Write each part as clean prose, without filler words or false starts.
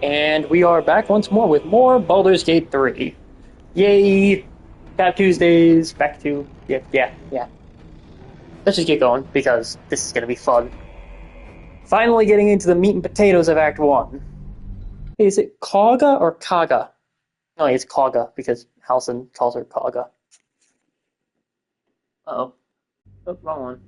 And we are back once more with more Baldur's Gate 3. Yay! Tav Tuesdays, back to... Yeah. Let's just get going, because this is gonna be fun. Finally getting into the meat and potatoes of Act 1. Hey, is it Kaga or Kaga? No, it's Kaga, because Halson calls her Kaga. Uh-oh. Oh, wrong one.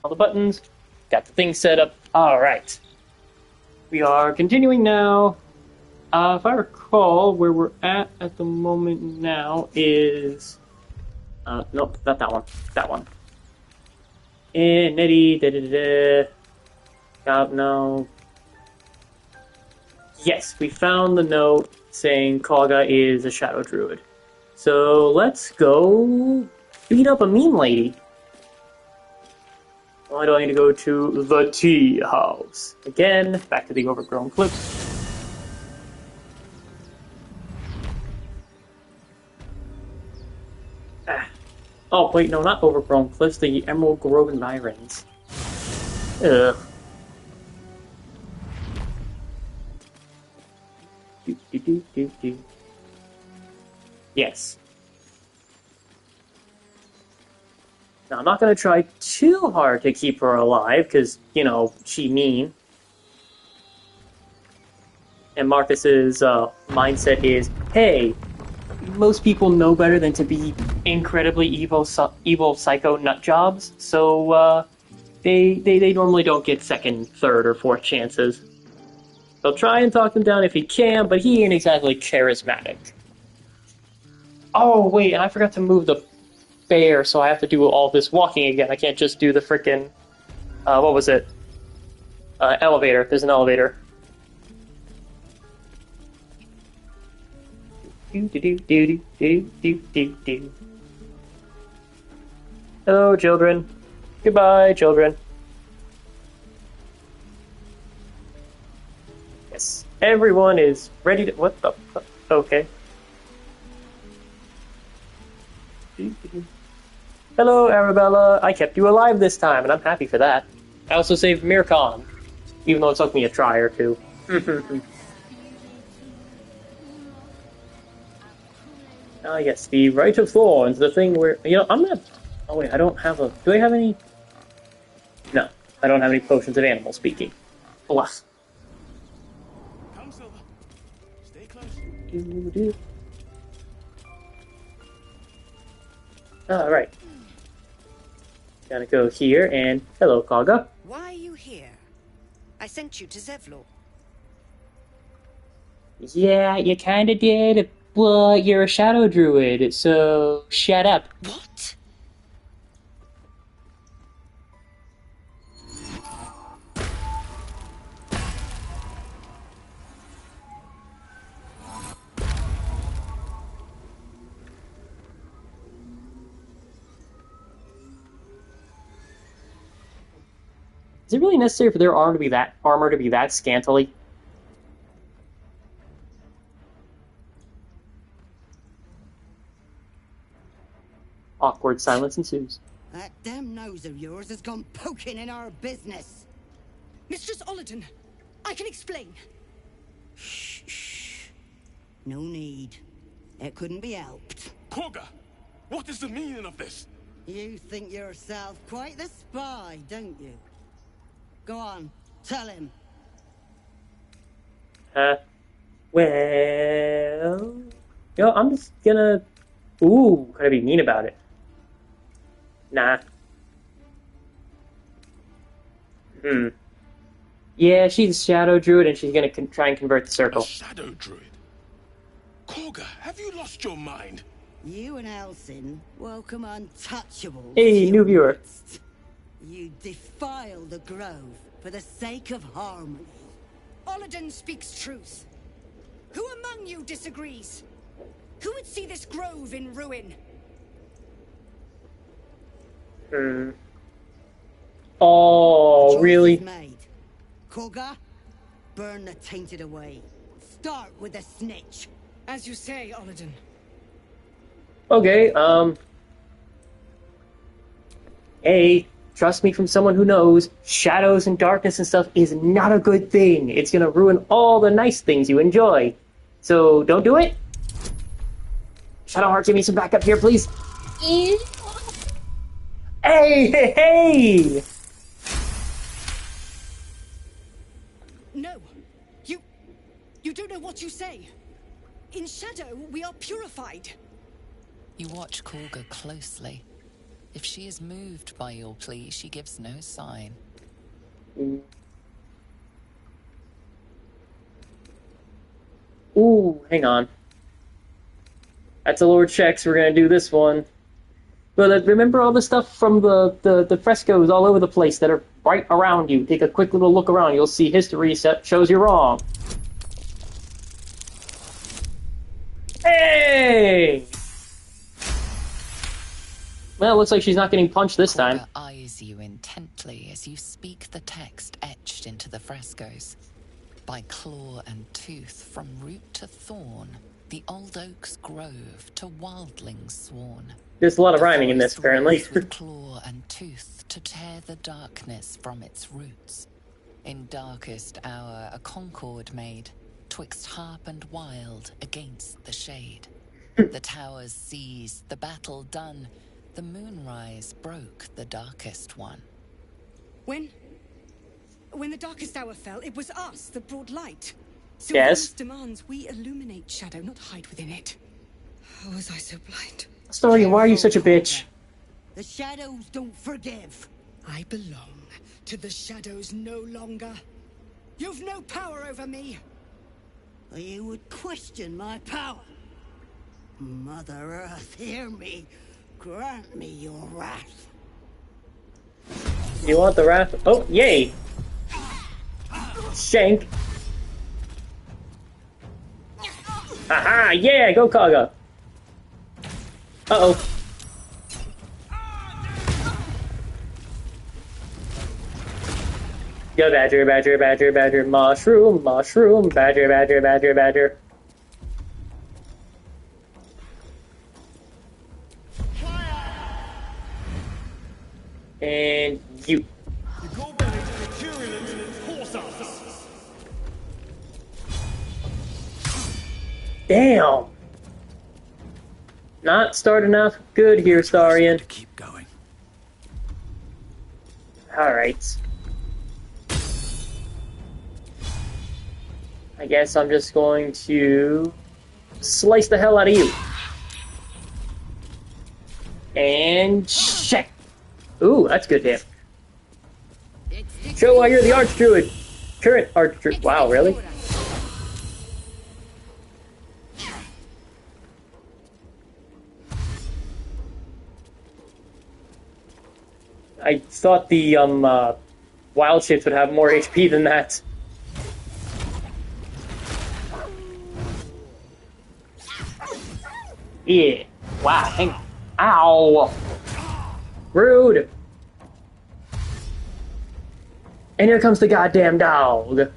All the buttons. Got the thing set up. Alright. We are continuing now. If I recall, where we're at the moment now is... nope, not that one. That one. And Nettie, no. Yes, we found the note saying Kaga is a shadow druid. So let's go beat up a mean lady. Why do I need to go to the tea house? Again, back to the overgrown cliffs. Oh, wait, no, not overgrown cliffs, the Emerald Grove environs. Ugh. Do. Yes. Now, I'm not going to try too hard to keep her alive, because, you know, she mean. And Markus's mindset is, hey, most people know better than to be incredibly evil psycho nut jobs, so they normally don't get second, third, or fourth chances. He'll try and talk them down if he can, but he ain't exactly charismatic. Oh, wait, and I forgot to move the bear, so I have to do all this walking again. I can't just do the frickin'... what was it? Elevator. There's an elevator. Do. Hello, children. Goodbye, children. Yes, everyone is ready to... What the... Okay. Hello, Arabella. I kept you alive this time, and I'm happy for that. I also saved Mirkan, even though it took me a try or two. Ah, yes, the Rite of Thorns, the thing where... You know, I'm not... Oh, wait, I don't have a... Do I have any... No, I don't have any potions of animal speaking. Bluff. Come, Silver. Stay close. Alright. Gonna go here, and... Hello, Kaga. Why are you here? I sent you to Zevlor. Yeah, you kinda did, but you're a shadow druid, so shut up. What? Is it really necessary for their armor to be that scantily? Awkward silence ensues. That damn nose of yours has gone poking in our business. Mistress Ollerton, I can explain. Shh. No need. It couldn't be helped. Kaga, what is the meaning of this? You think yourself quite the spy, don't you? Go on, tell him. Well... You know, I'm just gonna... Ooh, gotta be mean about it. Nah. Yeah, she's a shadow druid, and she's gonna try and convert the circle. A shadow druid? Kaga, have you lost your mind? You and Elsin welcome untouchables. Hey, new viewer. You defile the grove for the sake of harmony. Ollerton speaks truth. Who among you disagrees? Who would see this grove in ruin? Oh, really? Made. Kaga, burn the tainted away. Start with the snitch. As you say, Ollerton. Okay, Hey, trust me from someone who knows, shadows and darkness and stuff is not a good thing. It's gonna ruin all the nice things you enjoy. So don't do it. Shadowheart, give me some backup here, please. Hey, hey, hey! No. You don't know what you say. In shadow, we are purified. You watch Korga closely. If she is moved by your plea, she gives no sign. Ooh, hang on. That's a Lord checks. We're gonna do this one. But remember all the stuff from the frescoes all over the place that are right around you. Take a quick little look around. You'll see history shows you wrong. Hey! Well, it looks like she's not getting punched this time. Korga eyes you intently as you speak the text etched into the frescoes. By claw and tooth, from root to thorn, the old oak's grove to wildlings sworn. There's a lot of rhyming in this, apparently. With claw and tooth to tear the darkness from its roots. In darkest hour, a concord made, twixt harp and wild against the shade. The towers seized, the battle done, the moonrise broke the darkest one. When the darkest hour fell, it was us that brought light. So Yes. demands we illuminate shadow, not hide within it. How was I so blind? Astarion, why are you such a bitch? The shadows don't forgive. I belong to the shadows no longer. You've no power over me. Or you would question my power. Mother Earth, hear me. Grant me your wrath. You want the wrath? Oh, yay! Shank. Haha, yeah, go Kaga. Uh-oh. Go badger, badger, badger, badger, mushroom, mushroom, badger, badger, badger, badger. And you. Damn! Not starting off good here, Starion. To keep going. Alright. I guess I'm just going to slice the hell out of you. And check. Ooh, that's good damage. Show why you're the Archdruid. Current Archdruid. Wow, really? I thought the wild shapes would have more HP than that. Yeah. Wow, hang on. Ow! Rude! And here comes the goddamn dog.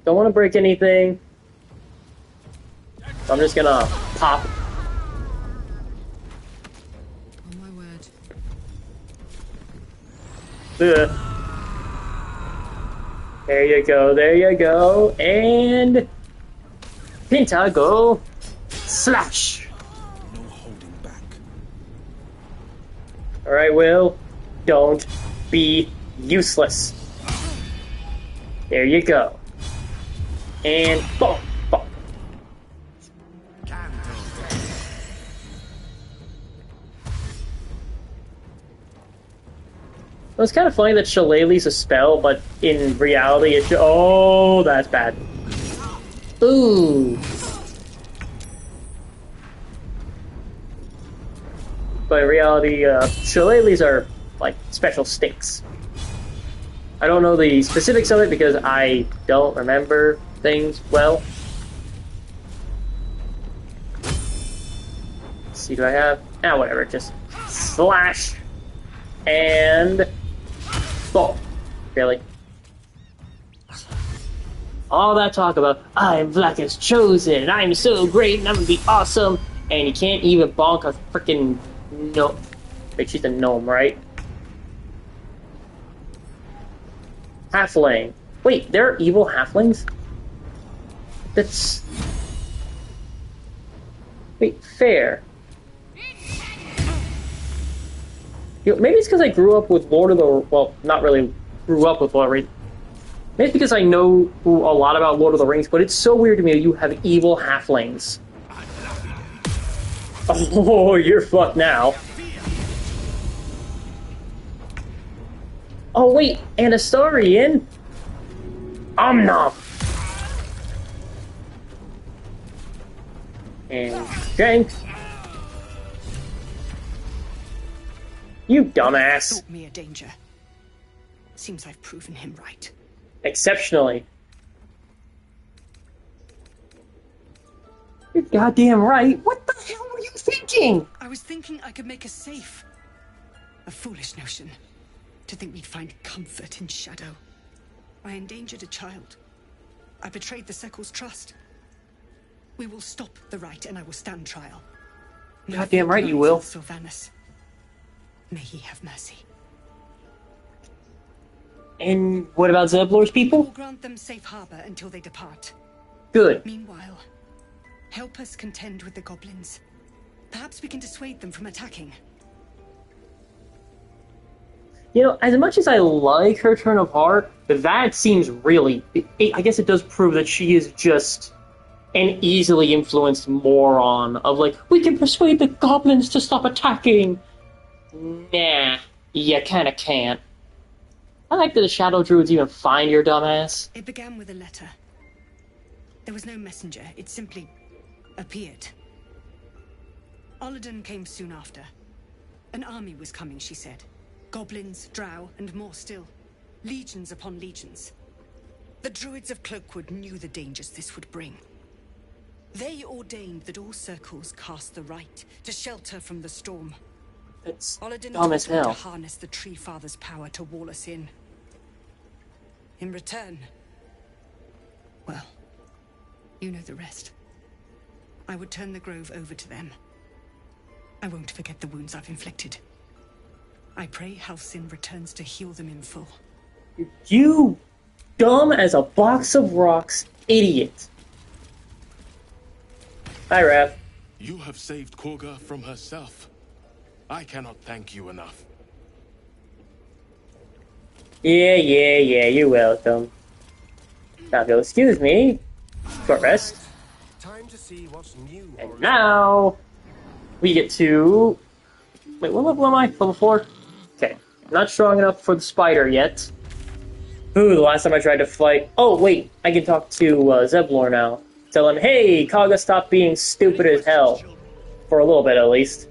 Don't want to break anything. So I'm just gonna pop. Oh my word. Ugh. There you go, there you go. And Pinta, go slash. No holding back. Alright, Will. Don't be useless. There you go. And boom, boom. It was kind of funny that Shillelagh's a spell, but in reality it's... Oh, that's bad. Ooh. But in reality, Shillelagh's are, like, special stinks. I don't know the specifics of it because I don't remember things well. Let's see, do I have... Ah, whatever, just slash and... Boom. Really? All that talk about, I'm Vlaka's chosen, and I'm so great, and I'm gonna be awesome, and you can't even bonk a freaking no. Wait, she's a gnome, right? Halfling. Wait, there are evil halflings? That's... Wait, fair. You know, maybe it's because I grew up with Lord of the... Well, not really grew up with Lord of the Rings. Maybe it's because I know a lot about Lord of the Rings, but it's so weird to me that you have evil halflings. Oh, you're fucked now. Oh, wait, Anastarian? Nom. And Shanks. You dumbass. Thought me a danger. Seems I've proven him right. Exceptionally. You're goddamn right. What the hell were you thinking? I was thinking I could make us safe. A foolish notion. To think we'd find comfort in shadow. I endangered a child. I betrayed the Sekul's trust. We will stop the right, and I will stand trial. Goddamn right you will. Sylvanus. May he have mercy. And what about Zeblor's people? We'll grant them safe harbor until they depart. Good. Meanwhile, help us contend with the goblins. Perhaps we can dissuade them from attacking. You know, as much as I like her turn of heart, that seems really... I guess it does prove that she is just an easily influenced moron of like, we can persuade the goblins to stop attacking. Nah, you kinda can't. I like that the Shadow Druids even find your dumbass. It began with a letter. There was no messenger, it simply appeared. Olladin came soon after. An army was coming, she said. Goblins, drow, and more still. Legions upon legions. The druids of Cloakwood knew the dangers this would bring. They ordained that all circles cast the right to shelter from the storm. That's Olladin dumb as taught them hell. to harness the Tree Father's power to wall us in. In return, well, you know the rest. I would turn the grove over to them. I won't forget the wounds I've inflicted. I pray Halcyon returns to heal them in full. You dumb as a box of rocks idiot. Hi, Raph. You have saved Korga from herself. I cannot thank you enough. Yeah, you're welcome. Now, if you'll excuse me, short rest. Time to see what's new. And now, we get to... Wait, what level am I? Level 4? Okay. Not strong enough for the spider yet. Ooh, the last time I tried to fight... Oh, wait, I can talk to Zeblor now. Tell him, hey, Kaga, stop being stupid as hell. For a little bit, at least.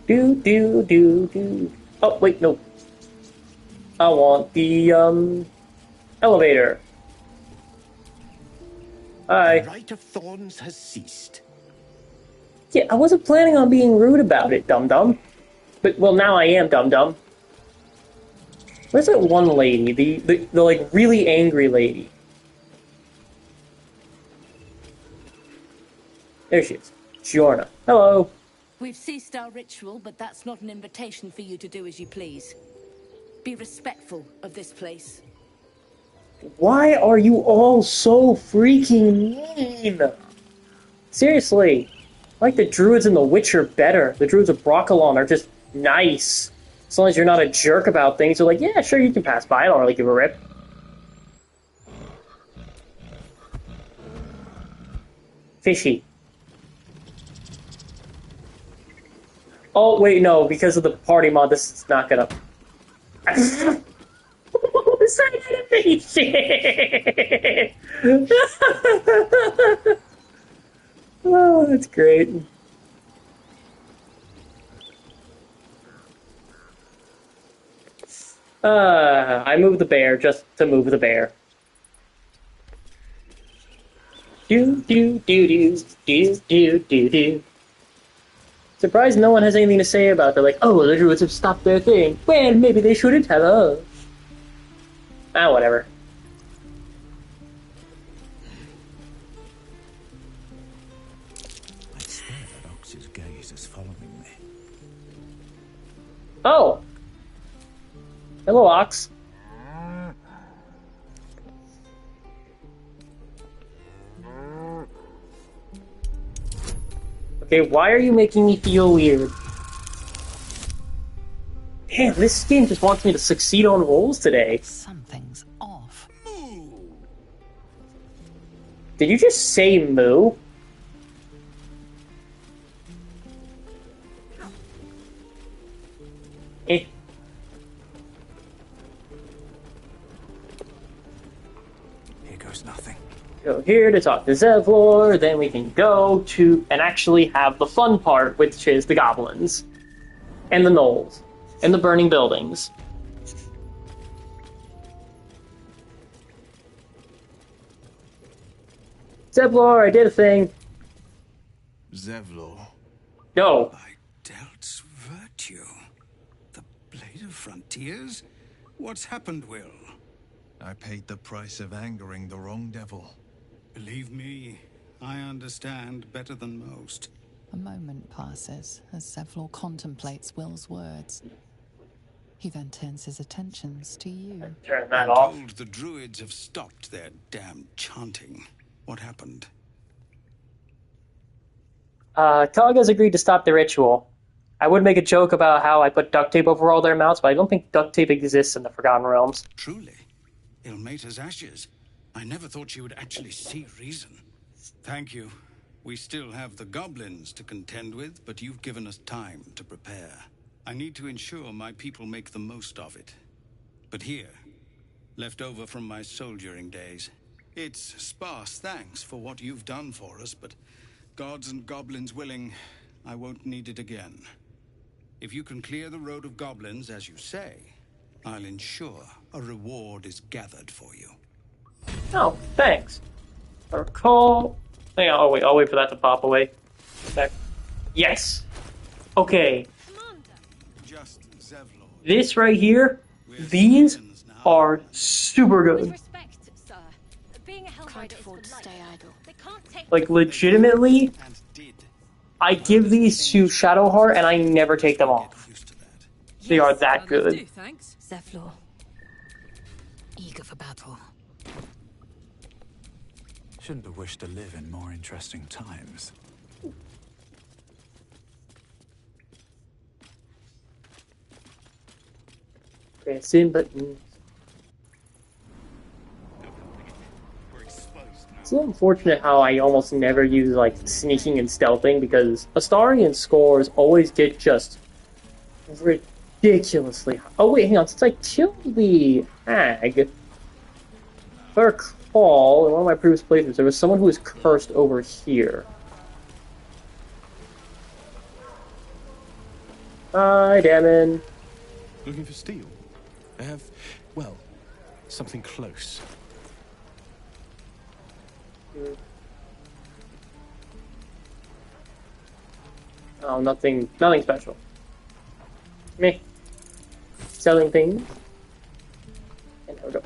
Do. Oh, wait, no. I want the, elevator. Hi. The Right of Thorns has ceased. Yeah, I wasn't planning on being rude about it, dum-dum. But, well, now I am dum-dum. Where's that one lady? The like, really angry lady. There she is. Giorna. Hello. We've ceased our ritual, but that's not an invitation for you to do as you please. Be respectful of this place. Why are you all so freaking mean? Seriously. I like the druids in The Witcher better. The druids of Broccolon are just nice. As long as you're not a jerk about things, you're like, yeah, sure, you can pass by. I don't really give a rip. Fishy. Oh, wait, no, because of the party mod, this is not gonna... Side animation! Oh, that's great. I moved the bear just to move the bear. Do. Surprised no one has anything to say about it. They're like, oh, the druids have stopped their thing. Well, maybe they shouldn't have. Ah, whatever. Jesus following me. Oh! Hello, Ox. Okay, why are you making me feel weird? Damn, this game just wants me to succeed on rolls today. Something's off. Did you just say moo? Eh. Here goes nothing. Go here to talk to Zevlor, then we can go to and actually have the fun part, which is the goblins. And the gnolls. And the burning buildings. Zevlor, I did a thing. Zevlor. No. By Delt's virtue. The Blade of Frontiers? What's happened, Will? I paid the price of angering the wrong devil. Believe me, I understand better than most. A moment passes as Zevlor contemplates Will's words. He then turns his attentions to you. Turn that I'm off. told the druids have stopped their damn chanting. What happened? Kaga's agreed to stop the ritual. I would make a joke about how I put duct tape over all their mouths, but I don't think duct tape exists in the Forgotten Realms. Truly? Ilmater's ashes? I never thought she would actually see reason. Thank you. We still have the goblins to contend with, but you've given us time to prepare. I need to ensure my people make the most of it. But here, left over from my soldiering days, it's sparse thanks for what you've done for us, but gods and goblins willing, I won't need it again. If you can clear the road of goblins, as you say, I'll ensure a reward is gathered for you. Oh, thanks. I recall... Hang on, I'll wait for that to pop away. Back. Yes! Okay. Just Zevlor. This right here, these are super With good. respect, sir, being a Can't Hellrider afford is to for stay life. idle. They can't take Like, legitimately, And did. I give these to Shadowheart and I never take them off. Used to that. They are that good. Thanks. Zevlor. Eager for battle. Shouldn't have wished to live in more interesting times. Pressing buttons. It's a little unfortunate how I almost never use, like, sneaking and stealthing, because Astarian scores always get just ridiculously high. Oh wait, hang on, since I killed the hag, if I recall, in one of my previous playthroughs, there was someone who was cursed over here. Hi, Damon. Looking for steel? I have, well, something close. Oh, nothing special. Me. Selling things. And there we go.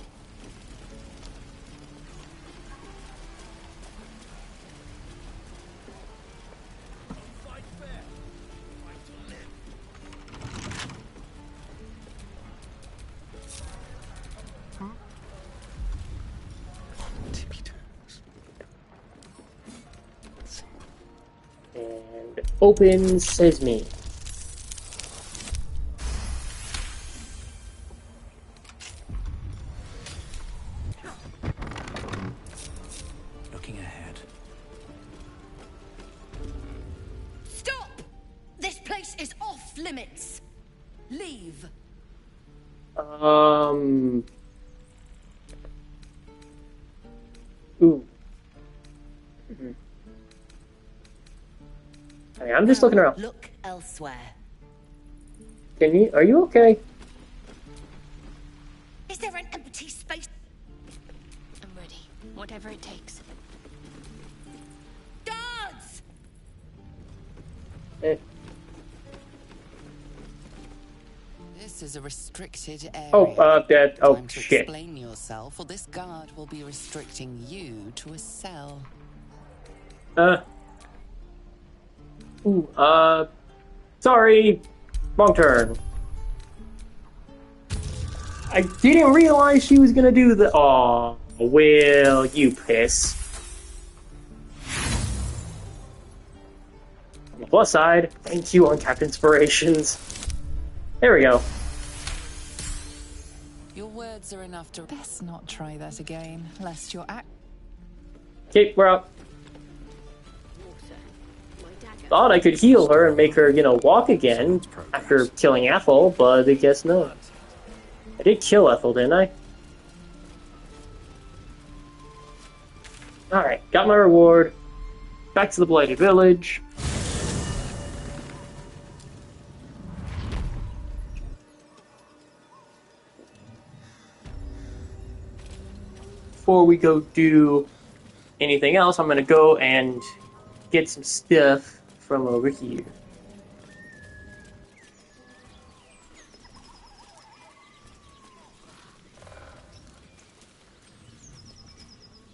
And open sesame. Looking ahead. Stop! This place is off limits. Leave. Ooh. Mhm. I mean, I'm just looking around. Look elsewhere. Are you okay? Is there an empty space? I'm ready. Whatever it takes. Guards! Eh. This is a restricted area. Time to shit. explain yourself, or this guard will be restricting you to a cell. Ooh, sorry, wrong turn. I didn't realize she was gonna do the. Oh, will you piss? On the plus side, thank you, Uncapped Inspirations. There we go. Your words are enough to. Best not try that again, lest your act. Okay, we're out. Thought I could heal her and make her, you know, walk again after killing Ethel, but I guess no. I did kill Ethel, didn't I? Alright, got my reward. Back to the Blighted Village. Before we go do anything else, I'm gonna go and get some stuff from over here.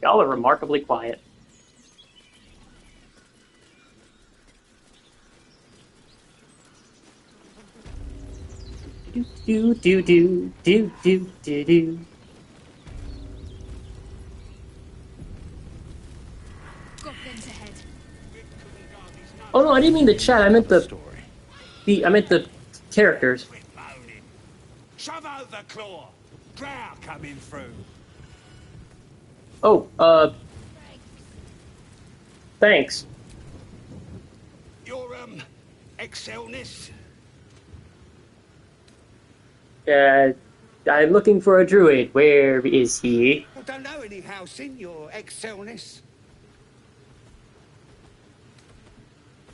Y'all are remarkably quiet. Do do do do do do do. Oh no, I didn't mean the chat. I meant the characters. Shove out the claw. Drow coming through. Oh, thanks. Your excelness. I'm looking for a druid. Where is he? I don't know any house in your excelness.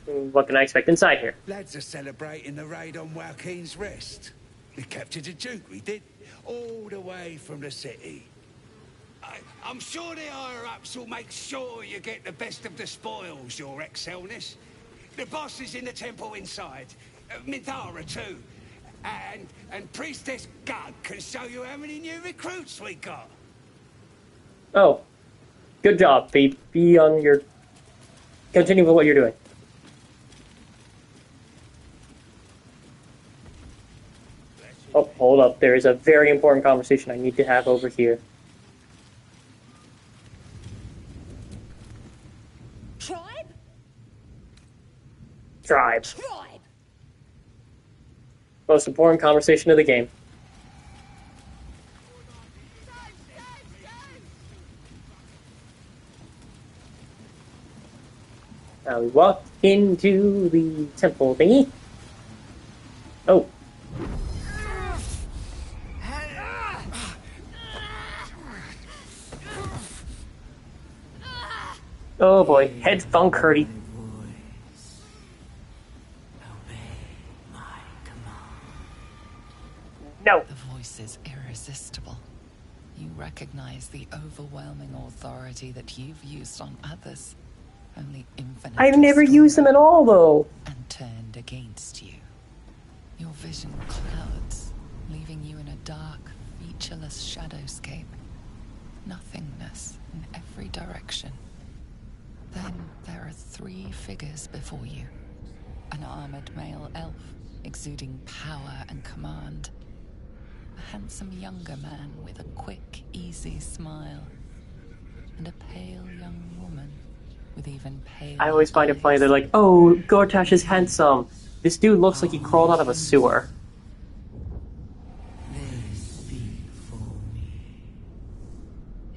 What can I expect inside here? Lads are celebrating the raid on Joaquin's Rest. We captured a duke, we did, all the way from the city. I'm sure the higher-ups will make sure you get the best of the spoils, your excelness. The boss is in the temple inside. Mithara too. And Priestess Gug can show you how many new recruits we got. Oh, good job. Be on your... Continue with what you're doing. Oh, hold up. There is a very important conversation I need to have over here. Tribe. Most important conversation of the game. Now we walk into the temple thingy. Oh. Oh boy, head thunk hurty. No. The voice is irresistible. You recognize the overwhelming authority that you've used on others. Only infinite. I've never used them at all, though. And turned against you. Your vision clouds, leaving you in a dark, featureless shadowscape. Nothingness in every direction. Then there are three figures before you. An armored male elf, exuding power and command. A handsome younger man with a quick, easy smile. And a pale young woman with even pale I always find it funny, they're like, oh, Gortash is handsome. This dude looks like he crawled out of a sewer. They speak for me.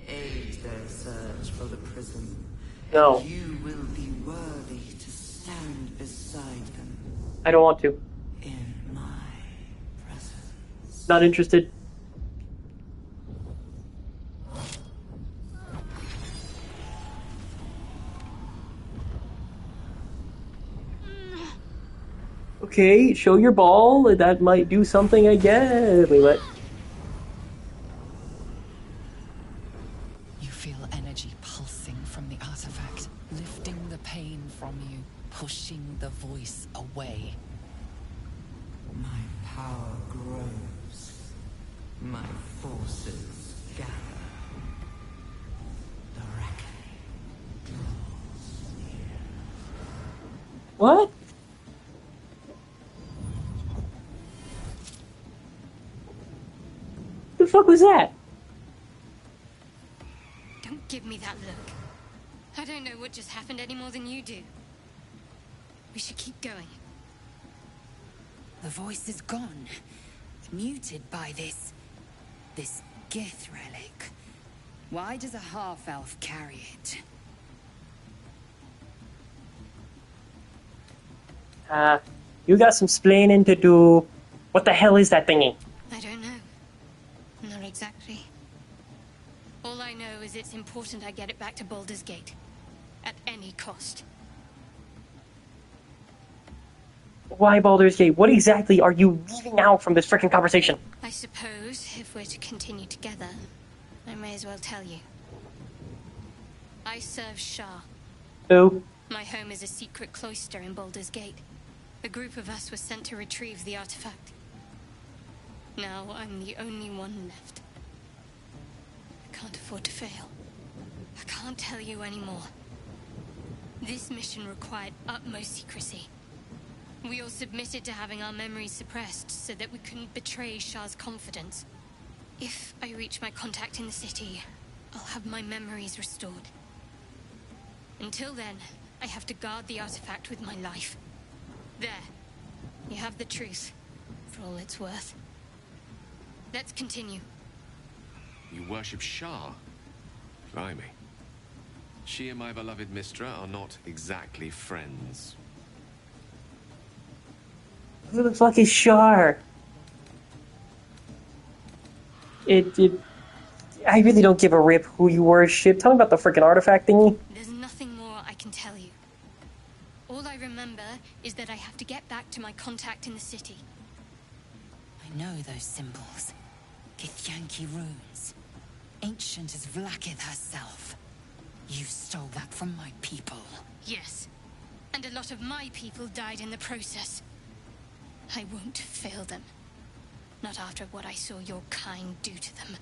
Aid their search for the prism. No. You will be worthy to stand beside them. I don't want to. In my presence. Not interested. Okay, show your ball. That might do something, I guess. Wait, what? You feel energy pulsing from the artifact, lifting the pain from you, pushing the voice away. My power grows. My forces gather. The reckoning draws near. What? fuck was that? Don't give me that look. I don't know what just happened any more than you do. We should keep going. The voice is gone. Muted by this Gith relic. Why does a half-elf carry it? You got some splaining to do. What the hell is that thingy? I don't know. Not exactly. All I know is it's important I get it back to Baldur's Gate. At any cost. Why Baldur's Gate? What exactly are you leaving out from this freaking conversation? I suppose, if we're to continue together, I may as well tell you. I serve Shah. Who? My home is a secret cloister in Baldur's Gate. A group of us was sent to retrieve the artifact. Now I'm the only one left. I can't afford to fail. I can't tell you anymore. This mission required utmost secrecy. We all submitted to having our memories suppressed so that we couldn't betray Shah's confidence. If I reach my contact in the city, I'll have my memories restored. Until then, I have to guard the artifact with my life. There. You have the truth, for all it's worth. Let's continue. You worship Shah? Blimey. She and my beloved Mistra are not exactly friends. Who the fuck is Shar? I really don't give a rip who you worship. Tell me about the freaking artifact thingy. There's nothing more I can tell you. All I remember is that I have to get back to my contact in the city. I know those symbols. Githyanki runes. Ancient as Vlaakith herself. You stole that from my people. Yes. And a lot of my people died in the process. I won't fail them. Not after what I saw your kind do to them.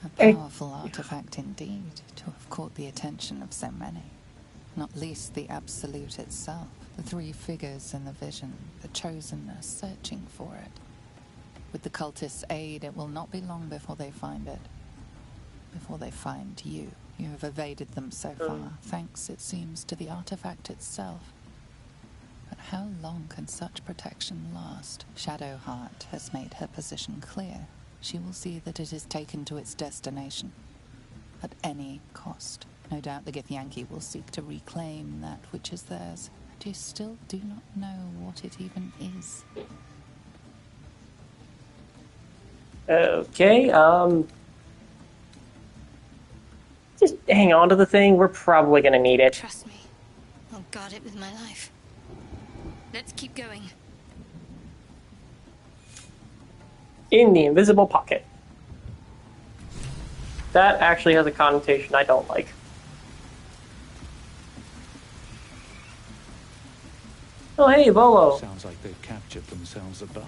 A powerful artifact indeed, to have caught the attention of so many. Not least the Absolute itself, the three figures in the vision, the Chosen are searching for it. With the cultists' aid, it will not be long before they find it. Before they find you. You have evaded them so far, thanks, it seems, to the artifact itself. But how long can such protection last? Shadowheart has made her position clear. She will see that it is taken to its destination. At any cost. No doubt the Githyanki will seek to reclaim that which is theirs. But you still do not know what it even is. Okay, just hang on to the thing. We're probably gonna need it. Trust me. I'll guard it with my life. Let's keep going. In the invisible pocket. That actually has a connotation I don't like. Oh, hey, Bolo. Sounds like they've captured themselves a bard.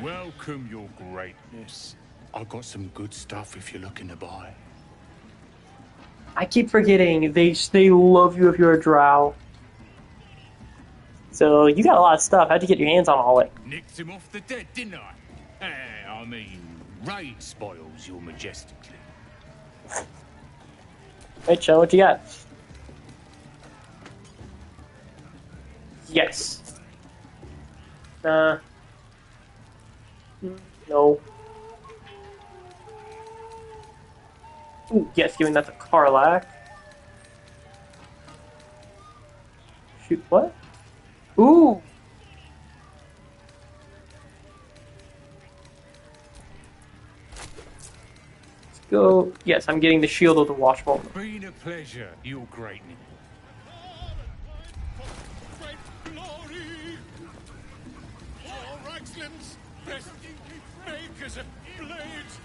Welcome, your greatness. I've got some good stuff if you're looking to buy. I keep forgetting they love you if you're a drow. So you got a lot of stuff. How'd you get your hands on all it? Nicked him off the dead, didn't I? I mean, raid spoils your majestically. Hey, Cho, what you got? Yes. No. Ooh, yes, giving that to Karlach. Shoot, what? Ooh! Let's go. Yes, I'm getting the Shield of the Watchful. Been a pleasure, your greatness. Makers of blades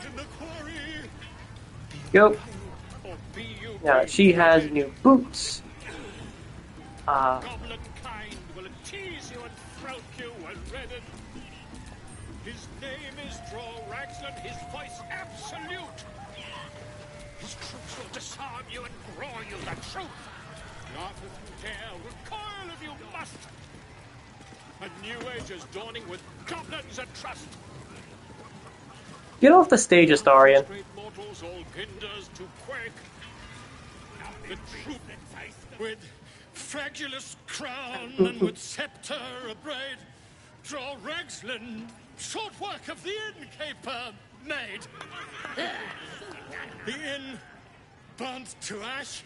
in the quarry. Go. Now she has new boots. Goblin kind will tease you and throat you and redden. His name is Drow Raxland, his voice absolute. His troops will disarm you and grow you the truth. Not if you dare, recoil if you must. A new age is dawning with goblins and trust. Get off the stage, Astarion. Great mortals all hinders to quake. The troop with fragulous crown and with scepter abraid, draw Ragslin, short work of the innkeeper made. The inn burnt to ash.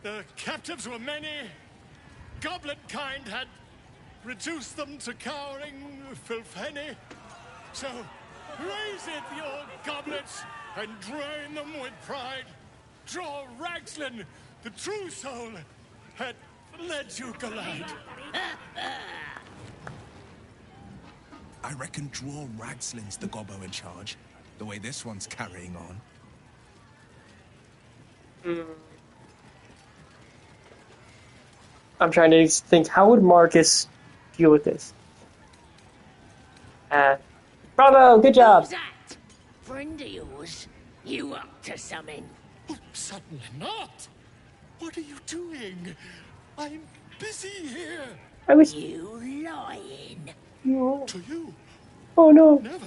The captives were many. Goblin kind had reduced them to cowering filthenny. So raise it, your goblets, and drain them with pride. Draw Ragslin, the true soul, had led you glide. I reckon Draw Ragslin's the gobbo in charge, the way this one's carrying on. I'm trying to think, how would Markus deal with this? Bravo, good job! Who's that? Friend of yours? You up to something? Oh, certainly not. What are you doing? I'm busy here. I was... You lying. No. To you? Oh no. Never.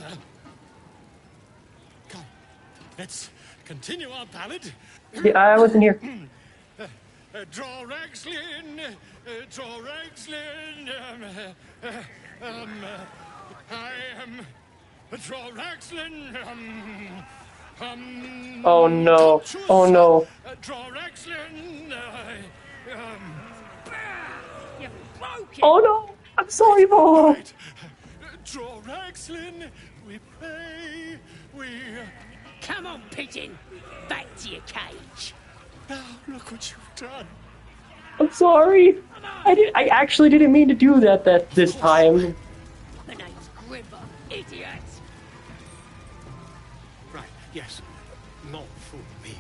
Come, let's continue our ballad. Yeah, I wasn't here. Draw Ragslin, draw Ragslin, I am draw Ragslin, Oh no. Oh no. draw Ragslin, You broke it. Oh no. I'm sorry, Volo. right. Draw Ragslin, we pray, we... Come on, pigeon. Back to your cage. Now look what you've done. I'm sorry. I actually didn't mean to do that this time. My name's Grimmer, idiot. Right, yes. Not for me.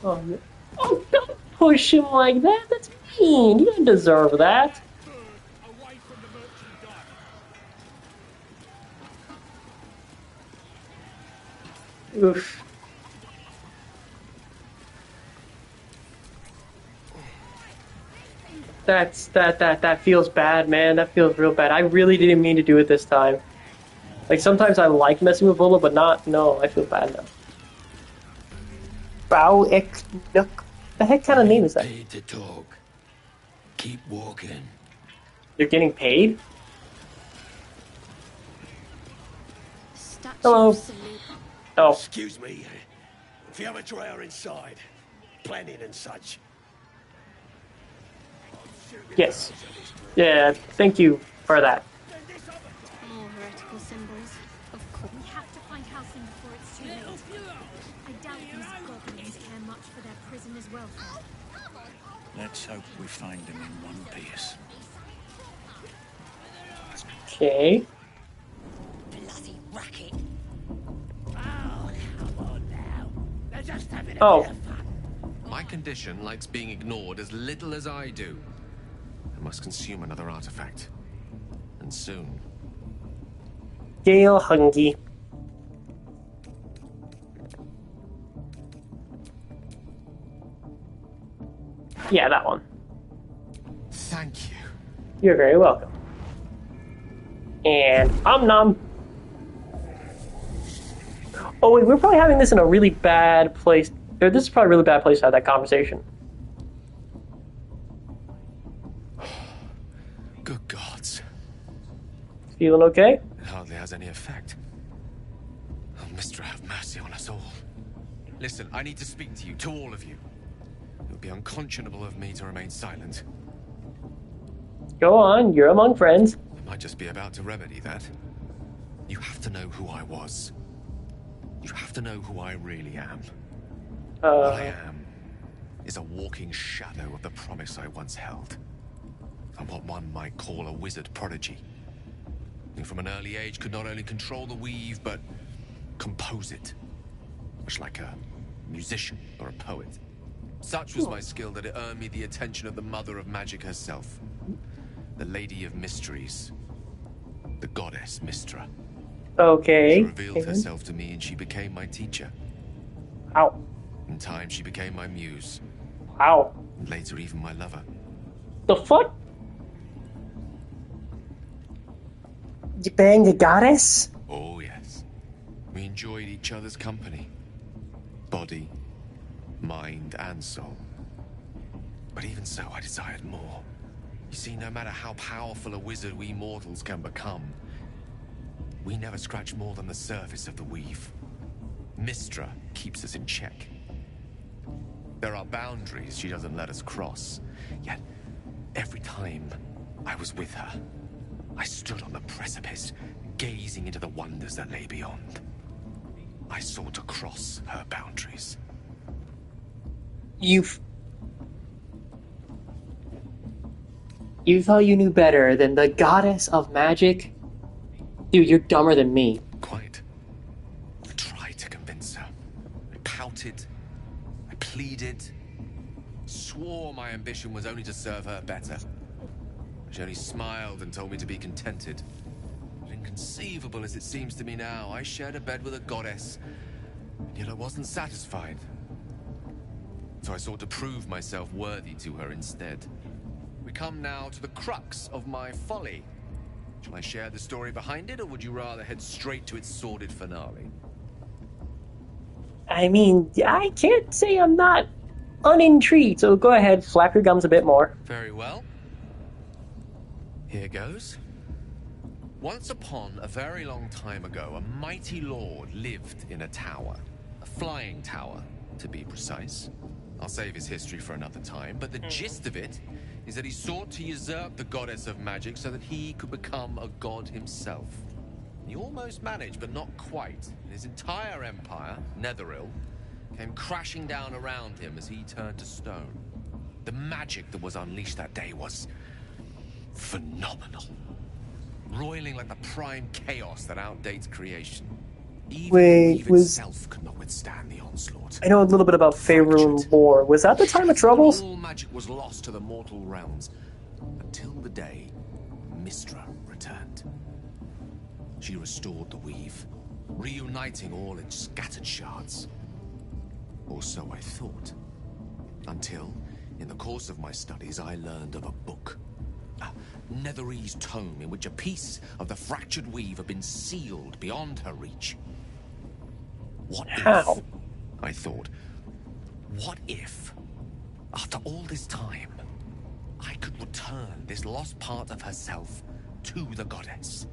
Oh, no. Oh, don't push him like that. That's mean. You don't deserve that. Away from the merchandise. Oof. That feels bad, man. That feels real bad. I really didn't mean to do it this time. Like, sometimes I like messing with Volo, but not... No, I feel bad now. Bow Ek Nook. The heck kind of name is that? Paid to talk. Keep walking. You're getting paid? Statue Hello. salute. Oh. Excuse me. If you have a drawer inside, planning and such. Yes. Yeah, thank you for that. More heretical symbols. Of course. We have to find Halcyon before it's too late. I doubt these goblins care much for their prisoner's welfare. Let's hope we find him in one piece. Okay. Bloody racket. Oh, come on now. They're just having a Oh. bit of fun. My condition likes being ignored as little as I do. I must consume another artifact. And soon. Gale Hungy. Yeah, that one. Thank you. You're very welcome. And nom. Oh wait, we're probably having this in a really bad place. Or this is probably a really bad place to have that conversation. Good gods. Feeling okay? It hardly has any effect. Oh, Mister, have mercy on us all. Listen, I need to speak to you, to all of you. It would be unconscionable of me to remain silent. Go on, you're among friends. I might just be about to remedy that. You have to know who I was. You have to know who I really am. What I am is a walking shadow of the promise I once held. I'm what one might call a wizard prodigy. Who from an early age could not only control the weave, but compose it. Much like a musician or a poet. Such was my skill that it earned me the attention of the mother of magic herself. The Lady of Mysteries. The goddess Mystra. Okay. She revealed herself to me and she became my teacher. Ow. In time she became my muse. Wow. And later, even my lover. The fuck? You banged the goddess? Oh, yes. We enjoyed each other's company. Body, mind, and soul. But even so, I desired more. You see, no matter how powerful a wizard we mortals can become, we never scratch more than the surface of the weave. Mystra keeps us in check. There are boundaries she doesn't let us cross. Yet, every time I was with her, I stood on the precipice, gazing into the wonders that lay beyond. I sought to cross her boundaries. You thought you knew better than the goddess of magic? Dude, you're dumber than me. Quite. I tried to convince her. I pouted. I pleaded. Swore my ambition was only to serve her better. She only smiled and told me to be contented. But inconceivable as it seems to me now, I shared a bed with a goddess, and yet I wasn't satisfied. So I sought to prove myself worthy to her instead. We come now to the crux of my folly. Shall I share the story behind it, or would you rather head straight to its sordid finale? I mean, I can't say I'm not unintrigued, so go ahead, flap your gums a bit more. Very well. Here goes. Once upon a very long time ago, a mighty lord lived in a tower. A flying tower, to be precise. I'll save his history for another time, but the gist of it is that he sought to usurp the goddess of magic so that he could become a god himself. He almost managed, but not quite. His entire empire, Netheril, came crashing down around him as he turned to stone. The magic that was unleashed that day was phenomenal. Roiling like the prime chaos that outdates creation. Even the weave itself could not withstand the onslaught. I know a little bit about Faerun lore. Was that the time of troubles? All magic was lost to the mortal realms until the day Mystra returned. She restored the weave, reuniting all its scattered shards. Or so I thought. Until, in the course of my studies, I learned of a book. A Netherese tome in which a piece of the fractured weave had been sealed beyond her reach. What if, I thought, what if, after all this time, I could return this lost part of herself to the goddess?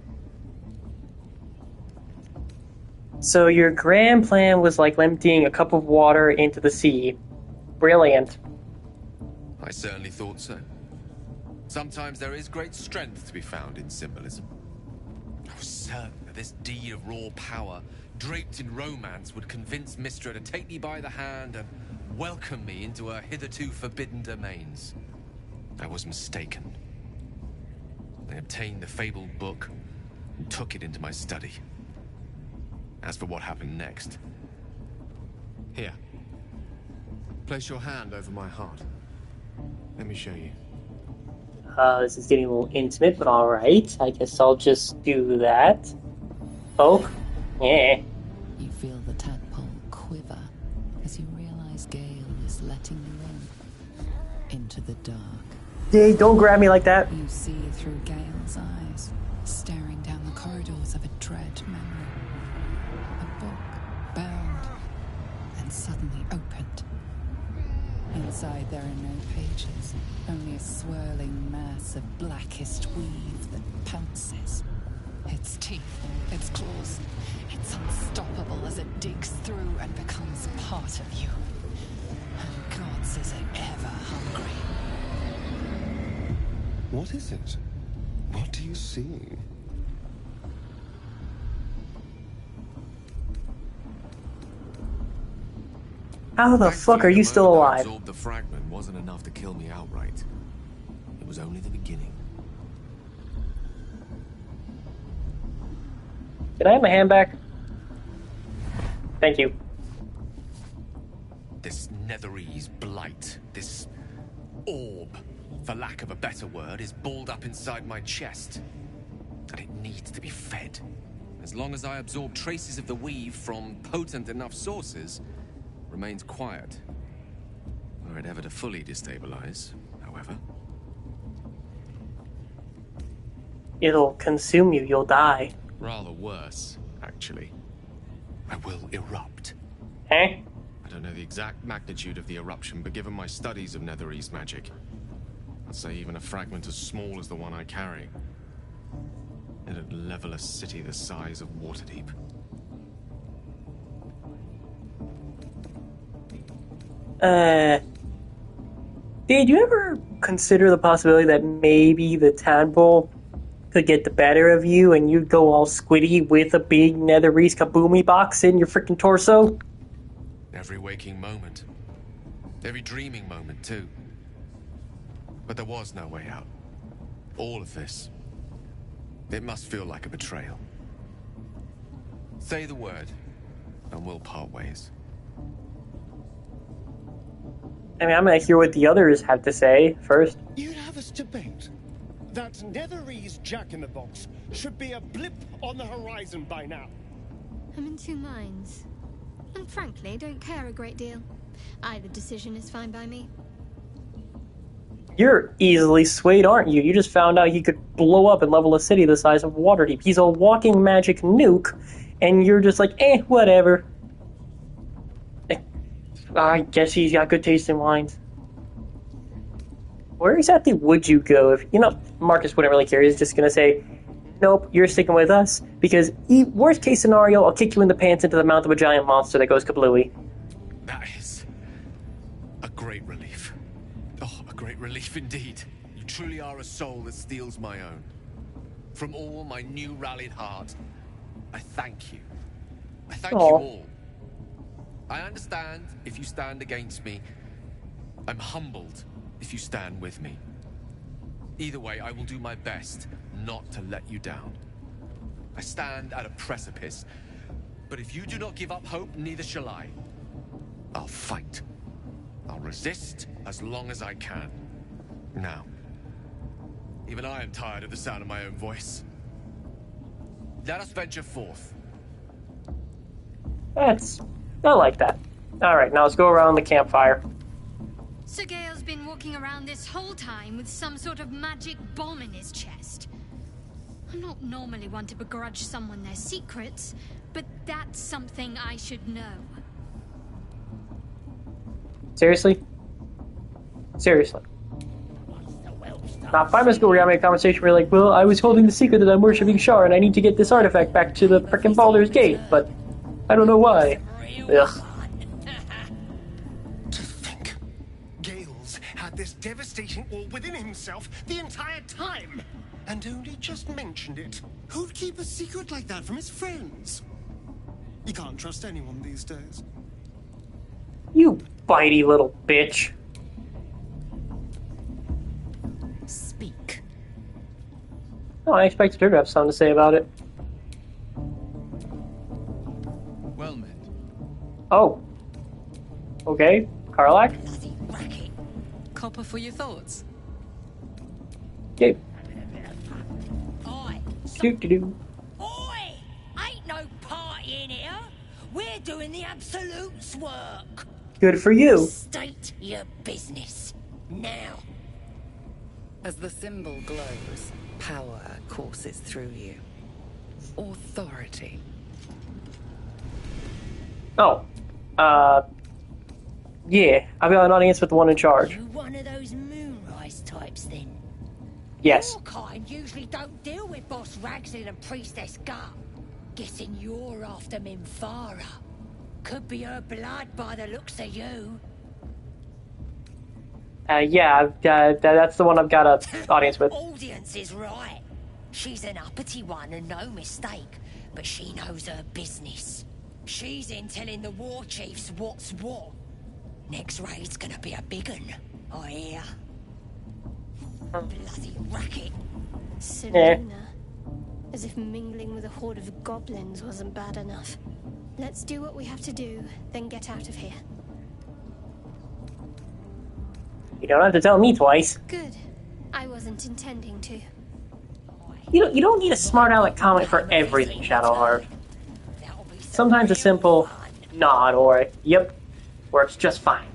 So your grand plan was like emptying a cup of water into the sea. Brilliant. I certainly thought so. Sometimes there is great strength to be found in symbolism. I was certain that this deed of raw power, draped in romance, would convince Mystra to take me by the hand and welcome me into her hitherto forbidden domains. I was mistaken. I obtained the fabled book and took it into my study. As for what happened next... Here. Place your hand over my heart. Let me show you. This is getting a little intimate, but alright. I guess I'll just do that. Oh, yeah. You feel the tadpole quiver as you realize Gale is letting you in. Into the dark. Hey, don't grab me like that. You see through Gale's eyes, staring down the corridors of a dread memory. A book, bound, and suddenly opened. Inside there are no pages, only a swirling mass of blackest weave that pounces. Its teeth, its claws, it's unstoppable as it digs through and becomes part of you. And gods, is it ever hungry. What is it? What do you see? How the fuck are you still alive? Absorb the fragment wasn't enough to kill me outright. It was only the beginning. Can I have my hand back? Thank you. This Netherese blight, this orb, for lack of a better word, is balled up inside my chest. And it needs to be fed. As long as I absorb traces of the weave from potent enough sources, remains quiet. were it ever to fully destabilize, however. It'll consume you, you'll die. Rather worse, actually. I will erupt. Eh? I don't know the exact magnitude of the eruption, but given my studies of Netherese magic, I'd say even a fragment as small as the one I carry, it'd level a city the size of Waterdeep. Did you ever consider the possibility that maybe the tadpole could get the better of you and you'd go all squiddy with a big Netherese kaboomy box in your freaking torso? Every waking moment. Every dreaming moment, too. But there was no way out. All of this. It must feel like a betrayal. Say the word, and we'll part ways. I mean, I'm gonna hear what the others have to say first. You'd have us debate that Netherese Jack-in-the-Box should be a blip on the horizon by now. I'm in two minds. And frankly, don't care a great deal. Either decision is fine by me. You're easily swayed, aren't you? You just found out he could blow up and level a city the size of Waterdeep. He's a walking magic nuke, and you're just like, whatever. I guess he's got good taste in wines. Where exactly would you go if, Markus wouldn't really care. He's just going to say, nope, you're sticking with us, because worst case scenario, I'll kick you in the pants into the mouth of a giant monster that goes kablooey. That is a great relief. Oh, a great relief indeed. You truly are a soul that steals my own. From all my new rallied heart, I thank you. I thank you all. I understand if you stand against me. I'm humbled if you stand with me. Either way, I will do my best not to let you down. I stand at a precipice, but if you do not give up hope, neither shall I. I'll fight. I'll resist as long as I can. Now, even I am tired of the sound of my own voice. Let us venture forth. I like that. Alright, now let's go around the campfire. Sir Gale's been walking around this whole time with some sort of magic bomb in his chest. I'm not normally one to begrudge someone their secrets, but that's something I should know. Seriously? Seriously. Now, 5 minutes ago, we were having a conversation where you're like, well, I was holding the secret that I'm worshipping Shar, and I need to get this artifact back to the frickin' Baldur's Gate, but I don't know why. Ugh. To think, Gale's had this devastating all within himself the entire time, and only just mentioned it. Who'd keep a secret like that from his friends? You can't trust anyone these days. You bitey little bitch. Speak. Oh, I expected her to have something to say about it. Well met. Oh. Okay. Karlak? Copper for your thoughts. Okay. Oi! Do-do-do. Oi! Ain't no party in here. We're doing the Absolute's work. Good for you. State your business. Now. As the symbol glows, power courses through you. Authority. Oh. Yeah. I've got an audience with the one in charge. You one of those moonrise types, then? Yes. Your kind usually don't deal with Boss Ragslin and Priestess Gut. Guessing you're after Minfara. Could be her blood by the looks of you. Yeah, that's the one I've got an audience with. Audience is right. She's an uppity one and no mistake, but she knows her business. She's in telling the war chiefs what's what. Next raid's gonna be a big un, I hear. Bloody racket. Selena. As if mingling with a horde of goblins wasn't bad enough. Let's do what we have to do, then get out of here. You don't have to tell me twice. Good. I wasn't intending to. You don't need a smart aleck comment for everything, Shadowheart. Sometimes a simple nod or a yep works just fine.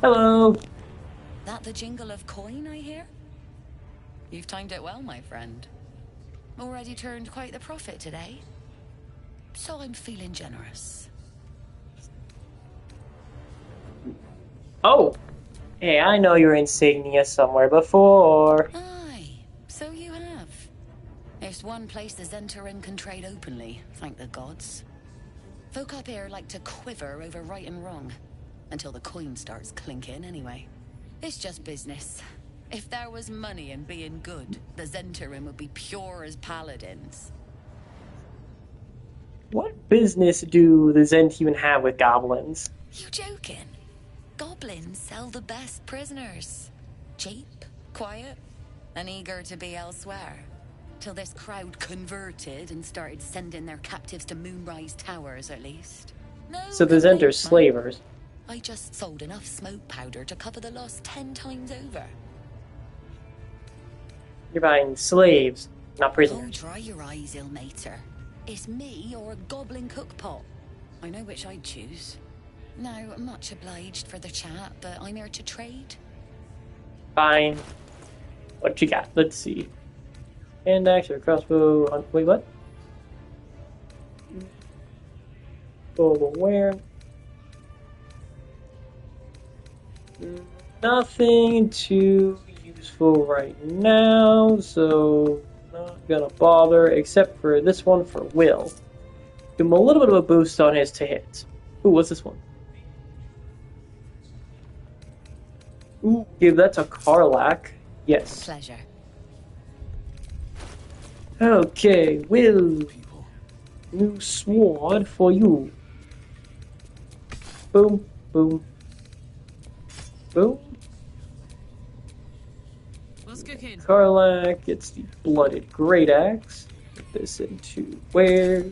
Hello. That the jingle of coin I hear? You've timed it well, my friend. Already turned quite the profit today. So I'm feeling generous. Oh. Hey, I know your insignia somewhere before. Aye, so you have. There's one place the Zentarim can trade openly, thank the gods. Folk up here like to quiver over right and wrong. Until the coin starts clinking, anyway. It's just business. If there was money in being good, the Zentarim would be pure as paladins. What business do the Zent even have with goblins? You joking? Goblins sell the best prisoners. Cheap, quiet, and eager to be elsewhere. Till this crowd converted and started sending their captives to Moonrise Towers, at least. No So the Zent are slavers. I just sold enough smoke powder to cover the loss 10 times over. You're buying slaves, not Oh, prisoners. dry your eyes, ill-mater. It's me or a goblin cookpot. I know which I'd choose. Now, much obliged for the chat, but I'm here to trade. Fine. What you got? Let's see. Hand axe or crossbow. Wait, what? Bow where? Nothing too useful right now, so not gonna bother, except for this one for Will. Give him a little bit of a boost on his to hit. Ooh, what's this one? Ooh, give that to Karlak. Yes. Pleasure. Okay, Will. New sword for you. Boom, boom, boom. What's cooking? Karlak gets the blooded great axe. Put this into where?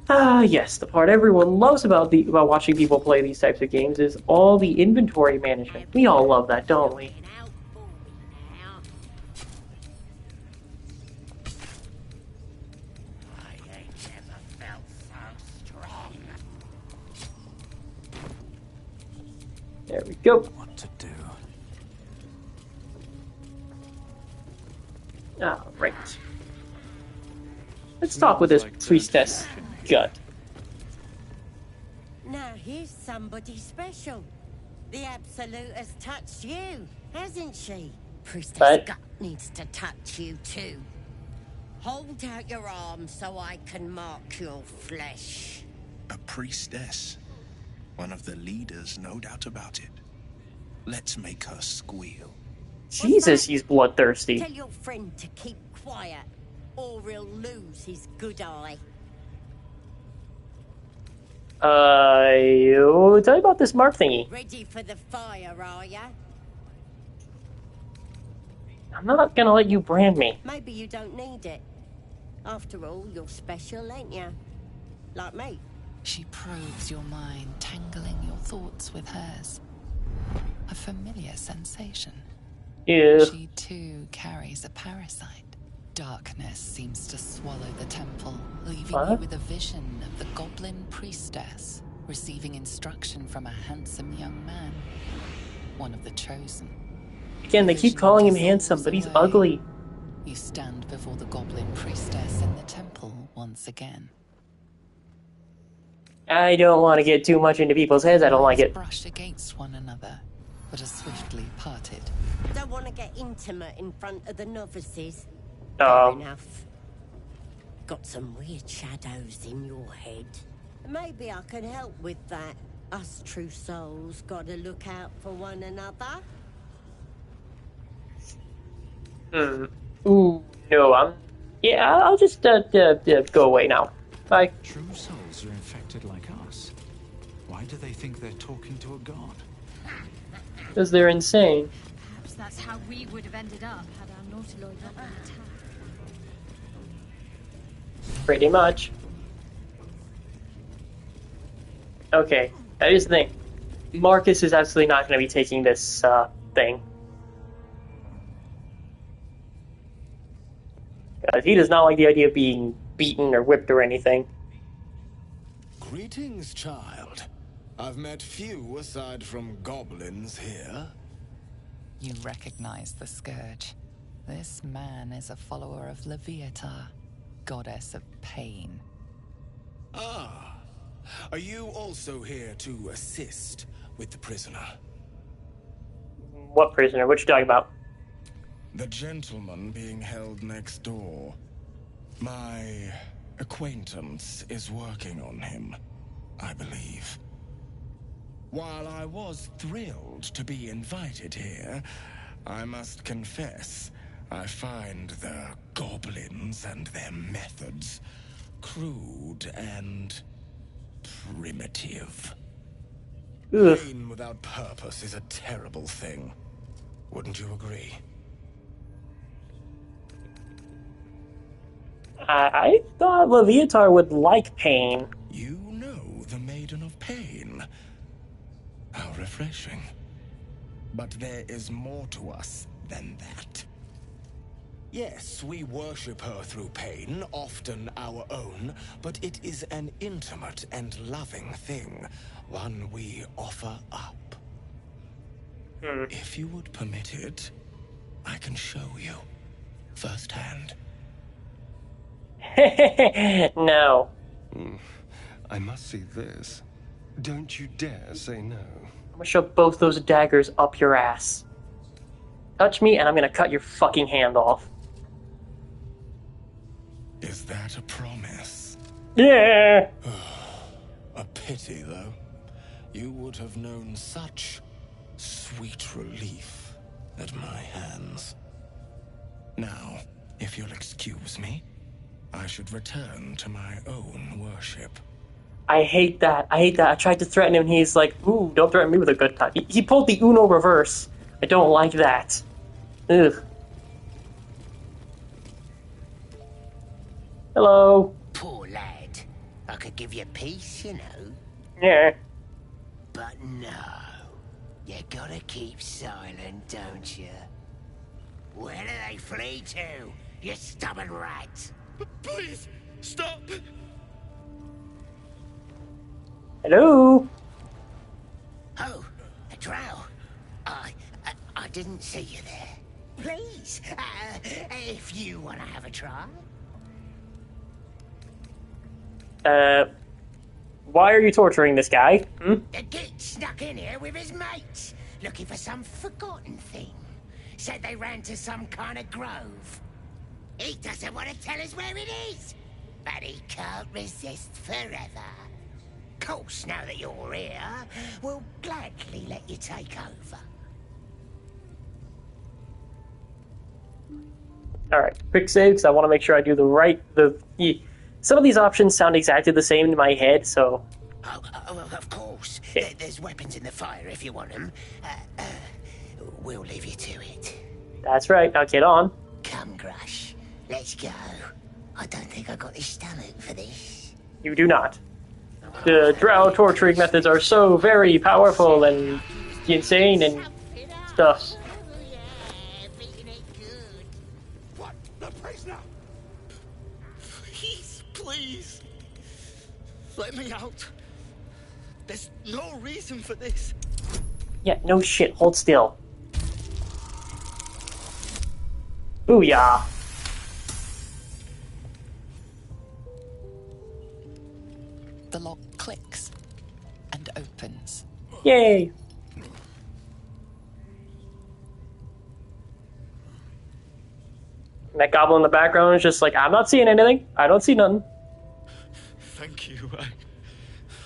Ah, yes, the part everyone loves about watching people play these types of games is all the inventory management. We all love that, don't we? There we go. What to do? Alright. Let's talk with this priestess gut. Now here's somebody special. The Absolute has touched you, hasn't she? Priestess Gut needs to touch you too. Hold out your arm so I can mark your flesh. A priestess. One of the leaders, no doubt about it. Let's make her squeal. Jesus, he's bloodthirsty. Tell your friend to keep quiet, or he'll lose his good eye. Tell me about this mark thingy. Ready for the fire, are ya? I'm not gonna let you brand me. Maybe you don't need it. After all, you're special, ain't ya? Like me. She probes your mind, tangling your thoughts with hers. A familiar sensation. Yeah. She too carries a parasite. Darkness seems to swallow the temple, leaving you with a vision of the goblin priestess receiving instruction from a handsome young man, one of the chosen. Again, they keep calling him handsome, but he's ugly. You stand before the goblin priestess in the temple once again. I don't want to get too much into people's heads. I don't like it. Brush against one another, but are swiftly parted. Don't want to get intimate in front of the novices. Fair enough. Got some weird shadows in your head. Maybe I can help with that. Us true souls gotta look out for one another. Ooh, no, yeah, I'll just go away now. Bye. True souls are infected like us. Why do they think they're talking to a god? Because they're insane. Perhaps that's how we would have ended up had our Nautiloid not been attacked. Pretty much. Okay, that is the thing. Markus is absolutely not going to be taking this thing. He does not like the idea of being beaten or whipped or anything. Greetings, child. I've met few aside from goblins here. You recognize the Scourge. This man is a follower of Leviatar, goddess of pain. Ah, are you also here to assist with the prisoner? What prisoner? What you talking about? The gentleman being held next door. My acquaintance is working on him, I believe. While I was thrilled to be invited here, I must confess, I find the goblins and their methods crude and primitive. Ugh. Pain without purpose is a terrible thing. Wouldn't you agree? I thought Leviatar would like pain. You know the Maiden of Pain. How refreshing. But there is more to us than that. Yes, we worship her through pain, often our own, but it is an intimate and loving thing, one we offer up. If you would permit it, I can show you firsthand. No. I must see this. Don't you dare say no. I'm gonna shove both those daggers up your ass. Touch me and I'm gonna cut your fucking hand off. Is that a promise? Yeah! A pity, though. You would have known such sweet relief at my hands. Now, if you'll excuse me, I should return to my own worship. I hate that. I hate that. I tried to threaten him and he's like, ooh, don't threaten me with a good time. He pulled the Uno reverse. I don't like that. Ugh. Hello. Poor lad. I could give you peace, you know. Yeah. But no. You gotta keep silent, don't you? Where do they flee to, you stubborn rat? Please, stop! Hello? Oh, a drow. I didn't see you there. Please, if you want to have a try. Why are you torturing this guy? The git snuck in here with his mates, looking for some forgotten thing. Said they ran to some kind of grove. He doesn't want to tell us where it is, but he can't resist forever. Course, now that you're here, we'll gladly let you take over. Alright, quick save, because I want to make sure I do the right... Some of these options sound exactly the same in my head, so... Oh, of course. There's weapons in the fire if you want them. We'll leave you to it. That's right, now get on. Come, Grush. Let's go. I don't think I got the stomach for this. You do not. The drow torturing methods are so very powerful and insane and stuff. What? The prisoner? Please. Let me out. There's no reason for this. Yeah, no shit. Hold still. Booyah. The lock clicks and opens. Yay! And that goblin in the background is just like, I'm not seeing anything. I don't see nothing. Thank you. I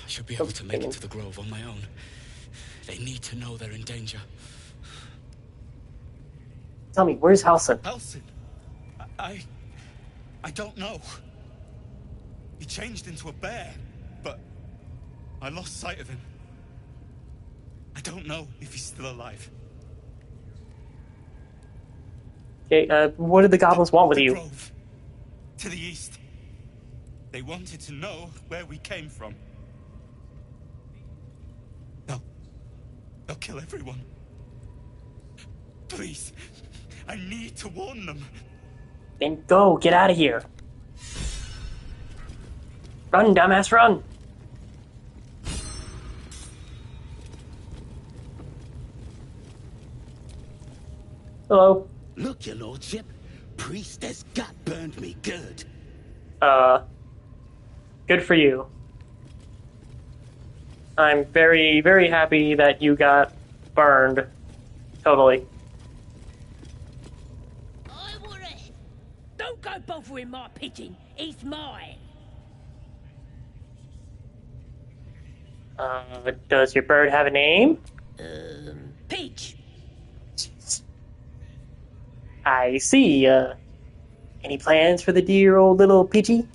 should be able to make it to the grove on my own. They need to know they're in danger. Tell me, where's Halsin? Halsin? I don't know. He changed into a bear, but I lost sight of him. I don't know if he's still alive. Okay, what did the goblins want with you? Grove. To the east. They wanted to know where we came from. They'll kill everyone. Please, I need to warn them. Then go, get out of here. Run, dumbass, run. Hello. Look, your lordship. Priestess gut burned me good. Good for you. I'm very, very happy that you got burned. Totally. I want it. Don't go bothering my pigeon. It's mine. Does your bird have a name? Pidge. I see. Any plans for the dear old little Pidgey?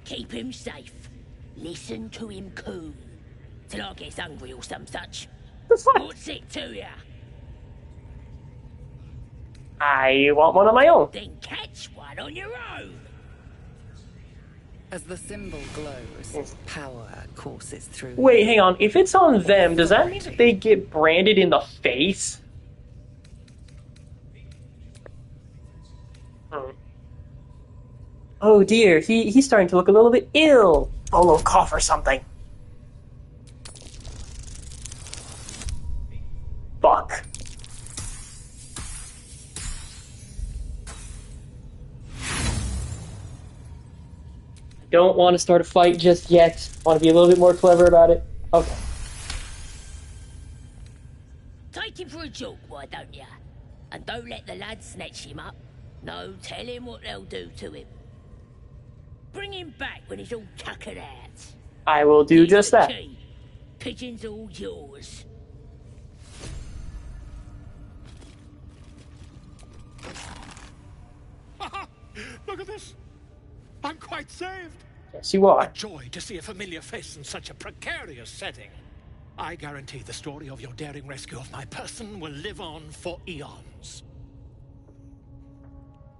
Keep him safe. Listen to him coo. Till I gets hungry or some such. What's it to ya? I want one of my own. Then catch one on your own. As the symbol glows, power courses through. Wait, hang on. If it's on them, does that mean that they get branded in the face? Oh dear, he's starting to look a little bit ill. A little cough or something. Fuck. Don't want to start a fight just yet. Want to be a little bit more clever about it. Okay. Take him for a joke, why don't ya? And don't let the lads snatch him up. No, tell him what they'll do to him. Bring him back when he's all tuckered out. I will do just that. Key. Pigeon's all yours. Look at this. I'm quite saved. Yes, you are. A joy to see a familiar face in such a precarious setting. I guarantee the story of your daring rescue of my person will live on for eons.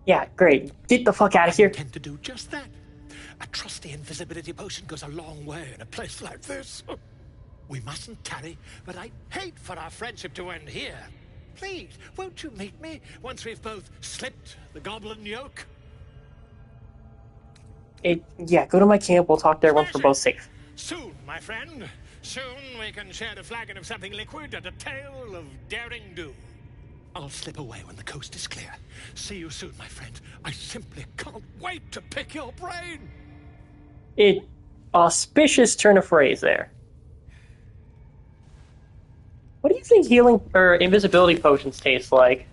Yeah, great. Get the fuck out of here. I intend to do just that. A trusty invisibility potion goes a long way in a place like this. We mustn't tarry, but I'd hate for our friendship to end here. Please, won't you meet me once we've both slipped the goblin yoke? Yeah, go to my camp. We'll talk there once we're both safe. Soon, my friend. Soon we can share a flagon of something liquid and a tale of daring do. I'll slip away when the coast is clear. See you soon, my friend. I simply can't wait to pick your brain. Auspicious turn of phrase there. What do you think healing or invisibility potions taste like?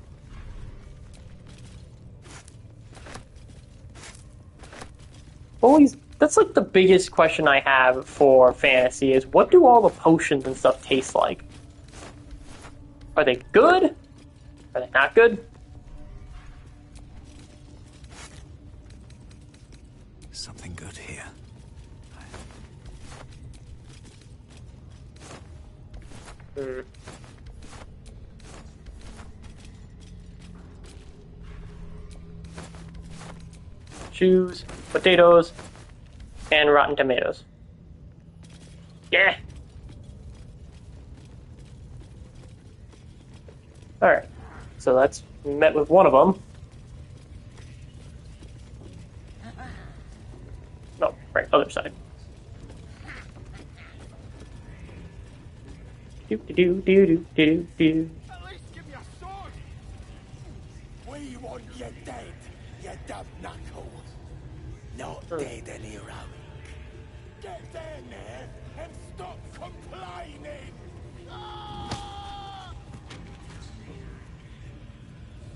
That's like the biggest question I have for fantasy is what do all the potions and stuff taste like? Are they good? Are they not good? Something good here. Shoes, potatoes, and rotten tomatoes. Yeah. Alright. So that's met with one of them. No, right, other side. Do do do do do do. At least give me a sword. We want you dead, you dumb knuckle. Not dead and heroic. Get down there and stop complaining.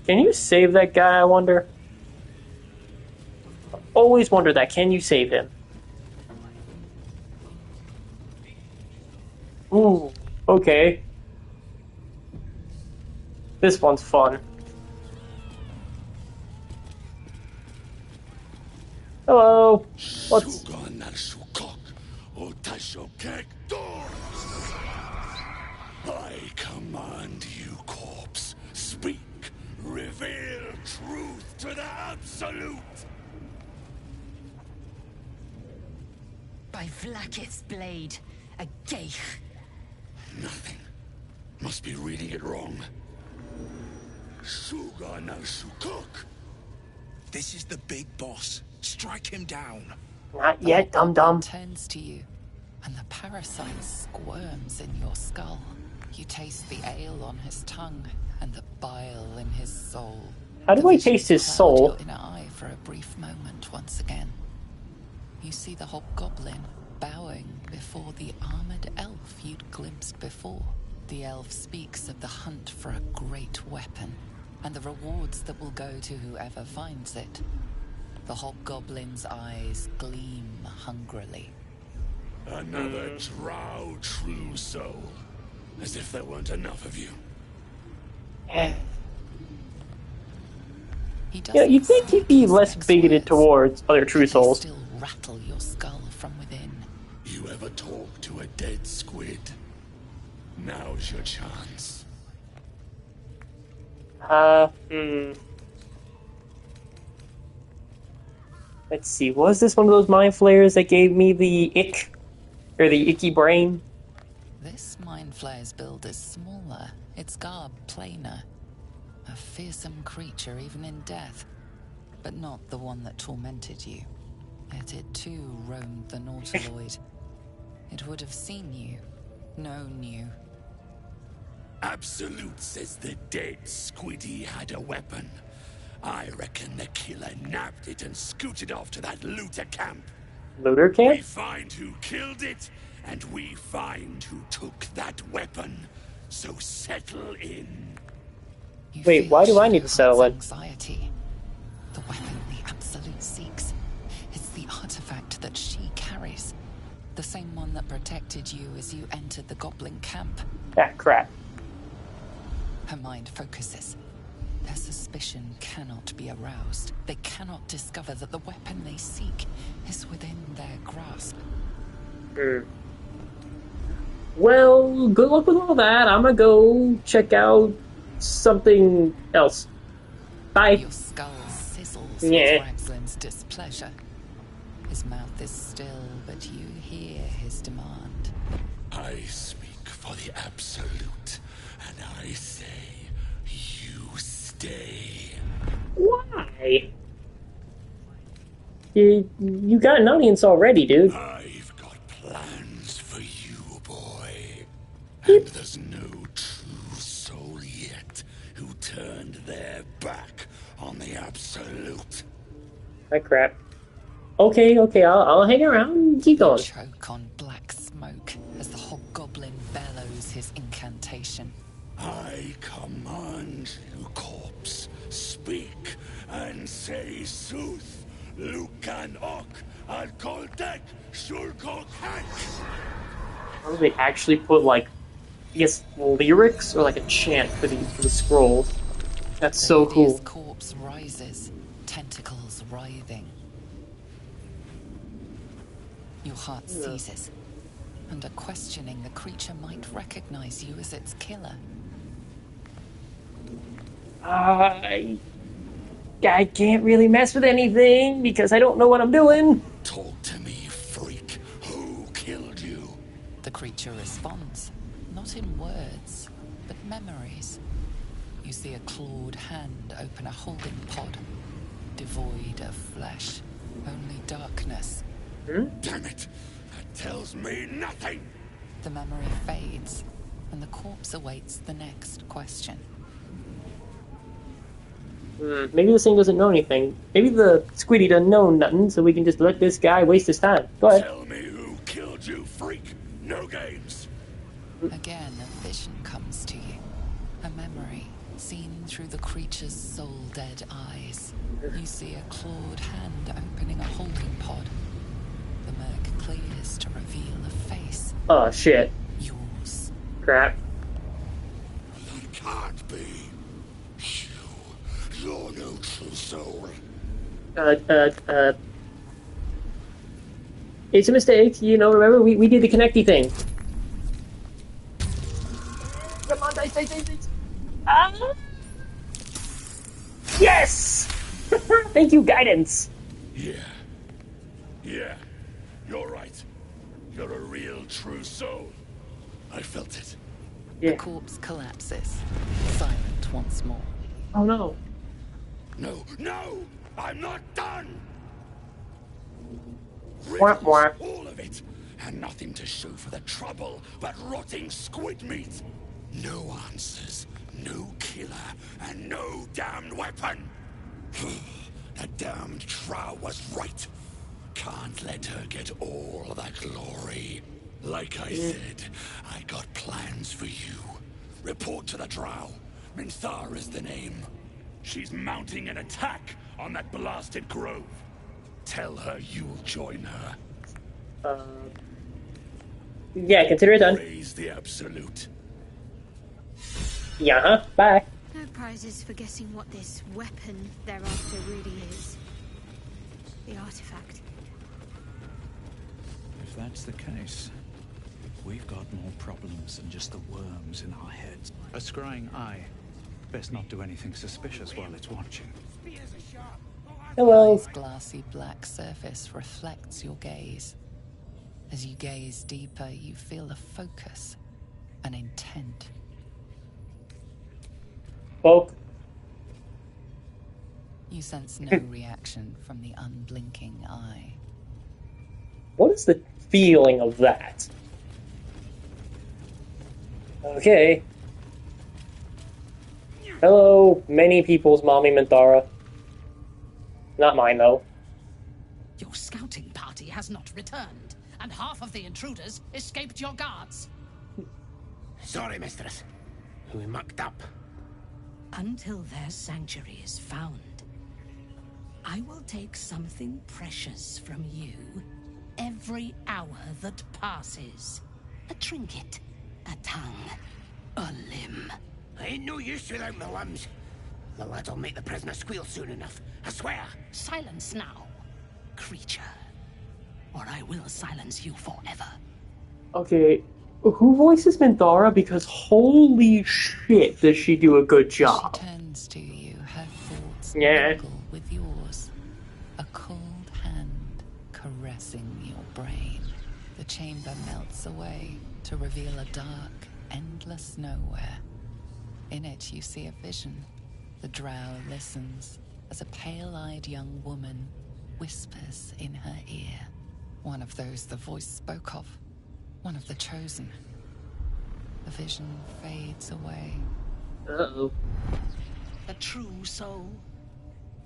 Can you save that guy, I wonder? I've always wondered that. Can you save him? Ooh, okay. This one's fun. Hello. What's... I command you, corpse. Speak. Reveal truth to the absolute. By Vlaakith's blade, a geich. Nothing. Must be reading it wrong. Suga no Sukuk. This is the big boss. Strike him down. Not yet, dum-dum. Turns to you, and the parasite squirms in your skull. You taste the ale on his tongue, and the bile in his soul. How do I taste his soul? In an eye for a brief moment once again. You see the hobgoblin bowing before the armored elf you'd glimpsed before. The elf speaks of the hunt for a great weapon and the rewards that will go to whoever finds it. The hobgoblin's eyes gleam hungrily. Another drow true soul. As if there weren't enough of you. Yeah, you'd think he'd be less bigoted towards other true souls. Still rattle your skull from within. You ever talk to a dead squid? Now's your chance. Let's see, was this one of those mind flayers that gave me the ick? Or the icky brain? This mind flayer's build is smaller, its garb plainer. A fearsome creature even in death, but not the one that tormented you. Yet it too roamed the Nautiloid. It would have seen you, known you. Absolute says the dead squiddy had a weapon. I reckon the killer nabbed it and scooted off to that looter camp. Looter camp? We find who killed it, and we find who took that weapon. So settle in. Wait, why do I need to settle in? Anxiety. The weapon the Absolute seeks. It's the artifact that she carries. The same one that protected you as you entered the goblin camp. Ah, crap. Her mind focuses. Their suspicion cannot be aroused. They cannot discover that the weapon they seek is within their grasp. Well, good luck with all that. I'm gonna go check out something else. Bye. Your skull sizzles with Ragslin's displeasure. His mouth is still, but you hear his demand. I speak for the Absolute, and I say, you stay. Why? You got an audience already, dude. I've got plans for you, boy. And there's no true soul yet who turned their back on the Absolute. Ah, crap. Okay, I'll hang around and keep going. Choke on black smoke as the hobgoblin bellows his incantation. I command you, corpse, speak and say sooth, Lucan Ok, al Koldek, Shulkok Hank. How do they actually put, like, I guess, lyrics or like a chant for the scrolls? That's so cool. The corpse rises, tentacles writhing. Your heart seizes. Under questioning, the creature might recognize you as its killer. I can't really mess with anything because I don't know what I'm doing. Talk to me, freak. Who killed you? The creature responds, not in words, but memories. You see a clawed hand open a holding pod, devoid of flesh, only darkness. Damn it! That tells me nothing! The memory fades, and the corpse awaits the next question. Maybe this thing doesn't know anything. Maybe the Squiddy doesn't know nothing, so we can just let this guy waste his time. Go ahead. Tell me who killed you, freak! No games! Again, a vision comes to you. A memory, seen through the creature's soul-dead eyes. You see a clawed hand opening a holding pod. The murk clears to reveal a face. Oh, shit. Yours. Crap. That can't be. You're no true soul. It's a mistake, you know, remember? We did the connecty thing. Come on, dice. Ah! Yes! Thank you, guidance. Yeah. You're right. You're a real true soul. I felt it. The corpse collapses, silent once more. Oh no. No! I'm not done! Wah, wah. All of it, and nothing to show for the trouble but rotting squid meat. No answers, No killer and no damned weapon. The damned Drow was right. Can't let her get all that glory. Like I said, I got plans for you. Report to the Drow. Minthar is the name. She's mounting an attack on that blasted grove. Tell her you'll join her. Yeah, consider it done. Raise the absolute. Yeah, bye. No prizes for guessing what this weapon thereafter really is. The artifact. If that's the case, we've got more problems than just the worms in our heads. A scrying eye. Best not do anything suspicious while it's watching. Hello. Its glassy black surface reflects your gaze. As you gaze deeper, you feel a focus, an intent. Poke. You sense no reaction from the unblinking eye. What is the feeling of that? Okay. Hello, many people's mommy Minthara. Not mine, though. Your scouting party has not returned, and half of the intruders escaped your guards. Sorry, mistress. We mucked up. Until their sanctuary is found, I will take something precious from you every hour that passes. A trinket, a tongue, a limb. I ain't no use without my limbs. The lads'll make the prisoner squeal soon enough, I swear. Silence now, creature, or I will silence you forever. Okay, who voices Minthara? Because holy shit, does she do a good job. She turns to you, her thoughts Yeah. mingle with yours. A cold hand caressing your brain. The chamber melts away to reveal a dark, endless nowhere. In it you see a vision. The drow listens as a pale-eyed young woman whispers in her ear. One of those the voice spoke of. One of the chosen. The vision fades away. Uh-oh. A true soul?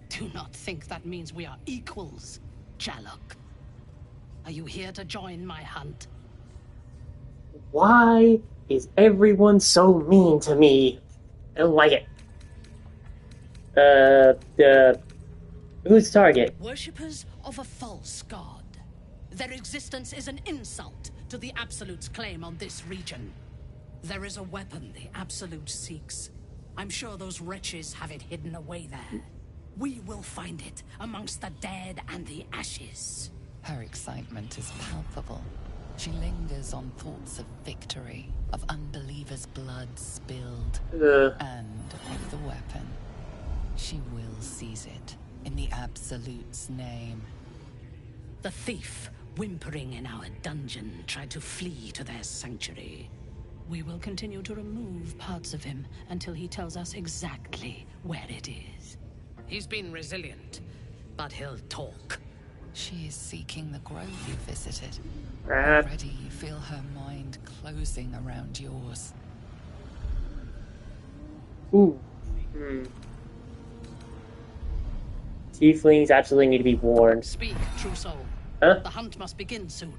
Do not think that means we are equals, Jalok. Are you here to join my hunt? Why is everyone so mean to me? I don't like it. Who's the target? Worshippers of a false god. Their existence is an insult to the Absolute's claim on this region. There is a weapon the Absolute seeks. I'm sure those wretches have it hidden away there. We will find it amongst the dead and the ashes. Her excitement is palpable. She lingers on thoughts of victory, of unbelievers' blood spilled, and of the weapon. She will seize it, in the Absolute's name. The thief, whimpering in our dungeon, tried to flee to their sanctuary. We will continue to remove parts of him until he tells us exactly where it is. He's been resilient, but he'll talk. She is seeking the grove you visited. Crap. Already you feel her mind closing around yours. Ooh. Tieflings absolutely need to be warned. Speak, true soul. Huh? The hunt must begin soon.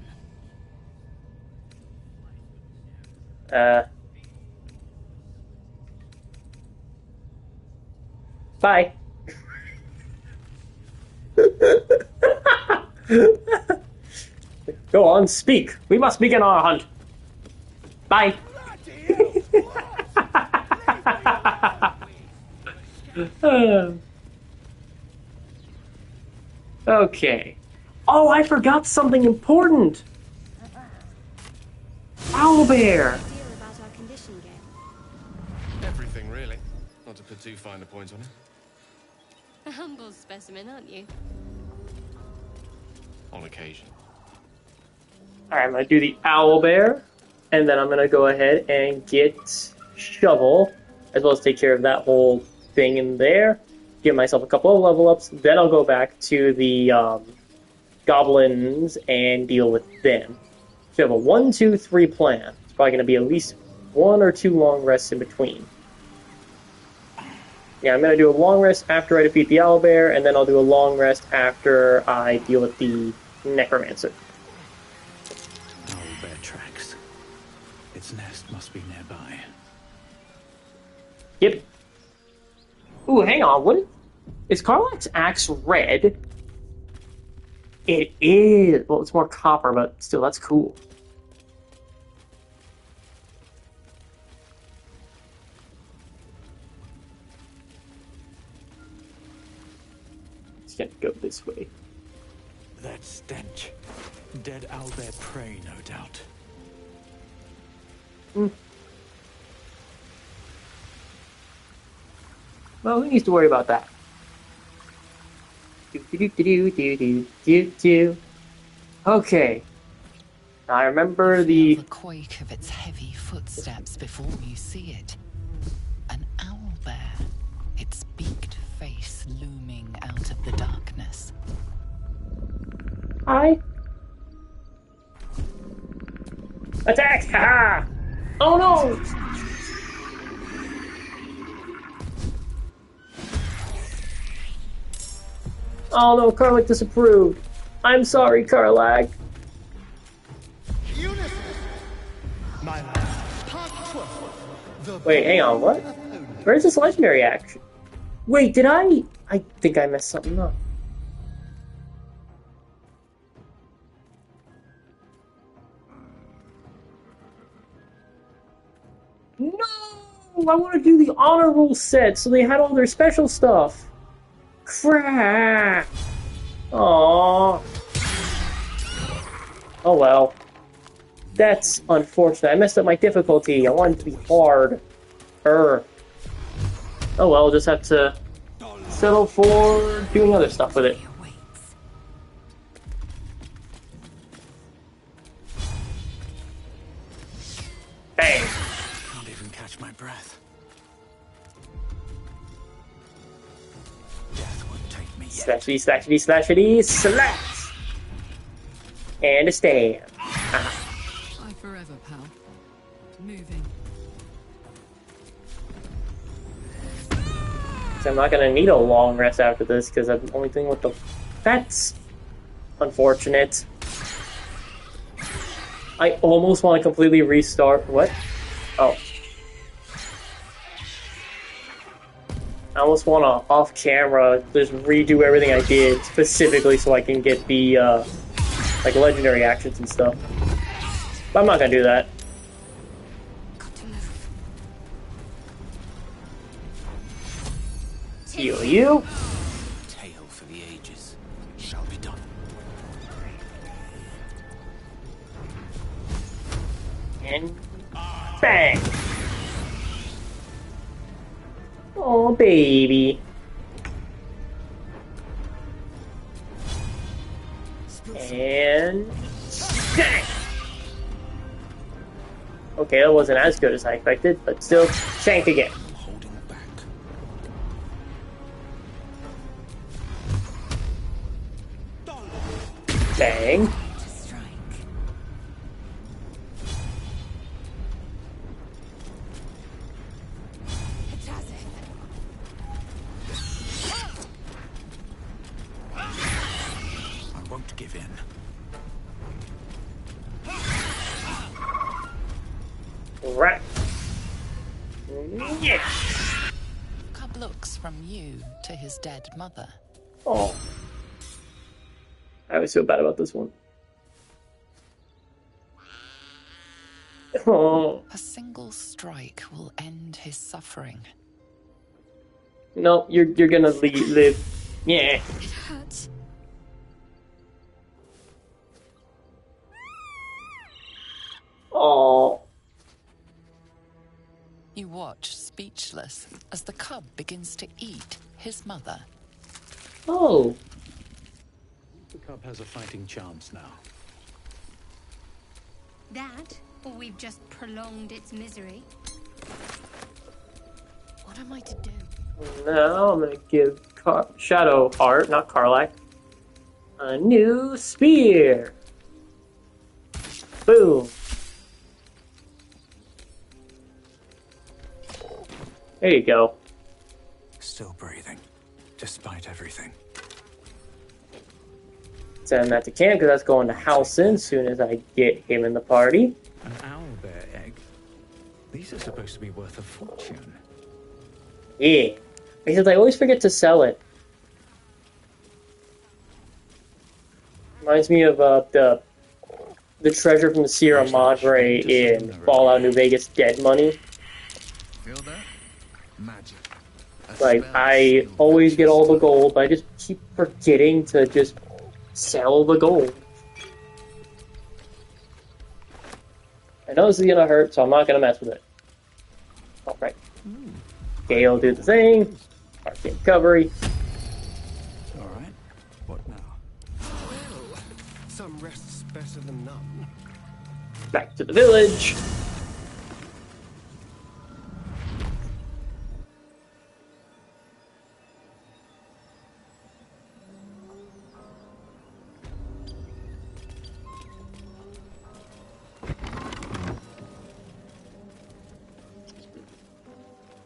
Bye. Go on, speak. We must begin our hunt. Bye. Okay. Oh, I forgot something important. Owlbear. Everything, really. Not to put too fine a point on it. A humble specimen, aren't you? On occasion. Alright, I'm gonna do the owlbear, and then I'm gonna go ahead and get shovel, as well as take care of that whole thing in there. Give myself a couple of level ups, then I'll go back to the goblins and deal with them. So we have a 1-2-3 plan. It's probably gonna be at least 1 or 2 long rests in between. Yeah, I'm gonna do a long rest after I defeat the owlbear, and then I'll do a long rest after I deal with the necromancer. Owlbear tracks. Its nest must be nearby. Yep. Ooh, hang on. What is Karlach's axe red? It is. Well, it's more copper, but still, that's cool. It's gonna go this way. That stench. Dead owlbear prey, no doubt. Hmm. Well, who needs to worry about that? Okay. I remember the quake of its heavy footsteps before you see it. An owlbear, its beaked face looming out of the darkness. Hi. Attack! Ha! Oh no! Oh no, Karlach disapproved. I'm sorry, Karlach. Wait, hang on, what? Where's this legendary action? Wait, did I think I messed something up. No! I want to do the honor roll set, so they had all their special stuff. Crap! Aww. Oh well. That's unfortunate. I messed up my difficulty. I wanted it to be hard. Oh well, I'll just have to settle for doing other stuff with it. Bang! Can't even catch my breath. Death won't take me yet. Slashity, slashity, slashity, slash! And a stand. Bye forever, pal. Moving. So I'm not gonna need a long rest after this because I'm only doing with the. That's unfortunate. I almost want to completely restart. What? Oh. I almost want to off camera just redo everything I did specifically so I can get the like legendary actions and stuff. But I'm not gonna do that. Heal you. Tale for the ages shall be done. And bang. Oh baby. And bang. Okay, that wasn't as good as I expected, but still, shank again. Bang. I won't give in. Right. Yeah. Cub looks from you to his dead mother. Oh. I always feel bad about this one. Oh. A single strike will end his suffering. No, you're gonna live. Yeah. It hurts. Oh. You watch, speechless, as the cub begins to eat his mother. Oh. The cub has a fighting chance now. That, or we've just prolonged its misery. What am I to do? Now I'm gonna give Shadow Heart, not Karlach, a new spear. Boom. There you go. So despite everything. Send that to camp because that's going to Halcyon as soon as I get him in the party. An owlbear egg? These are supposed to be worth a fortune. Yeah. Because I always forget to sell it. Reminds me of the treasure from the Sierra Madre in Fallout New Vegas, Dead Money. Feel that? Magic. Like, I always get all the gold, but I just keep forgetting to just sell the gold. I know this is gonna hurt, so I'm not gonna mess with it. Alright. Gale do the thing. Arcane recovery. Alright. What now? Well, some rest's better than none. Back to the village.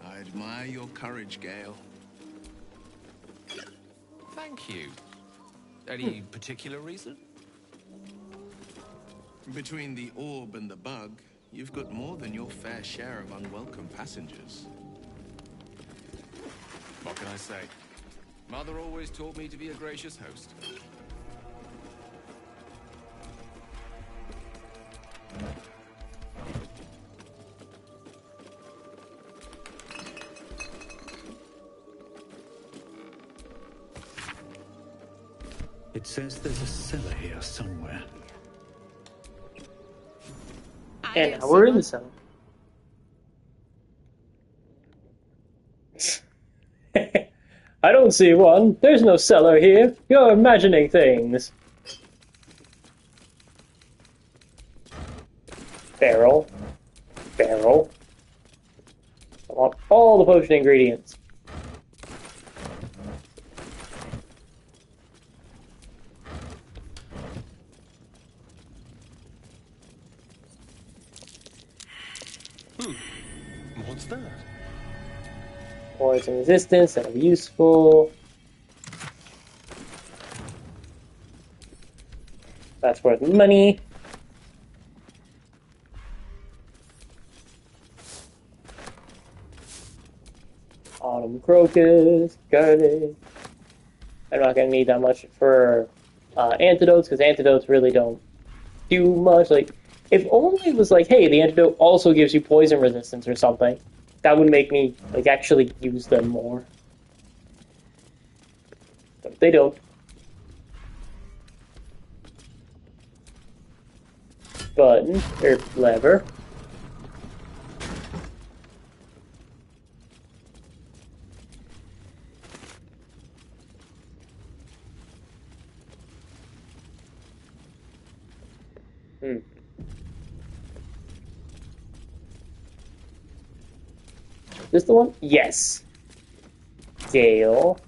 I admire your courage, Gale. Thank you. Any particular reason? Between the orb and the bug, you've got more than your fair share of unwelcome passengers. What can I say? Mother always taught me to be a gracious host. It says there's a cellar here somewhere. And now we're in the cellar. I don't see one. There's no cellar here. You're imagining things. Barrel. Barrel. I want all the potion ingredients. What's that? Poison resistance, that'll be useful. That's worth money. Autumn crocus, garlic. I'm not gonna need that much for antidotes, because antidotes really don't do much. Like, if only it was like, hey, the antidote also gives you poison resistance or something. That would make me, like, actually use them more. But they don't. Button, or lever. This the one? Yes. Gale.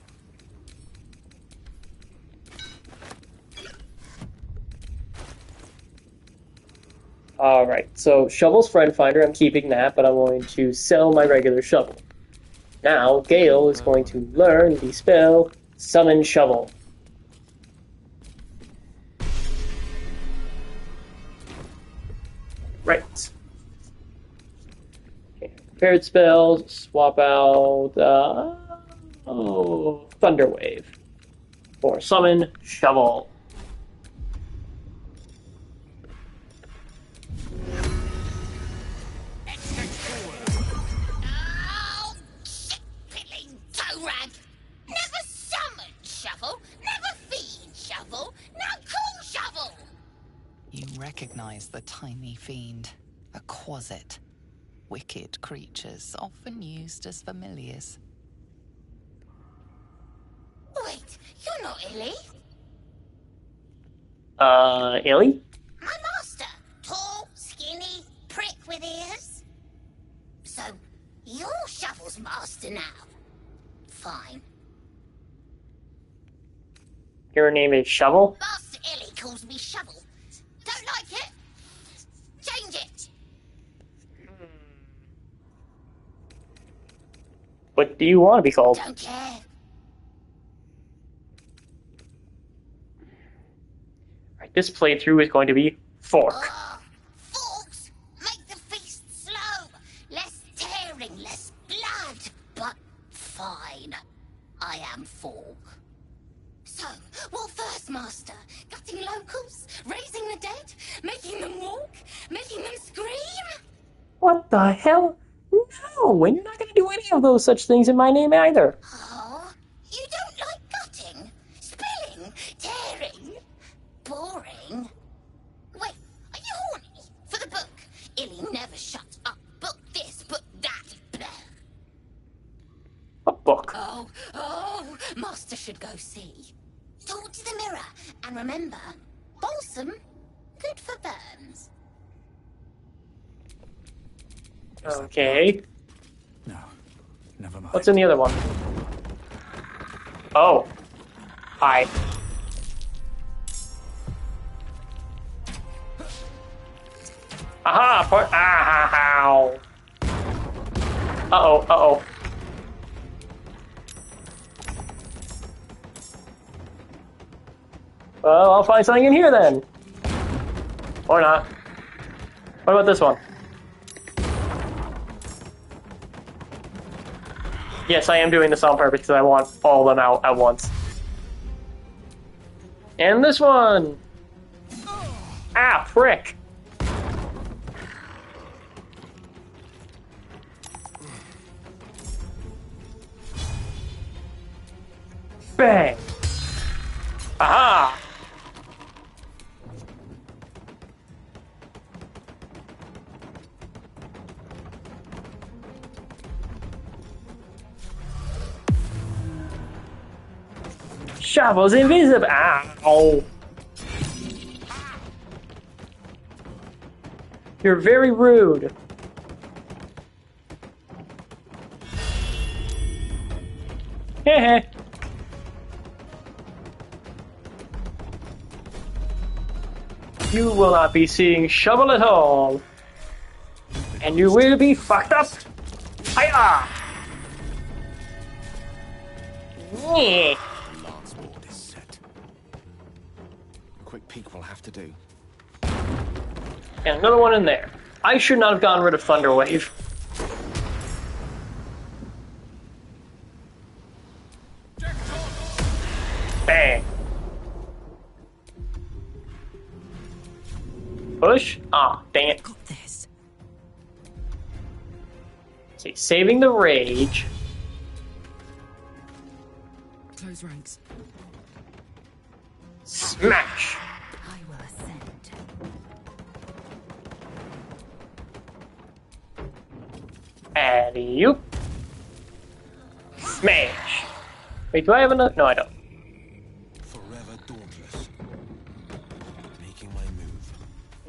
Alright, so Shovel's Friend Finder, I'm keeping that, but I'm going to sell my regular shovel. Now, Gale is going to learn the spell Summon Shovel. Right. Prepared spells, swap out Thunder Wave for Summon Shovel. Oh, shit-pilling toe-rag! Never summon Shovel, never feed Shovel, now call Shovel! You recognize the tiny fiend, a quasit. Wicked creatures, often used as familiars. Wait, you're not Illy? Illy? My master. Tall, skinny, prick with ears. So, you're Shovel's master now. Fine. Your name is Shovel? Master Illy calls me Shovel. Don't like it? Change it. What do you want to be called? Don't care. This playthrough is going to be fork. Forks! Make the feast slow! Less tearing, less blood! But fine. I am fork. So, what first, Master? Gutting locals? Raising the dead? Making them walk? Making them scream? What the hell? No, and you're not going to do any of those such things in my name either. Oh, you don't like gutting? Spilling? Tearing? Boring? Wait, are you horny? For the book? Illy never shuts up. Book this, book that. Blah. A book? Oh, Master should go see. Talk to the mirror, and remember, balsam, good for burns. Okay. No, never mind. What's in the other one? Oh. Hi. Aha! Ow! Uh-oh, uh-oh. Well, I'll find something in here then. Or not. What about this one? Yes, I am doing this on purpose because I want all of them out at once. And this one! Ah, prick! Bang! Aha! Shovel's invisible! Ow! You're very rude. Heh. You will not be seeing Shovel at all. And you will be fucked up. Hiya! Yeah. The lance board is set. A quick peek will have to do. And another one in there. I should not have gotten rid of Thunderwave. Bang. Push. Ah, dang it. Got this. Okay, saving the rage. Close ranks. Smash. I will ascend. Alley-oop. Smash. Wait, do I have enough? No, I don't. Forever dauntless. Making my move.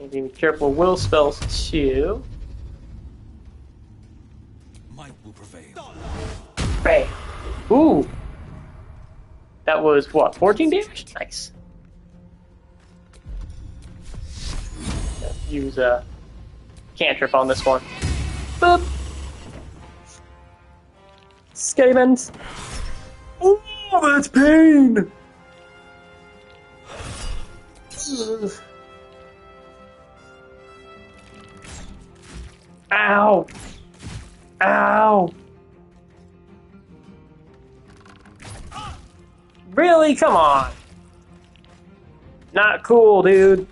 Need to be careful. Will spells too. Might will prevail. Bang. Ooh. That was what? 14 damage? Nice. Use a cantrip on this one. Boop. Skavens. Oh, that's pain. Ugh. Ow. Ow. Really? Come on. Not cool, dude.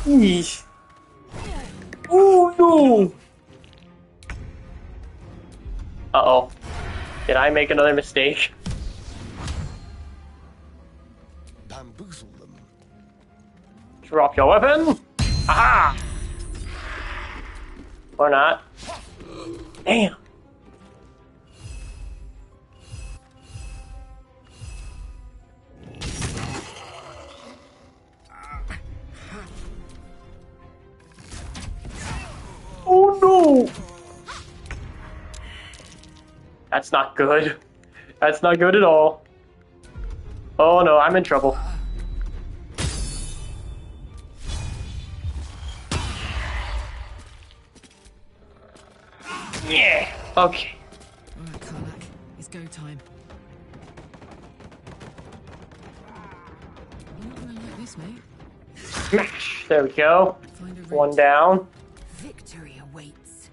Eesh. Oh no! Uh-oh. Did I make another mistake? Bamboozle them. Drop your weapon! Aha! Or not. Damn. Oh no! That's not good. That's not good at all. Oh no, I'm in trouble. Yeah. Okay. Go time. Not gonna like this, mate. Smash! There we go. One down. Victory awaits.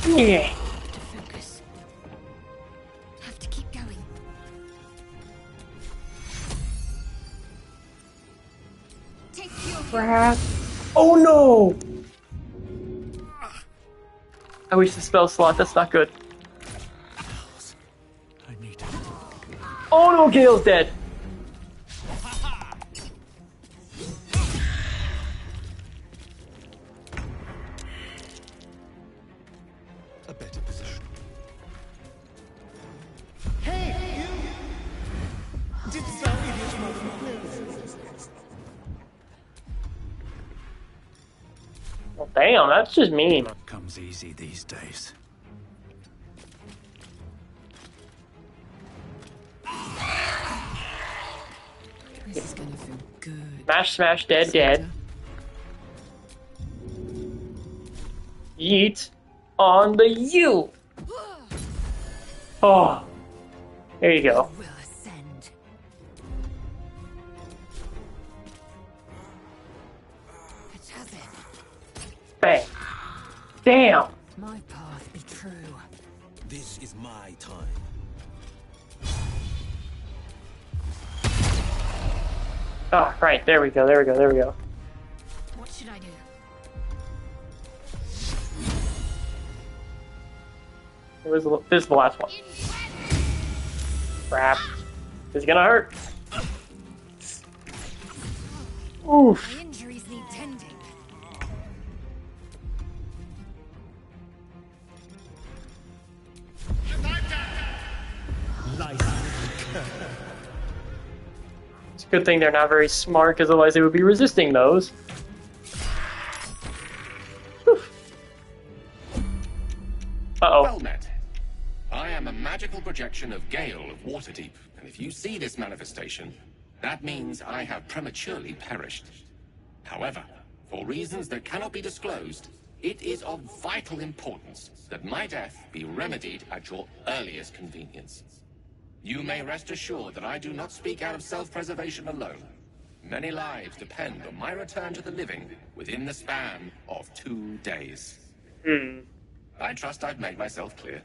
Yeah. To focus. Have to keep going. Take your Crap. Oh no! I wish the spell slot, that's not good. Oh no, Gale's dead! A better position. Hey, you! Did so idiot motherfucker. Well, damn, that's just mean. Comes easy these days. This is gonna feel good. Smash, smash, dead, dead. Yeet on the U. Oh, there you go. Will ascend. It has it. Bang. Damn. My path be true. This is my time. Oh, right, there we go, there we go, there we go. What should I do? This is the last one. Crap. This is gonna hurt. Oof. My injuries need tending. It's a good thing they're not very smart, because otherwise they would be resisting those. Uh-oh. Well met. I am a magical projection of Gale of Waterdeep, and if you see this manifestation, that means I have prematurely perished. However, for reasons that cannot be disclosed, it is of vital importance that my death be remedied at your earliest convenience. You may rest assured that I do not speak out of self-preservation alone. Many lives depend on my return to the living within the span of 2 days. I trust I've made myself clear.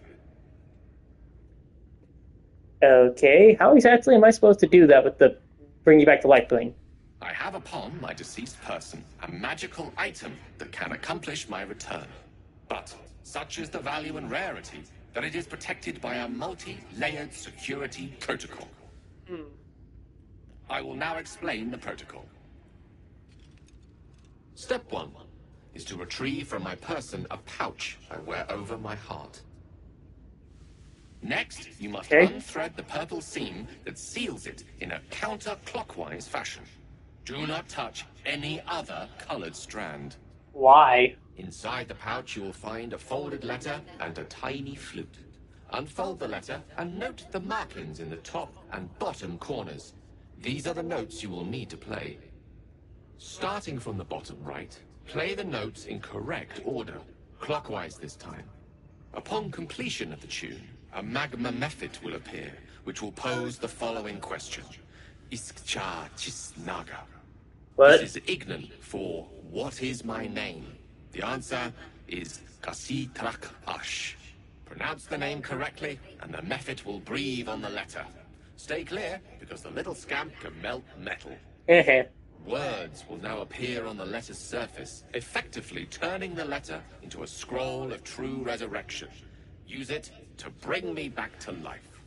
Okay, how exactly am I supposed to do that with the bring you back to life thing? I have upon my deceased person a magical item that can accomplish my return. But such is the value and rarity that it is protected by a multi-layered security protocol. I will now explain the protocol. Step 1 is to retrieve from my person a pouch I wear over my heart. Next, you must unthread the purple seam that seals it in a counterclockwise fashion. Do not touch any other colored strand. Why? Inside the pouch, you will find a folded letter and a tiny flute. Unfold the letter and note the markings in the top and bottom corners. These are the notes you will need to play. Starting from the bottom right, play the notes in correct order, clockwise this time. Upon completion of the tune, a magma mephit will appear, which will pose the following question. Iskcha Chisnaga. What? This is Ignan for what is my name? The answer is Kasitrak Ash. Pronounce the name correctly, and the mephit will breathe on the letter. Stay clear, because the little scamp can melt metal. Words will now appear on the letter's surface, effectively turning the letter into a scroll of true resurrection. Use it to bring me back to life.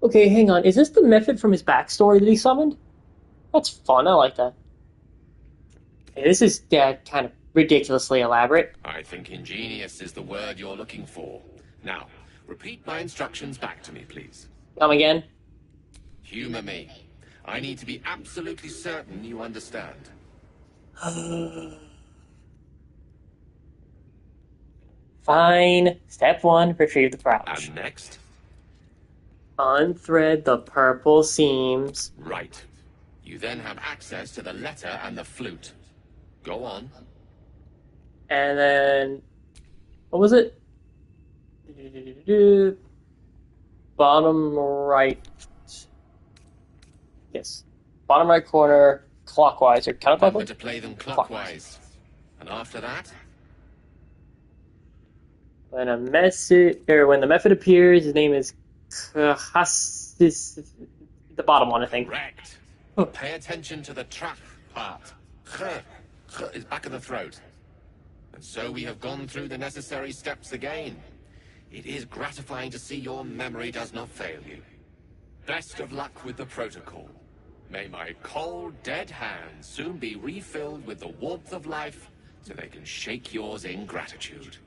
Okay, hang on. Is this the method from his backstory that he summoned? That's fun. I like that. This is kind of ridiculously elaborate. I think ingenious is the word you're looking for. Now, repeat my instructions back to me, please. Come again? Humor me. I need to be absolutely certain you understand. Fine. Step 1, retrieve the pouch. And next? Unthread the purple seams. Right. You then have access to the letter and the flute. Go on. And then, what was it? Bottom right. Yes. Bottom right corner, clockwise, or counterclockwise? Remember to play them clockwise. And after that? When a message, or when the method appears, his name is the bottom one, I think. Correct. Pay attention to the trap part. Is back of the throat. And so we have gone through the necessary steps again. It is gratifying to see your memory does not fail you. Best of luck with the protocol. May my cold, dead hands soon be refilled with the warmth of life so they can shake yours in gratitude.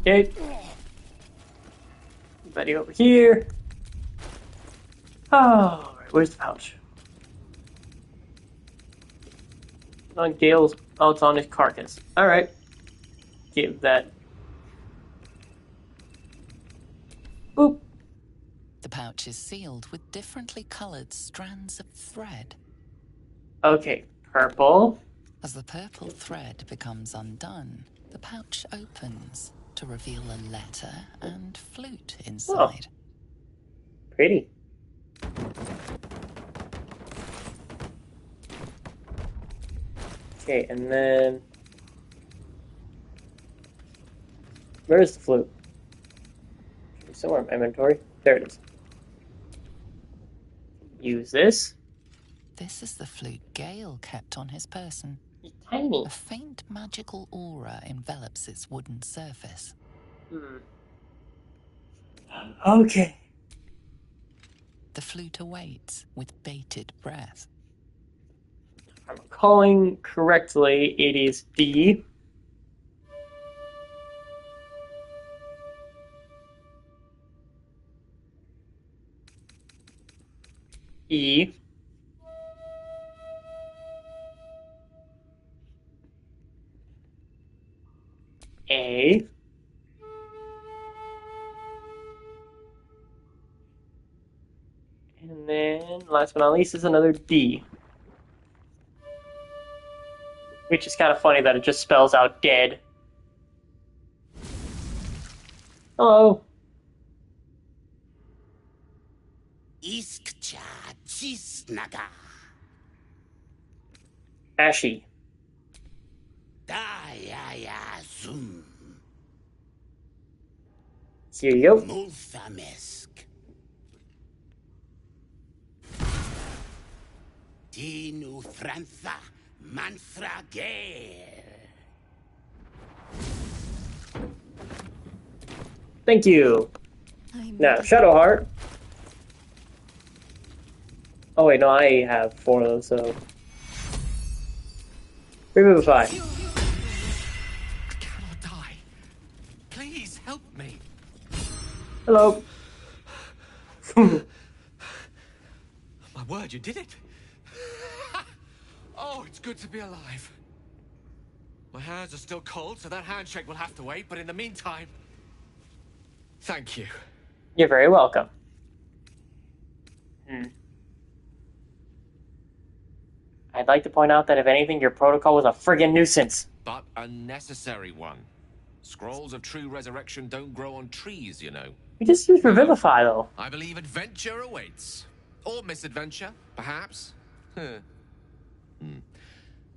Okay. Buddy over here. Oh, where's the pouch? On Gale's. Oh, it's on his carcass. Alright. Give that. Boop. The pouch is sealed with differently colored strands of thread. Okay, purple. As the purple thread becomes undone, the pouch opens to reveal a letter and flute inside. Oh. Pretty. Okay, and then... Where is the flute? Somewhere in my inventory. There it is. Use this. This is the flute Gale kept on his person. It's tiny. A faint magical aura envelops its wooden surface. Okay. The flute awaits with bated breath. If I'm recalling correctly, it is D. E. A. And then, last but not least, is another D. Which is kind of funny that it just spells out dead. Hello. Iskcha Cisnaga. Ashy. Dayaya Zoom. Here you go. Multhamesk. Tinu Frantha Manthra Gale. Thank you. Now, Shadowheart. Oh wait, no, I have 4 of those, so... Revivify. I cannot die. Please help me. Hello. My word, you did it. Oh, it's good to be alive. My hands are still cold, so that handshake will have to wait, but in the meantime... Thank you. You're very welcome. I'd like to point out that if anything, your protocol was a friggin' nuisance. But a necessary one. Scrolls of true resurrection don't grow on trees, you know. We just used Revivify, though. I believe adventure awaits. Or misadventure, perhaps.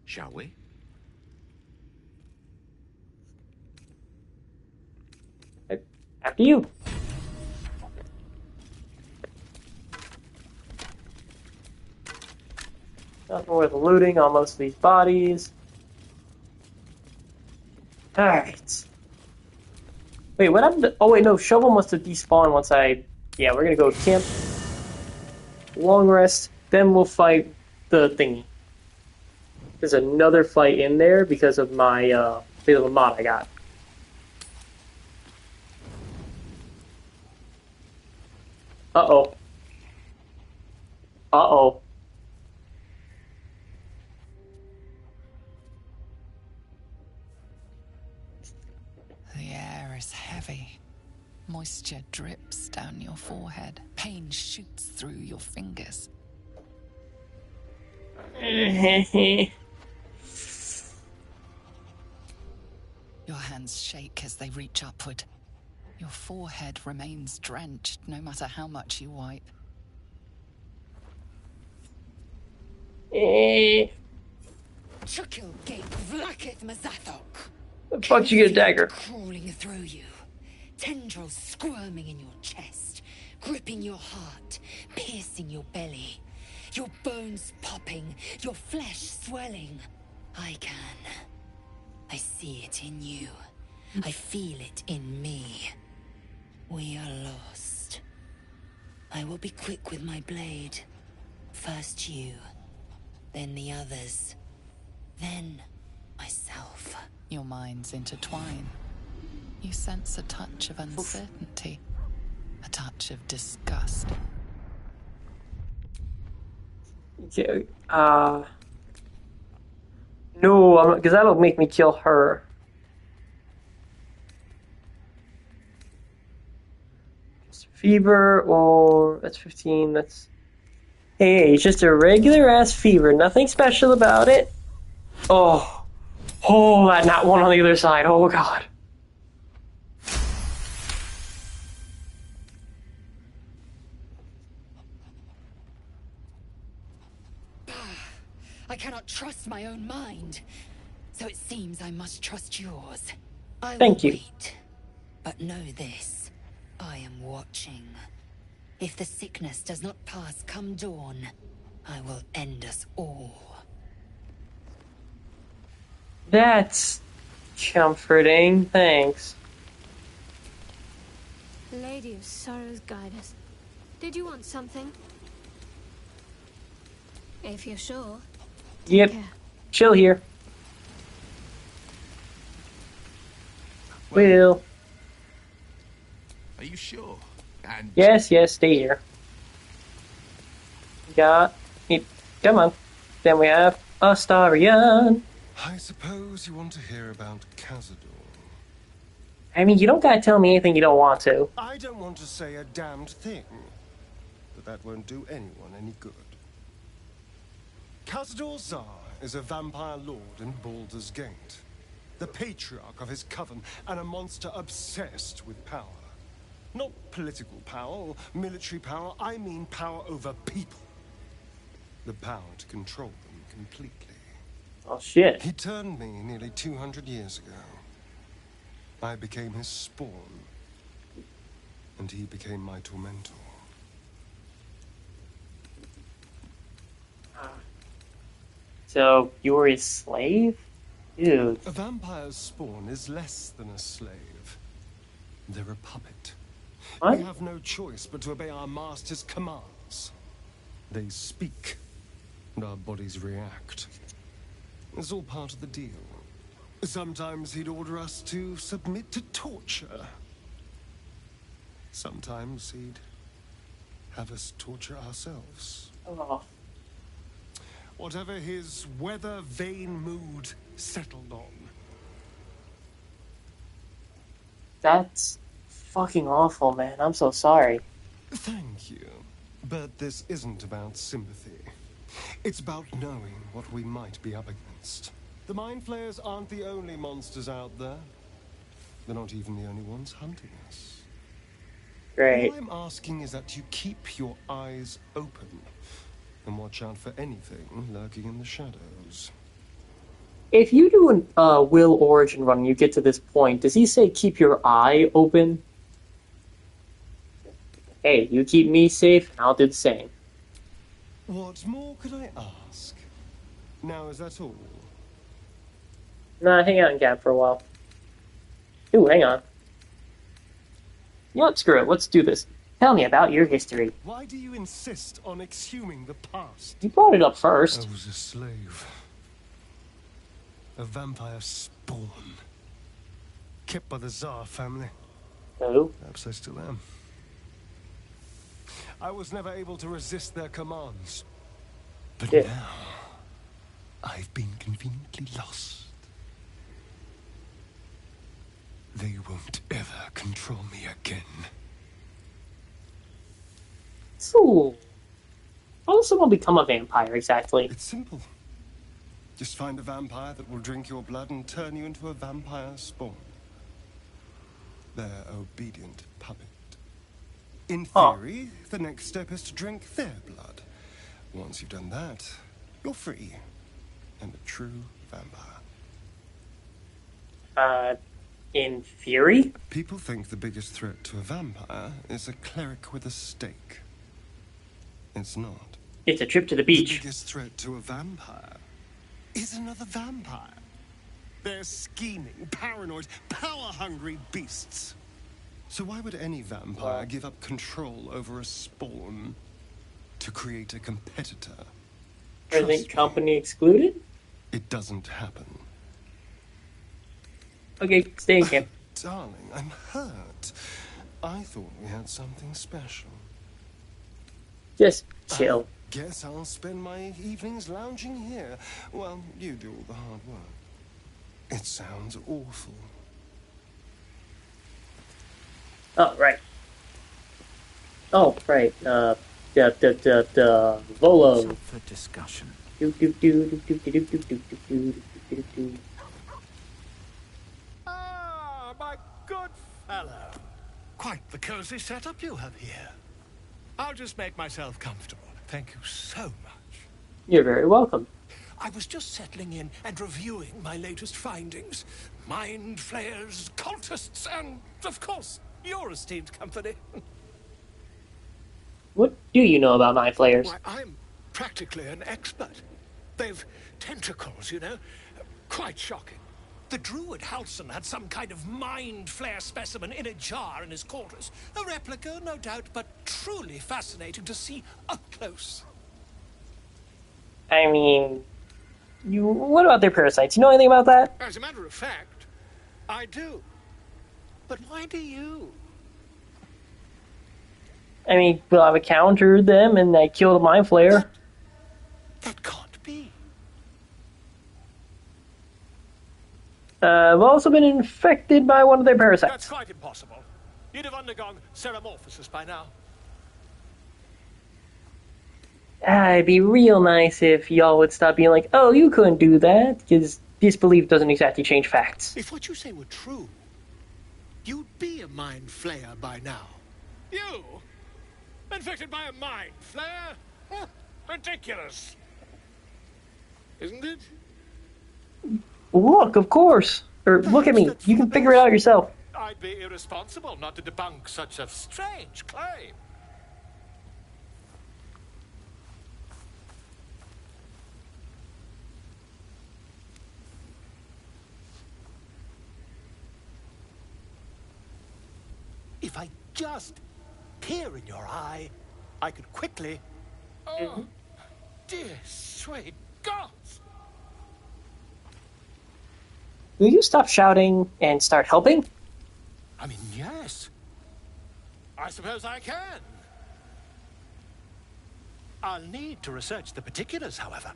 Shall we? After you. Nothing worth looting on most of these bodies. Alright. Wait, what happened to... Oh, wait, no. Shovel must have despawned once I... Yeah, we're gonna go camp. Long rest. Then we'll fight the thingy. There's another fight in there because of my, little mod I got. Uh-oh. Uh-oh. The air is heavy. Moisture drips down your forehead. Pain shoots through your fingers. Your hands shake as they reach upward. Your forehead remains drenched no matter how much you wipe. Fuck, you get a dagger. Crawling through you, tendrils squirming in your chest, gripping your heart, piercing your belly, your bones popping, your flesh swelling. I see it in you. I feel it in me. We are lost. I will be quick with my blade. First you, then the others, then myself. Your minds intertwine. You sense a touch of uncertainty, a touch of disgust. Okay, no, because that'll make me kill her. Fever, or that's 15. That's hey, it's just a regular ass fever. Nothing special about it. Oh, that not one on the other side. Oh god. I cannot trust my own mind, so it seems I must trust yours. Thank you. Wait, but know this: I am watching. If the sickness does not pass come dawn, I will end us all. That's comforting. Thanks. Lady of Sorrows, guide us. Did you want something? If you're sure. Yep. Chill here. Will. Are you sure? And Yes, stay here. Got it. Come on. Then we have Astarion. I suppose you want to hear about Cazador. I mean, you don't gotta tell me anything you don't want to. I don't want to say a damned thing, but that won't do anyone any good. Cazador Zar is a vampire lord in Baldur's Gate, the patriarch of his coven, and a monster obsessed with power. Not political power or military power, I mean power over people. The power to control them completely. Oh shit. He turned me nearly 200 years ago. I became his spawn, and he became my tormentor. So, you were his slave? Dude. A vampire's spawn is less than a slave. They're a puppet. What? We have no choice but to obey our master's commands. They speak, and our bodies react. It's all part of the deal. Sometimes he'd order us to submit to torture. Sometimes he'd have us torture ourselves. Oh. Whatever his weather-vane mood settled on. That's fucking awful, man. I'm so sorry. Thank you. But this isn't about sympathy. It's about knowing what we might be up against. The Mind Flayers aren't the only monsters out there. They're not even the only ones hunting us. Great. All I'm asking is that you keep your eyes open and watch out for anything lurking in the shadows. If you do a Will origin run and you get to this point, does he say keep your eye open? Hey, you keep me safe, and I'll do the same. What more could I ask? Now, is that all? Nah, hang out in Gap for a while. Ooh, hang on. You know what, screw it, let's do this. Tell me about your history. Why do you insist on exhuming the past? You brought it up first. I was a slave. A vampire spawn. Kept by the Tsar family. Oh? Perhaps I still am. I was never able to resist their commands. But now, I've been conveniently lost. They won't ever control me again. So, How does someone become a vampire exactly? It's simple. Just find a vampire that will drink your blood and turn you into a vampire spawn. Their obedient puppet. In theory, the next step is to drink their blood. Once you've done that, you're free and a true vampire. In theory? People think the biggest threat to a vampire is a cleric with a stake. It's not. It's a trip to the beach. The biggest threat to a vampire is another vampire. They're scheming, paranoid, power-hungry beasts. So why would any vampire give up control over a spawn to create a competitor? Isn't company excluded? It doesn't happen. Okay, stay in camp. Darling, I'm hurt. I thought we had something special. Just chill. Guess I'll spend my evenings lounging here. Well, you do all the hard work. It sounds awful. Oh, right. Oh, right. Volo. For discussion. Ah, my good fellow. Quite the cozy setup you have here. I'll just make myself comfortable. Thank you so much. You're very welcome. I was just settling in and reviewing my latest findings. Mind flayers, cultists, and, of course, your esteemed company. What do you know about mind flayers? Why, I'm practically an expert. They've tentacles, you know. Quite shocking. The druid Halson had some kind of mind flare specimen in a jar in his quarters. A replica, no doubt, but truly fascinating to see up close. I mean, what about their parasites? You know anything about that? As a matter of fact, I do. But why do you? I mean, well, I've encountered them and I killed a mind flayer. That can't be. I've also been infected by one of their parasites. That's quite impossible. You'd have undergone ceramorphosis by now. It'd be real nice if y'all would stop being like, oh, you couldn't do that, because disbelief doesn't exactly change facts. If what you say were true, you'd be a mind flayer by now. You? Infected by a mind flare? Ridiculous. Isn't it? Look, of course. Or look at me. You can figure it out yourself. I'd be irresponsible not to debunk such a strange claim. If I just peer in your eye, I could quickly... Oh, dear sweet gods! Will you stop shouting and start helping? I mean, yes. I suppose I can. I'll need to research the particulars, however.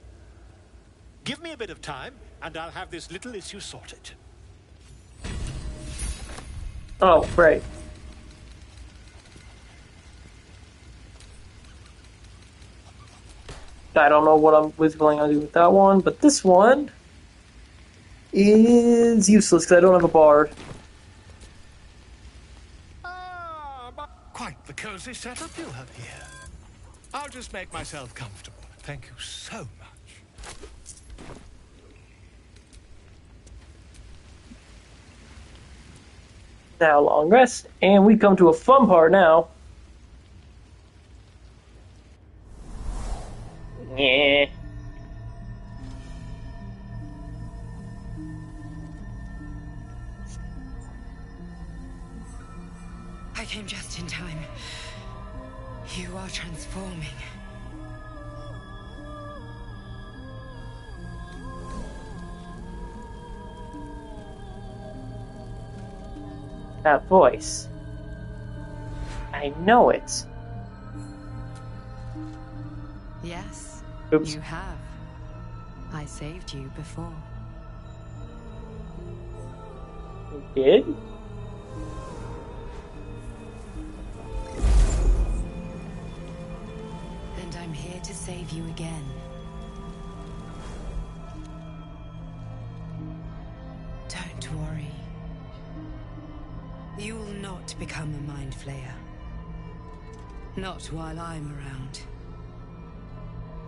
Give me a bit of time, and I'll have this little issue sorted. Oh, right. I don't know what I was going to do with that one, but this one is useless because I don't have a bard. Quite the cozy setup you have here. I'll just make myself comfortable. Thank you so much. Now, long rest, and we come to a fun part now. Yeah. I came just in time. You are transforming. That voice. I know it. Yes, Oops. you have. I saved you before. You did? And I'm here to save you again. Don't worry. You will not become a Mind Flayer. Not while I'm around.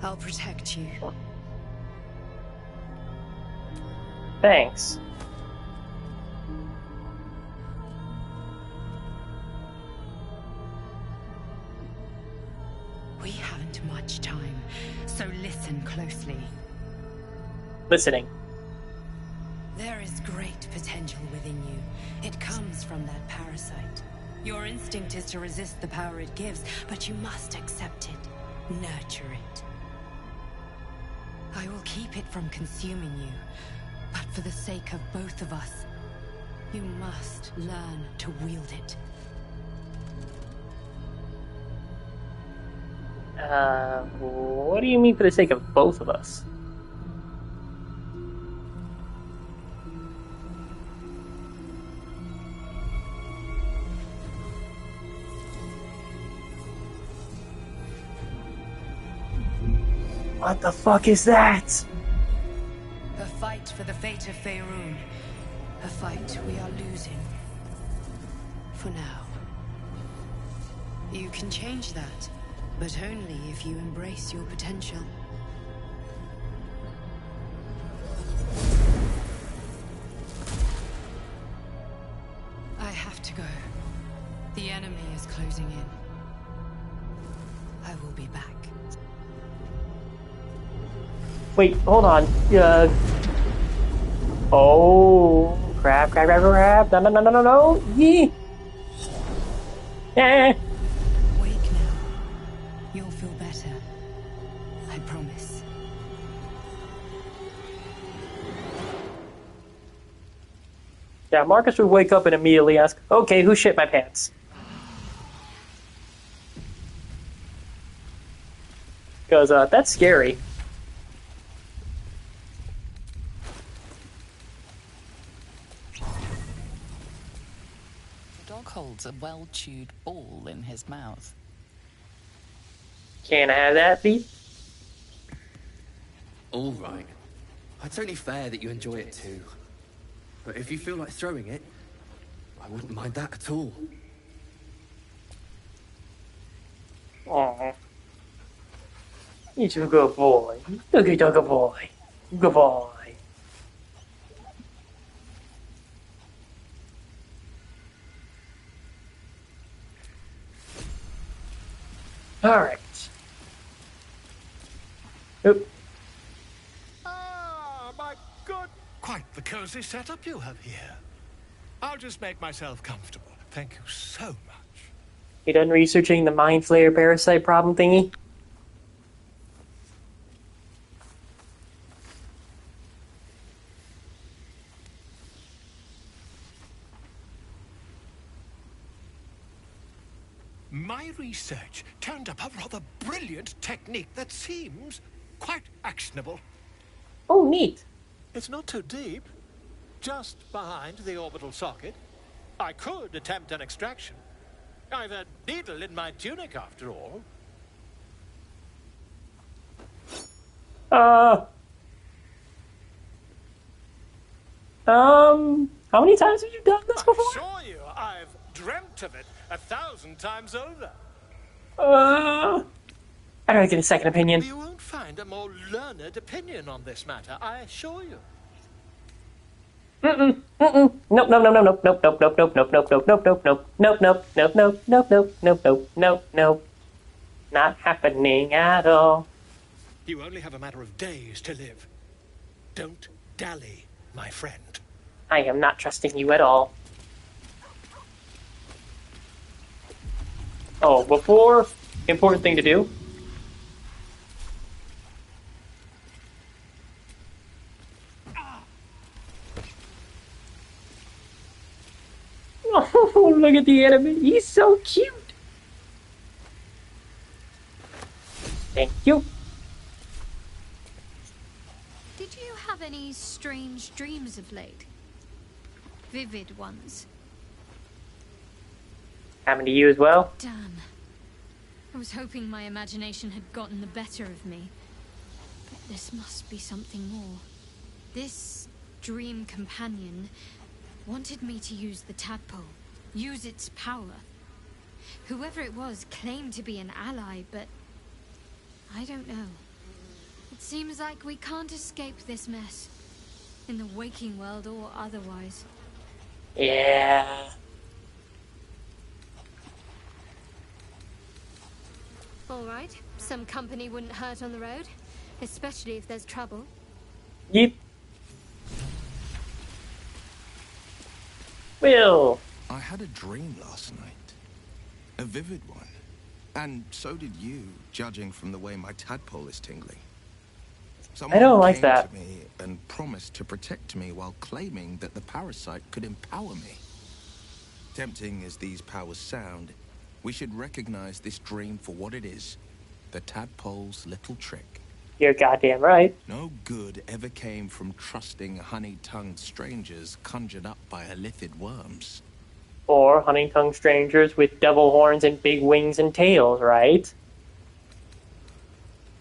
I'll protect you. Thanks. We haven't much time, so listen closely. Listening. There is great potential within you. It comes from that parasite. Your instinct is to resist the power it gives, but you must accept it, nurture it. I will keep it from consuming you, but for the sake of both of us, you must learn to wield it. What do you mean for the sake of both of us? What the fuck is that? A fight for the fate of Faerun. A fight we are losing. For now. You can change that, but only if you embrace your potential. I have to go. The enemy is closing in. I will be back. Wait, hold on. Oh, crap. No. Yee. Eh. Wake now. You'll feel better. I promise. Yeah, Markus would wake up and immediately ask, okay, who shit my pants? Because, that's scary. The dog holds a well-chewed ball in his mouth. Can I have that, please? All right. It's only fair that you enjoy it too. But if you feel like throwing it, I wouldn't mind that at all. Aww. He's a good boy. Look at the boy. Good boy. Alright. Oop. Ah, my good. Quite the cozy setup you have here. I'll just make myself comfortable. Thank you so much. You done researching the Mind Flayer parasite problem thingy? My research turned up a rather brilliant technique that seems quite actionable. Oh, neat. It's not too deep. Just behind the orbital socket. I could attempt an extraction. I've a needle in my tunic, after all. How many times have you done this before? I assure you, I've dreamt of it 1,000 times over. I gotta get a second opinion. You won't find a more learned opinion on this matter, I assure you. Nope. Not happening at all. You only have a matter of days to live. Don't dally, my friend. I am not trusting you at all. Oh, before, important thing to do. Oh, look at the enemy. He's so cute. Thank you. Did you have any strange dreams of late? Vivid ones? Happened to you as well? Damn. I was hoping my imagination had gotten the better of me. But this must be something more. This dream companion wanted me to use the tadpole, use its power. Whoever it was claimed to be an ally, but I don't know. It seems like we can't escape this mess, in the waking world or otherwise. Yeah. All right, some company wouldn't hurt on the road, especially if there's trouble. Yep. Well, I had a dream last night. A vivid one. And so did you, judging from the way my tadpole is tingling. I don't like came that. to me and promised to protect me while claiming that the parasite could empower me. Tempting as these powers sound, we should recognize this dream for what it is. The tadpole's little trick. You're goddamn right. No good ever came from trusting honey-tongued strangers conjured up by illithid worms. Or honey-tongued strangers with devil horns and big wings and tails, right?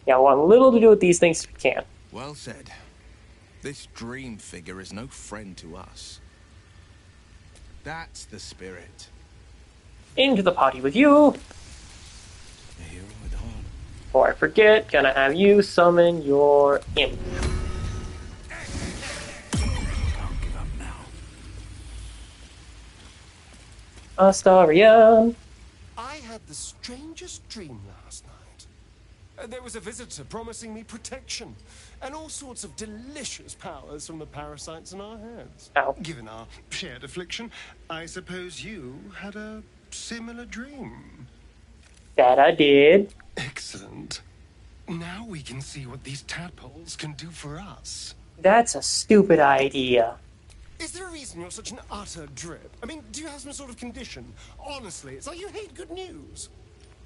Yeah, I want little to do with these things if we can. Well said. This dream figure is no friend to us. That's the spirit. Into the potty with you. Before I forget, gonna have you summon your imp. Astarion. I had the strangest dream last night. There was a visitor promising me protection and all sorts of delicious powers from the parasites in our heads. Ow. Given our shared affliction, I suppose you had a similar dream. That I did. Excellent. Now we can see what these tadpoles can do for us. That's a stupid idea. Is there a reason you're such an utter drip? I mean, do you have some sort of condition? Honestly, it's like you hate good news.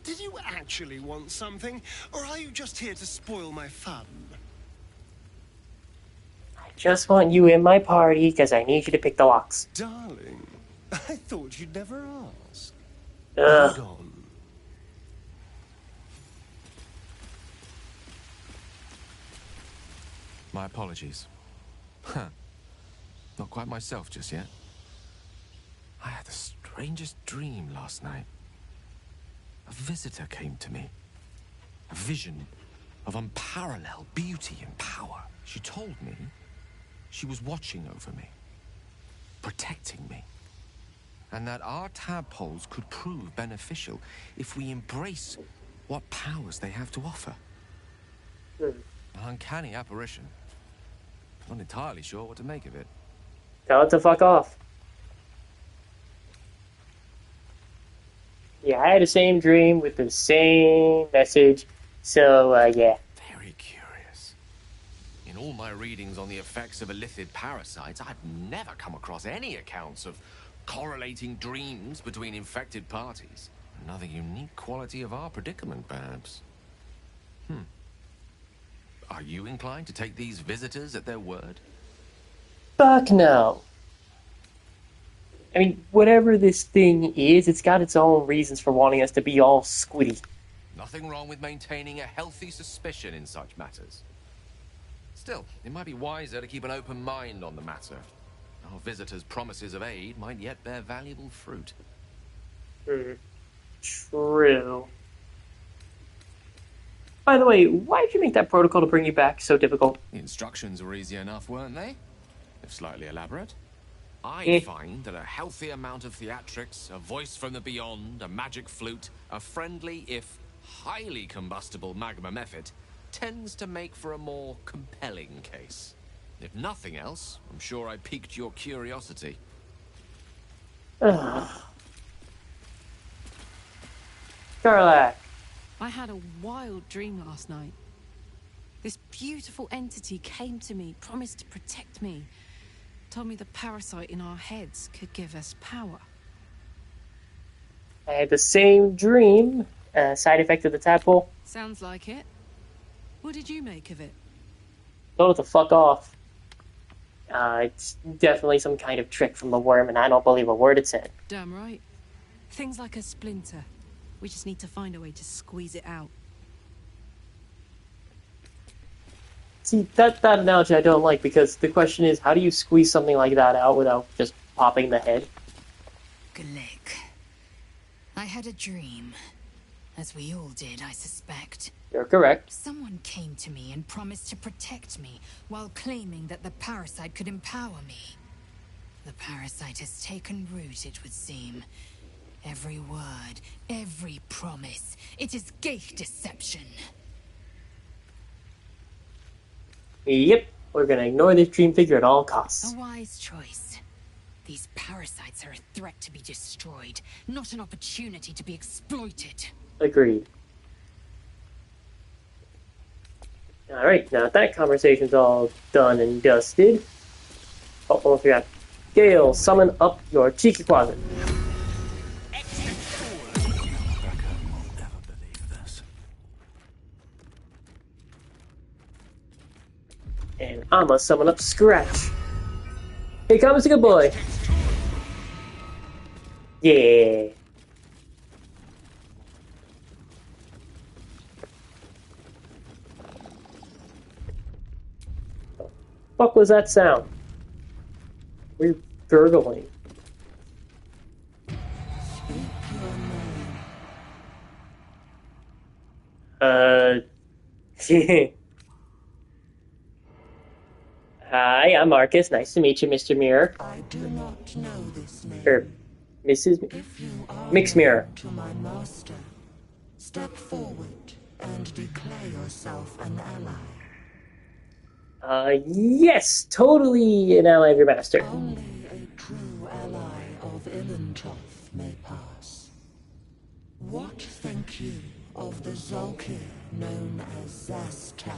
Did you actually want something, or are you just here to spoil my fun? I just want you in my party because I need you to pick the locks. Darling, I thought you'd never ask. Ugh. Hold on. My apologies. Huh. Not quite myself just yet. I had the strangest dream last night. A visitor came to me. A vision of unparalleled beauty and power. She told me she was watching over me, protecting me, and that our tadpoles could prove beneficial if we embrace what powers they have to offer. An uncanny apparition. Not entirely sure what to make of it. Tell it to fuck off. Yeah, I had the same dream with the same message, so, yeah. Very curious. In all my readings on the effects of illithid parasites, I've never come across any accounts of correlating dreams between infected parties. Another unique quality of our predicament, perhaps. Are you inclined to take these visitors at their word? Fuck no. I mean, whatever this thing is, it's got its own reasons for wanting us to be all squiddy. Nothing wrong with maintaining a healthy suspicion in such matters. Still, it might be wiser to keep an open mind on the matter. Our visitors' promises of aid might yet bear valuable fruit. True. By the way, why did you make that protocol to bring you back so difficult? The instructions were easy enough, weren't they? If slightly elaborate. I find that a healthy amount of theatrics, a voice from the beyond, a magic flute, a friendly, if highly combustible magma method, tends to make for a more compelling case. If nothing else, I'm sure I piqued your curiosity. Scarlet. I had a wild dream last night. This beautiful entity came to me, promised to protect me, told me the parasite in our heads could give us power. I had the same dream. Side effect of the tadpole. Sounds like it. What did you make of it? Told it to fuck off. It's definitely some kind of trick from the worm, and I don't believe a word it said. Damn right. Things like a splinter. We just need to find a way to squeeze it out. See, that analogy I don't like, because the question is, how do you squeeze something like that out without just popping the head? Glick. I had a dream. As we all did, I suspect. You're correct. Someone came to me and promised to protect me, while claiming that the parasite could empower me. The parasite has taken root, it would seem. Every word, every promise, it is gate deception. Yep, we're gonna ignore this dream figure at all costs. A wise choice. These parasites are a threat to be destroyed, not an opportunity to be exploited. Agreed. Alright, now that conversation's all done and dusted. Oh, almost forgot. Gale, summon up your cheeky closet. And I'ma summon up Scratch. Here comes a good boy. Yeah. What was that sound? We're gurgling. Hi, I'm Markus. Nice to meet you, Mr. Mirror. I do not know this name. Or Mrs. If you are Mixed Mirror. to my master, step forward and declare yourself an ally. Yes, totally an ally of your master. Only a true ally of Ilintoth may pass. What think you of the Zolkir known as Zastan?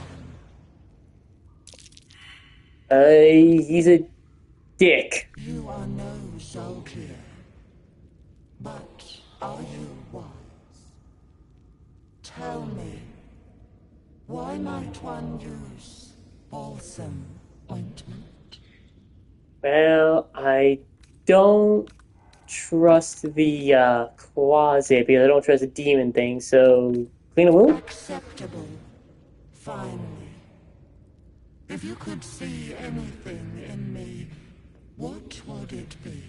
He's a dick. You are no Zolkir, but are you wise? Tell me, why might one use balsam ointment? Well, I don't trust the closet because I don't trust the demon thing, so clean a wound? Acceptable. Finally. If you could see anything in me, what would it be?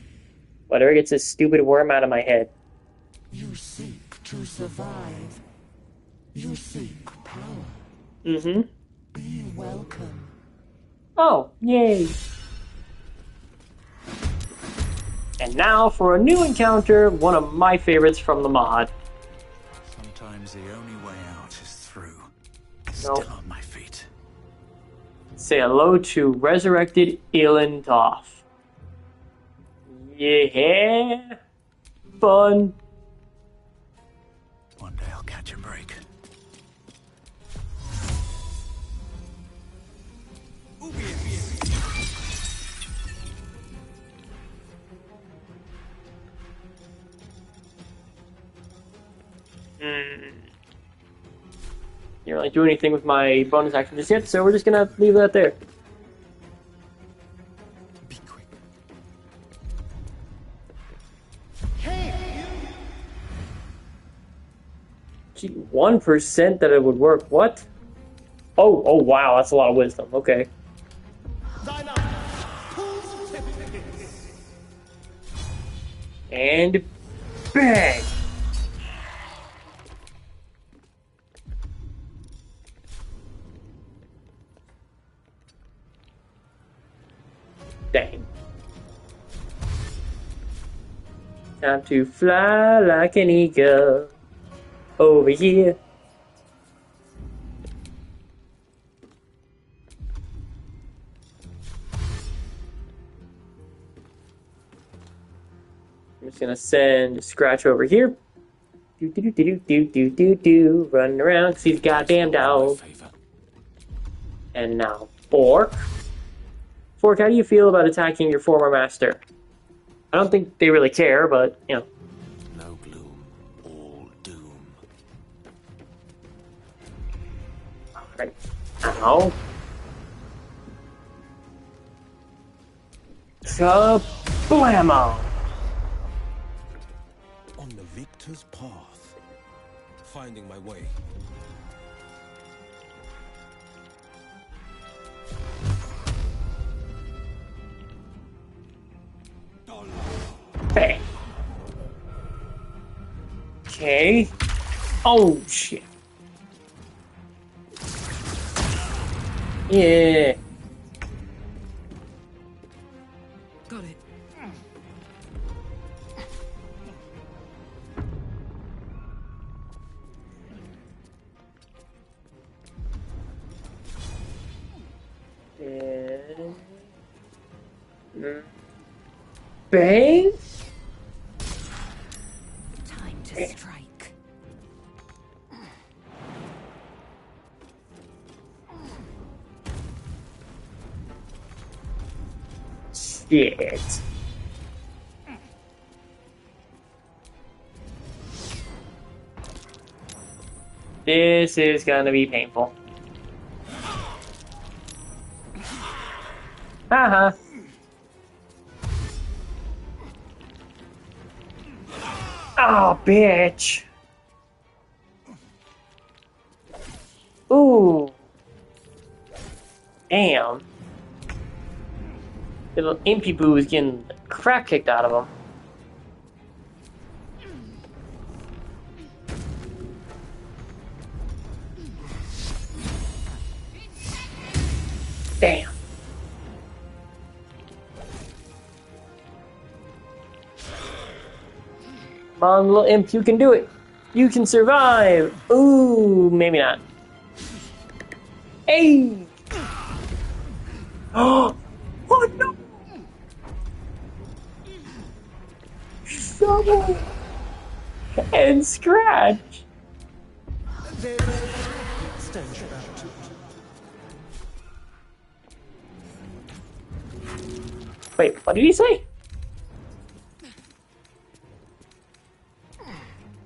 Whatever gets this stupid worm out of my head. You seek to survive. You seek power. Mm-hmm. Be welcome. Oh, yay. And now for a new encounter, one of my favorites from the mod. Sometimes the only way out is through. Nope. Still on my feet. Say hello to resurrected Ilintoth. Yeah. Fun. One day I'll catch a break. Can't really do anything with my bonus action just yet, so we're just gonna leave that there. Be quick. Gee, 1% that it would work. What? Oh, wow, that's a lot of wisdom. Okay. And bang! Dang. Time to fly like an eagle over here. I'm just gonna send Scratch over here. Do, running around because he's a goddamn dog. And now, Fork. Fork, how do you feel about attacking your former master? I don't think they really care, but, you know. No gloom, all doom. Alright. Ow. Kablammo! On the victor's path, finding my way. Bang. Okay. Oh shit. Yeah. Got it. Bang? Time to strike. Shit. This is gonna be painful. Haha. Oh, bitch. Ooh. Damn. The little impy boo is getting the crap kicked out of him. Damn. Come on, little imp, you can do it. You can survive. Ooh, maybe not. Hey! Oh no! Shovel! And scratch! Wait, what did he say?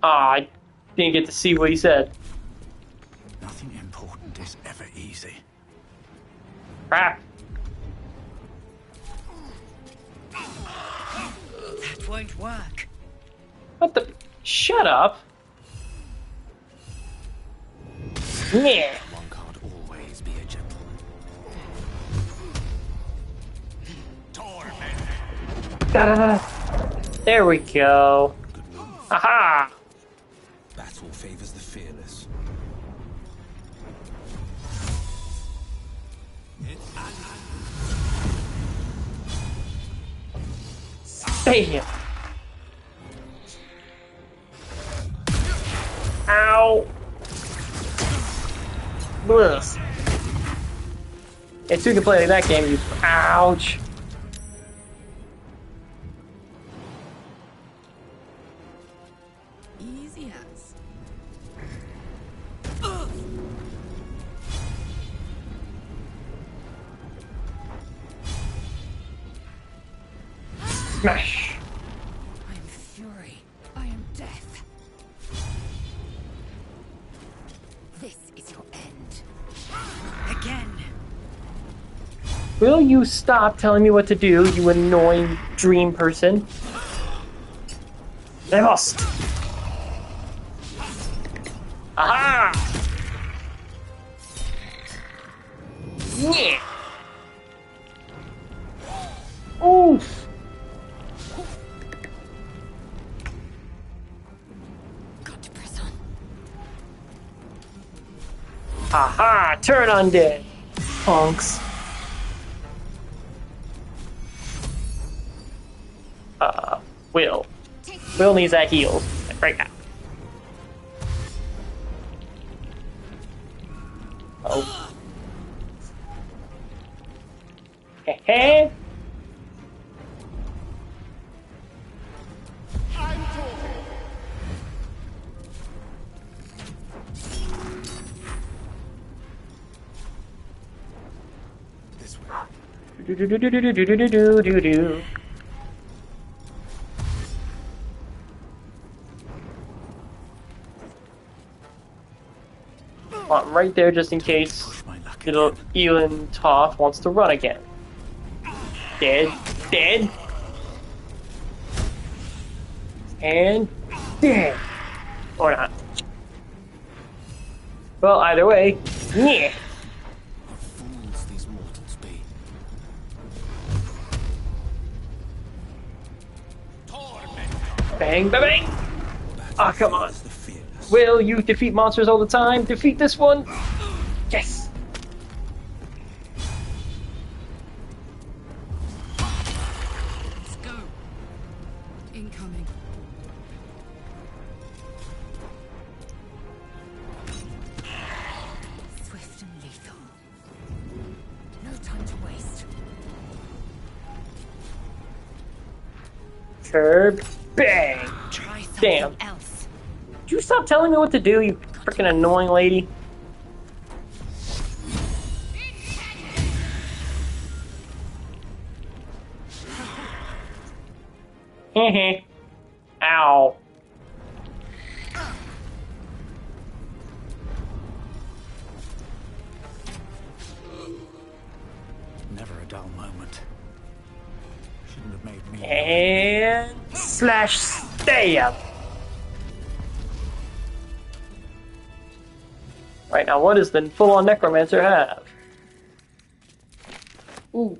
I didn't get to see what he said. Nothing important is ever easy. Crap. That won't work. What the? Shut up. Yeah. One can't always be a gentleman. Da-da-da. There we go. Aha! Battle favors the fearless. Bam! Ow! Blech. If you can play that game, you. Ouch! Easy as. Smash! I am fury. I am death. This is your end. Again. Will you stop telling me what to do, you annoying dream person? I must! Aha! Yeah! Oof! Got to press on. Aha! Turn undead! Punks. Will. Will needs that heal. Right now. Oh. Hey. This way. Do. I'm right there just in case little Elin Toth wants to run again. Dead. Dead. And dead. Or not. Well, either way, yeah. Fools these mortals be. Bang, bang, bang! Ah, come on. Will you defeat monsters all the time? Defeat this one? Yes! Let's go. Incoming. Swift and lethal. No time to waste. Curb. Bang! Try something Damn. else. Would you stop telling me what to do, you freaking annoying lady? Heh. Ow. Never a dull moment. Shouldn't have made me. And slash stab. Right now, what does the full-on necromancer have? Ooh.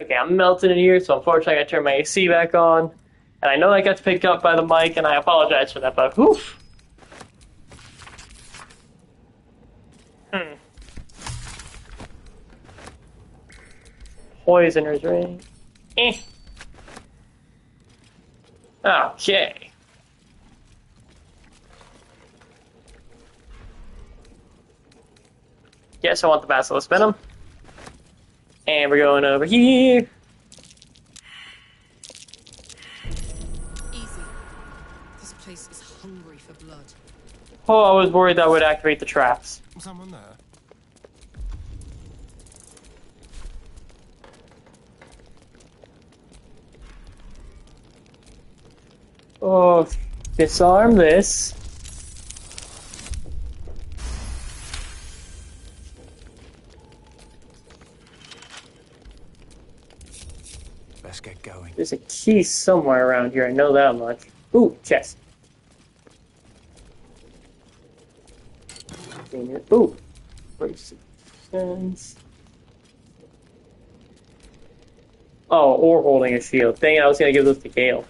Okay, I'm melting in here, so unfortunately I gotta turn my AC back on. And I know I got to pick up by the mic, and I apologize for that, but woof. Poisoner's ring. Eh. Okay. Yes, I want the Basilisk Venom. And we're going over here. Easy. This place is hungry for blood. Oh, I was worried that would activate the traps. Someone there? Oh, disarm this. Let's get going. There's a key somewhere around here, I know that much. Ooh, chest. Ooh. Resistance. Oh, or holding a shield. Dang it, I was gonna give those to Gale.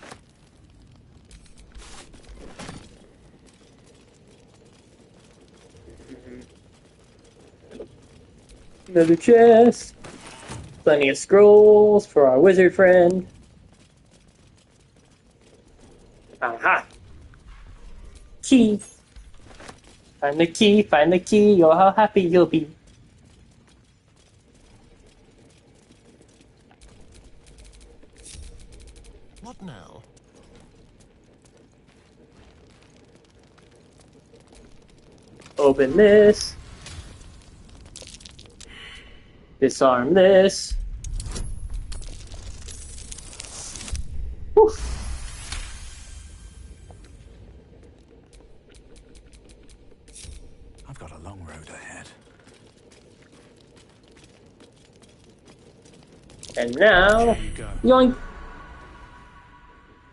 Another chest. Plenty of scrolls for our wizard friend. Aha! Key. Find the key, oh how happy you'll be. What now? Open this. Disarm this. Whew. I've got a long road ahead. And now, yoink.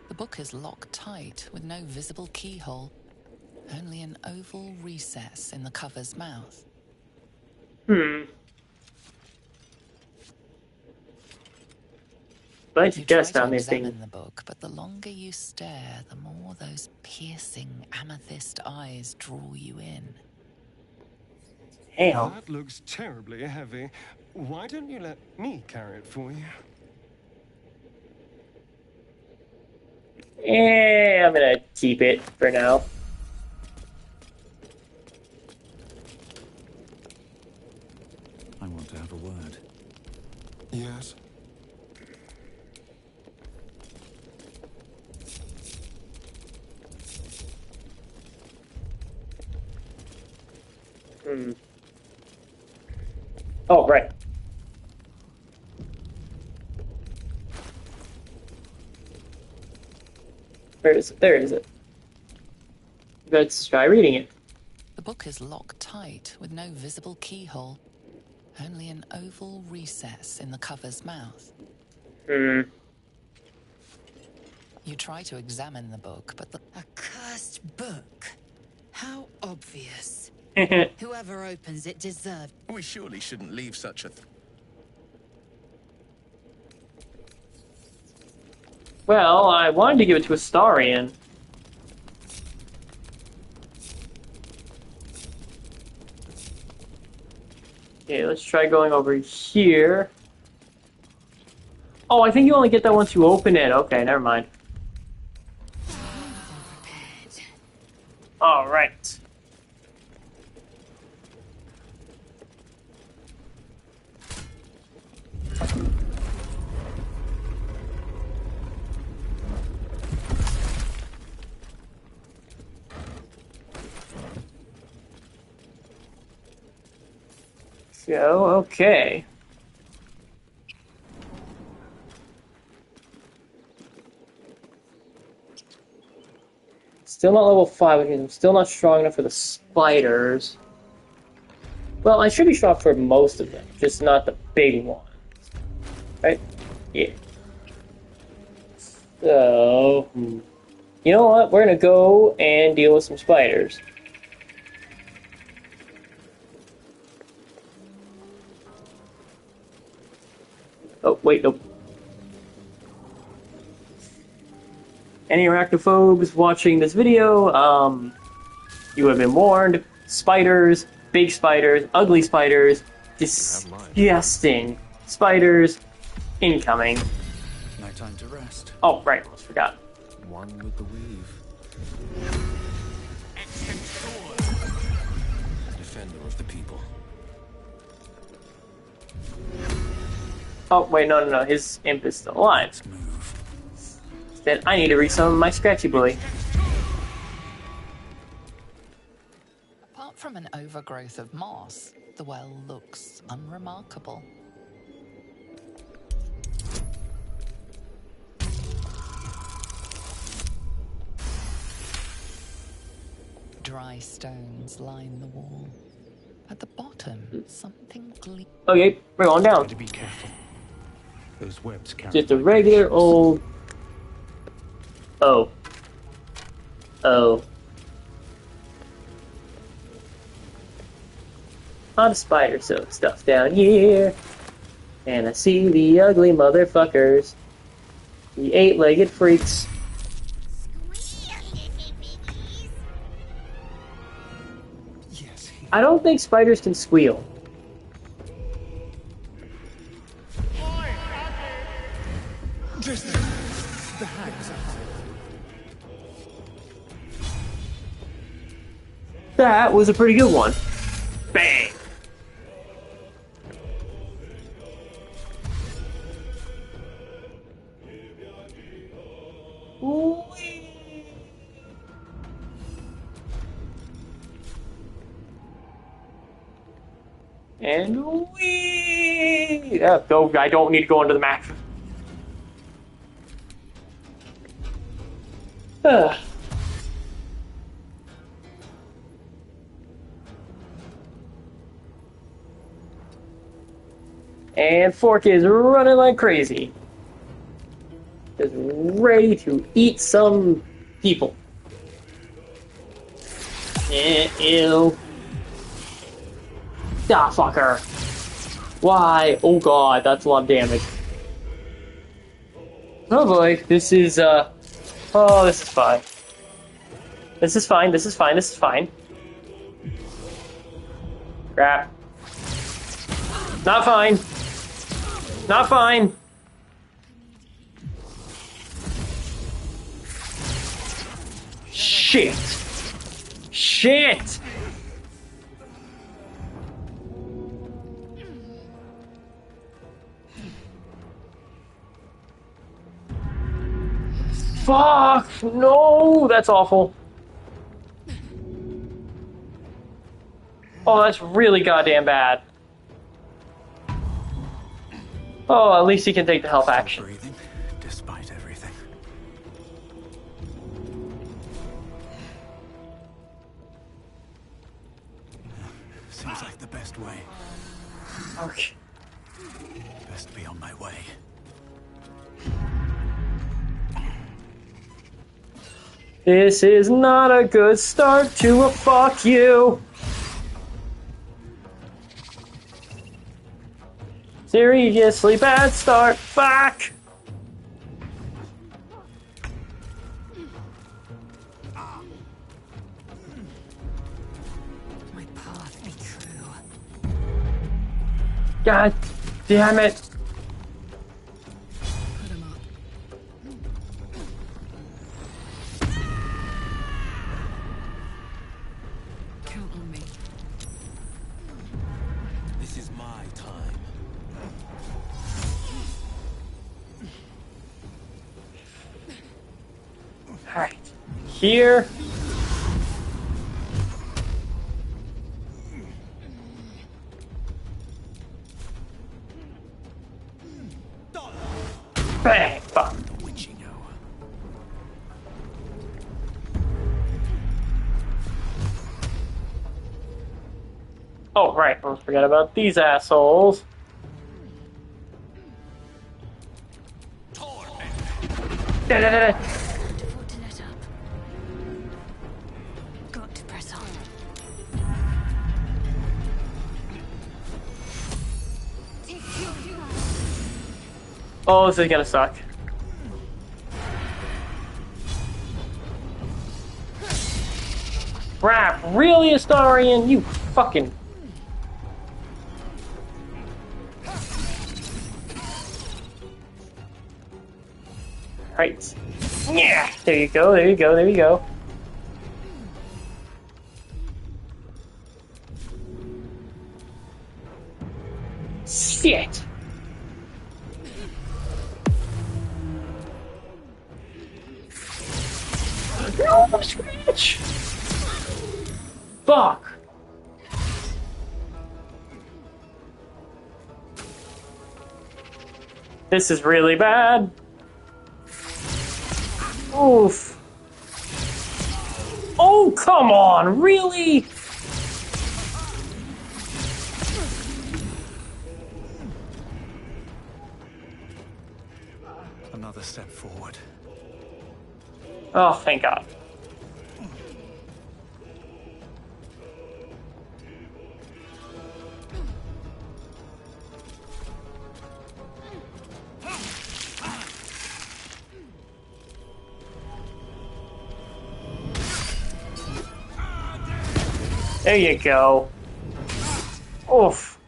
The book is locked tight with no visible keyhole, only an oval recess in the cover's mouth. Glad you guessed try on to this thing. examine the book, but the longer you stare, the more those piercing amethyst eyes draw you in. Damn. That looks terribly heavy. Why don't you let me carry it for you? I'm gonna keep it for now. I want to have a word. Yes. Oh, right. Where is it? There is it. Let's try reading it. The book is locked tight with no visible keyhole, only an oval recess in the cover's mouth. You try to examine the book, but the cursed book. How obvious. Whoever opens it deserves. We surely shouldn't leave such a... Well, I wanted to give it to Astarion. Okay, let's try going over here. Oh, I think you only get that once you open it. Okay, never mind. All right. So, okay. Still not level 5 because I'm still not strong enough for the spiders. Well, I should be strong for most of them, just not the big ones. Right? Yeah. So, you know what? We're gonna go and deal with some spiders. Oh, wait, nope. Any arachnophobes watching this video, you have been warned. Spiders, big spiders, ugly spiders, disgusting spiders, incoming. No time to rest. Oh, right, almost forgot. One with the weave. Defender of the people. Oh, wait, no, his imp is still alive. Then I need to resummon my Scratchy Bully. Apart from an overgrowth of moss, the well looks unremarkable. Dry stones line the wall. At the bottom, something gleams. Okay, we're going down. To be careful. Those webs carry. Just a regular old. Oh. Lot of spider silk stuff down here. And I see the ugly motherfuckers. The 8-legged freaks. I don't think spiders can squeal. The hags. That was a pretty good one. Bang! And wee! No, I don't need to go under the map. And Fork is running like crazy. Just ready to eat some people. Ew. Ah, fucker. Why? Oh god, that's a lot of damage. Oh boy, this is, oh, this is fine. This is fine, this is fine, this is fine. Crap. Not fine. Not fine. Shit. Shit. Fuck! No! That's awful. Oh, that's really goddamn bad. Oh, at least he can take the health action. Breathing, despite everything. Seems like the best way. Okay. Best be on my way. This is not a good start to a fuck you. Seriously bad start. Fuck. My path be true. God damn it. Put him up. Count on me. This is my time. Alright. Here. Bang! Fuck. Oh, right. Don't forget about these assholes. Da, da, da, da. Afford to let up. Got to press on. Oh, this is gonna suck. Crap, really, Astarion? You fucking... Right. Yeah! There you go, there you go, there you go. Shit! No, scratch! Fuck! This is really bad. Oof. Oh, come on, really? Another step forward. Oh, thank God. There you go. Oof.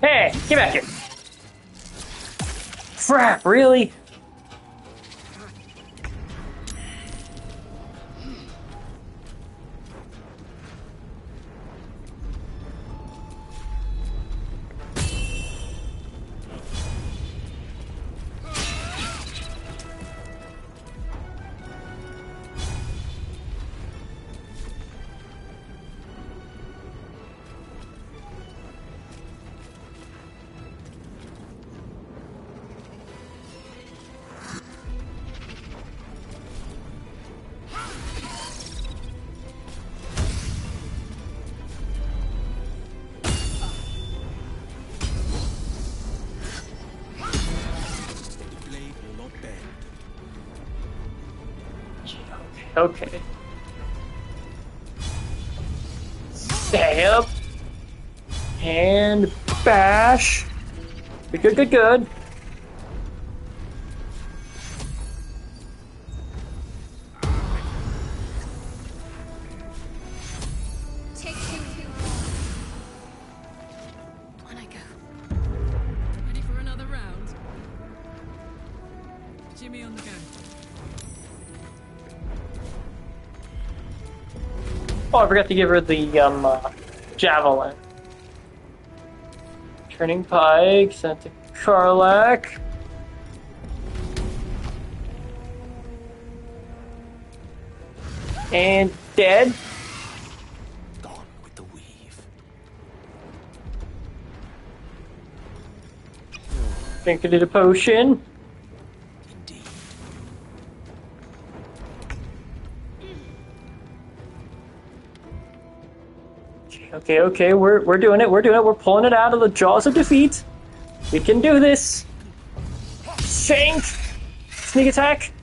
Hey, get back here. Crap, really? Okay. Stab. And bash. Good, good, good, good. On I go. Ready for another round? Jimmy on the go. Oh, I forgot to give her the javelin. Turning pike, sent to Karlak. And dead. Gone with the weave. Drinking a potion. Okay, we're doing it, we're pulling it out of the jaws of defeat. We can do this. Shank! Sneak attack.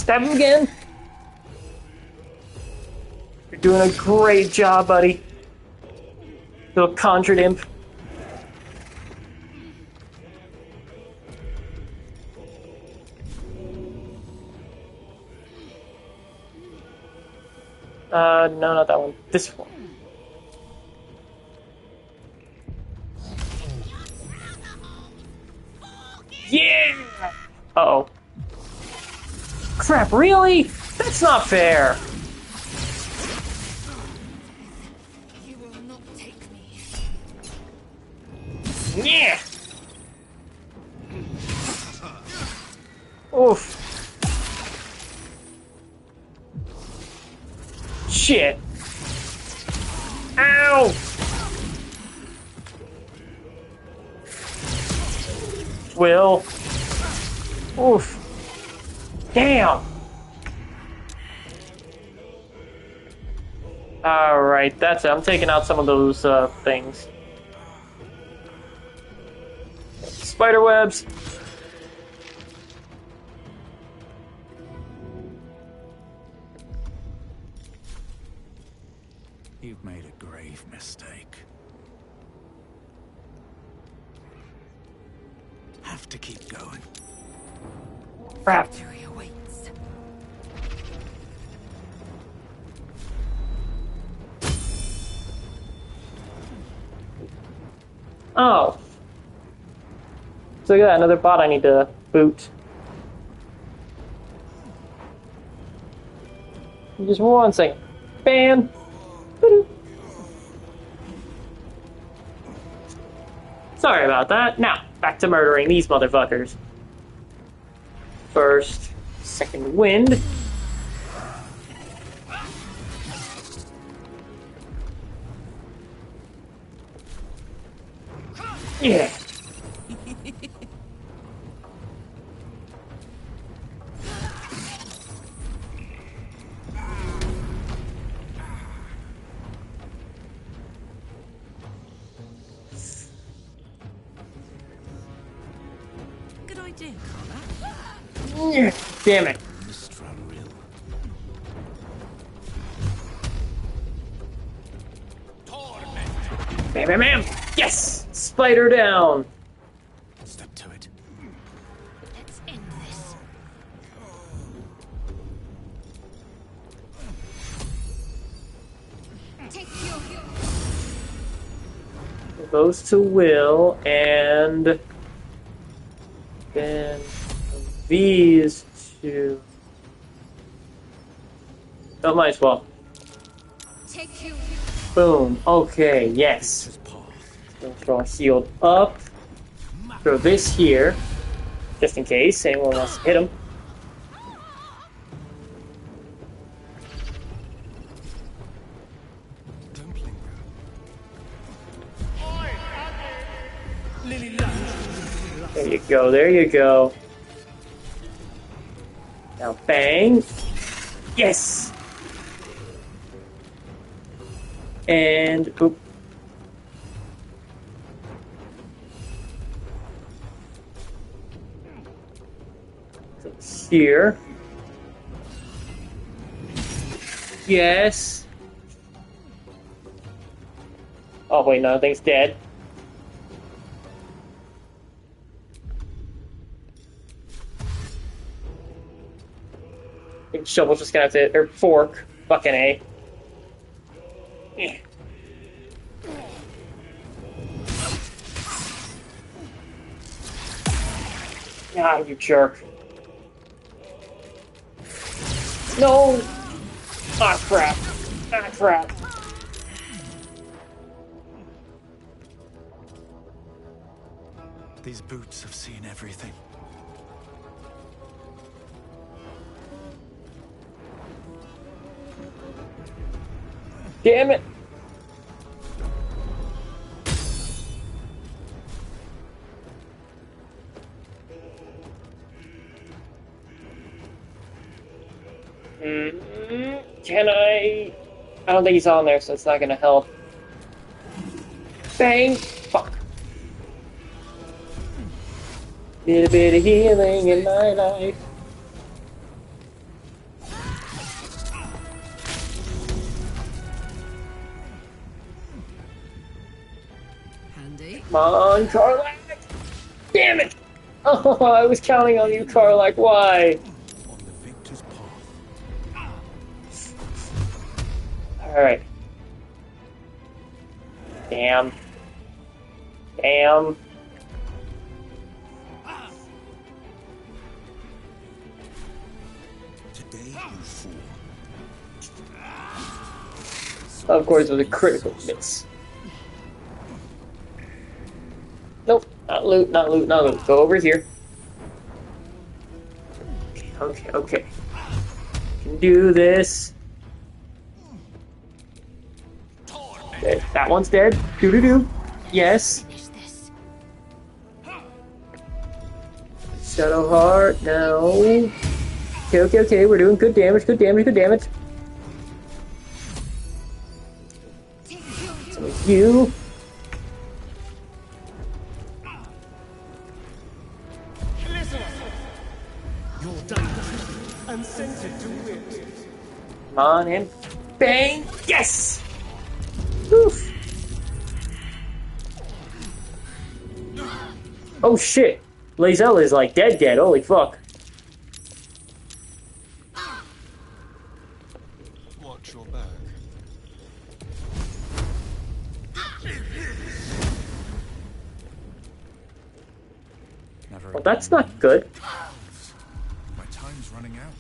Stab him again. You're doing a great job, buddy. Little conjured imp. No, not that one. This one. Yeah! Uh-oh. Crap, really? That's not fair! You will not take me. Yeah! Oof. Shit. Ow! Will. Oof. Damn. Alright, that's it. I'm taking out some of those things. Spider webs. You've made a grave mistake. Have to keep going. Crap. Victory awaits. Oh. So yeah, another bot I need to boot. Just one second. Bam. Sorry about that. Now, back to murdering these motherfuckers. First, second wind. Yeah. Good idea, Carla. Yeah. Damn it. Bam, bam, bam. Yes! Spider down. Step to it. Let's end this. Take your Goes to Will, and then these two. Oh, might as well. Take you. Boom. Okay, yes. Gonna throw a shield up. Throw this here, just in case anyone wants to hit him. There you go, there you go. Now bang. Yes! And oop. So here. Yes. Oh wait, no, thing's dead. Shovel's just gonna have to, or fork, fucking A. Yeah. Ah, you jerk. No! Ah, crap. Ah, crap. These boots have seen everything. Damn it! Can I? I don't think he's on there, so it's not gonna help. Bang! Fuck. Little bit of healing in my life. handy. Come on, Karlak! Damn it! Oh, I was counting on you, Karlak. Why? On the victor's path. Alright. Damn. Damn. Today you fool. Of course, it was a critical miss. Nope, not loot, not loot, not loot. Go over here. Okay, okay. Can do this. There, that one's dead. Doo-doo-doo. Yes. Shadowheart, no. Okay, okay, okay. We're doing good damage, good damage, good damage. So you. You're done and sent it to wit. Come on in. Bang! Yes! Oof. Oh shit! Lazelle is like dead. Holy fuck. Watch your back. Well, that's not good. My time's running out.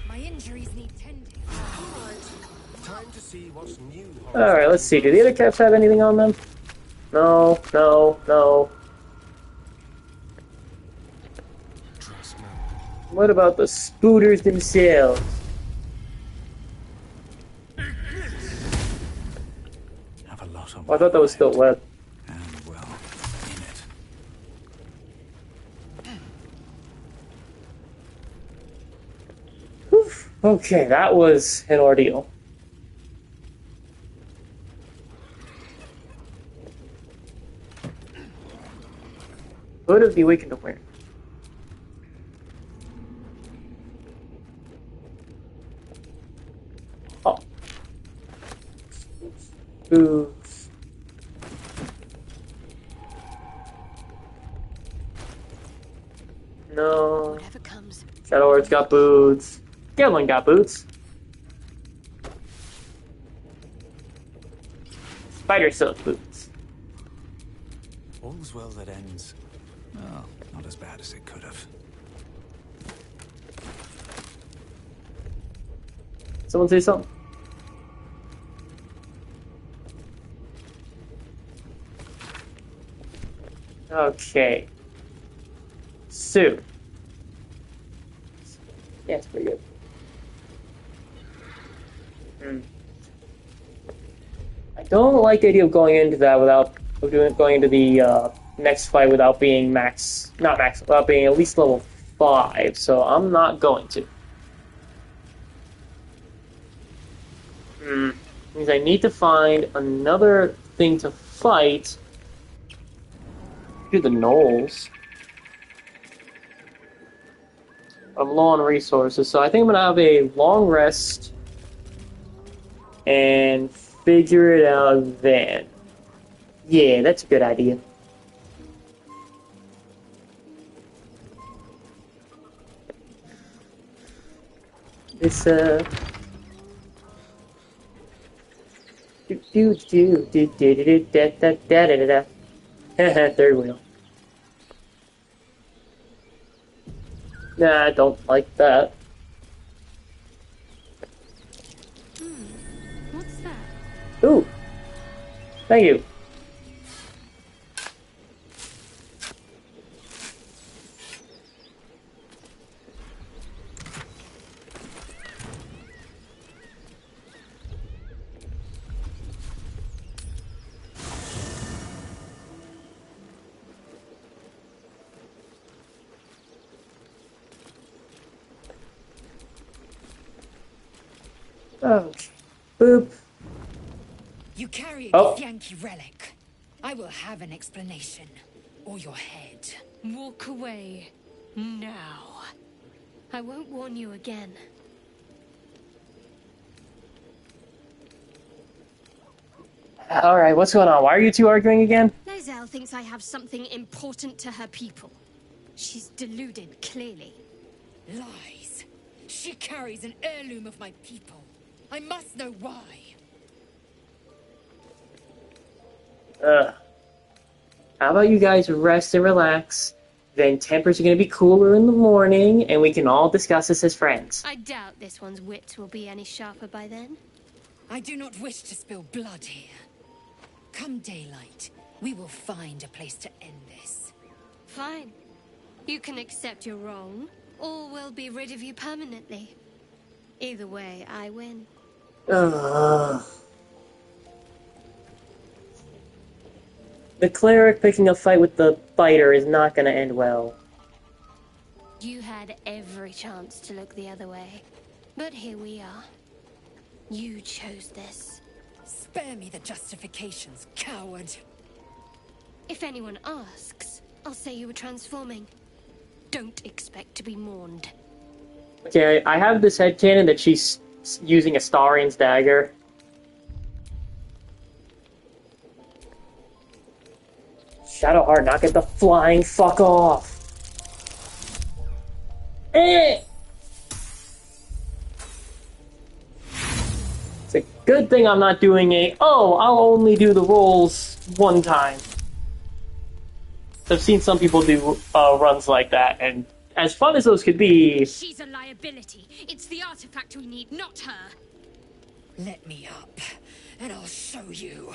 My injuries need tending. Time to see what's new. Alright, let's see. Do the other caps have anything on them? No, no, no. What about the spooters themselves? Have a lot on Oh, I thought that was still web. and well in it. Whew. Okay, that was an ordeal. Hood of the Awakened Awareness. Oh. Boots. No. Whatever comes. Shadowheart's got boots. Gelman got boots. Spider still has boots. All's well that ends. Well, not as bad as it could have. Someone say something? Okay. Sue. Yeah, it's pretty good. I don't like the idea of going into that without going into the next fight without being without being at least level 5. So I'm not going to. Means I need to find another thing to fight. Do the gnolls. I'm low on resources, so I think I'm gonna have a long rest and figure it out then. Yeah, that's a good idea. It's third wheel. Nah, I don't like that. What's that? Ooh. Thank you. Okay. Boop. You carry a Oh. Yankee relic. I will have an explanation. Or your head. Walk away. Now. I won't warn you again. Alright, what's going on? Why are you two arguing again? Lae'zel thinks I have something important to her people. She's deluded, clearly. Lies. She carries an heirloom of my people. I must know why. How about you guys rest and relax? Then tempers are going to be cooler in the morning, and we can all discuss this as friends. I doubt this one's wits will be any sharper by then. I do not wish to spill blood here. Come daylight, we will find a place to end this. Fine. You can accept you're wrong, or we'll be rid of you permanently. Either way, I win. The cleric picking a fight with the fighter is not going to end well. You had every chance to look the other way. But here we are. You chose this. Spare me the justifications, coward. If anyone asks, I'll say you were transforming. Don't expect to be mourned. Okay, I have this headcanon that she's using Astarian's dagger. Shadowheart, knock it the flying fuck off! Eh! It's a good thing I'm not doing I'll only do the rolls one time. I've seen some people do runs like that, and as fun as those could be... She's a liability. It's the artifact we need, not her. Let me up, and I'll show you.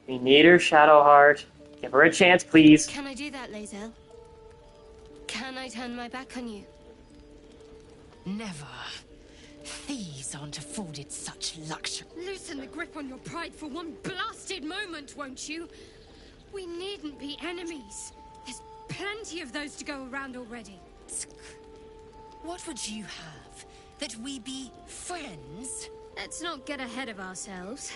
We need her, Shadowheart. Give her a chance, please. Can I do that, Lae'zel? Can I turn my back on you? Never. Thieves aren't afforded such luxury. Loosen the grip on your pride for one blasted moment, won't you? We needn't be enemies. There's plenty of those to go around already. What would you have? That we be friends? Let's not get ahead of ourselves.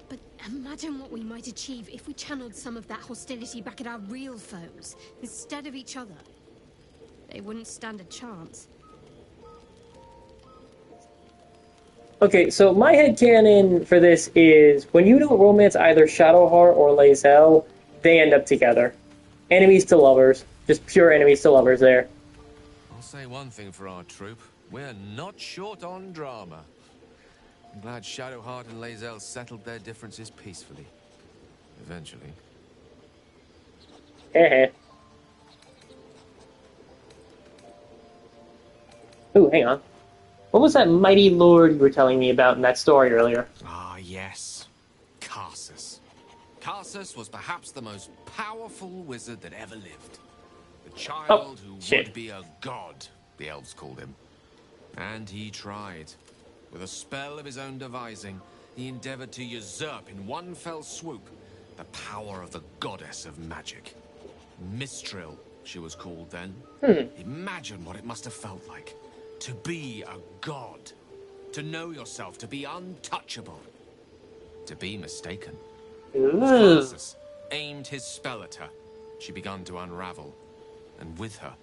But imagine what we might achieve if we channeled some of that hostility back at our real foes, instead of each other. They wouldn't stand a chance. Okay, so my headcanon for this is, when you don't romance either Shadowheart or Lae'zel, they end up together. Enemies to lovers. Just pure enemies to lovers there. I'll say one thing for our troop. We're not short on drama. I'm glad Shadowheart and Lae'zel settled their differences peacefully. Eventually. Ooh, hang on. What was that mighty lord you were telling me about in that story earlier? Ah, yes. Karsus. Karsus was perhaps the most powerful wizard that ever lived. The child who would be a god, the elves called him. And he tried. With a spell of his own devising, he endeavored to usurp in one fell swoop the power of the goddess of magic. Mistral, she was called then. Imagine what it must have felt like. To be a god. To know yourself, to be untouchable. To be mistaken. Karsus aimed his spell at her. She began to unravel. And with her,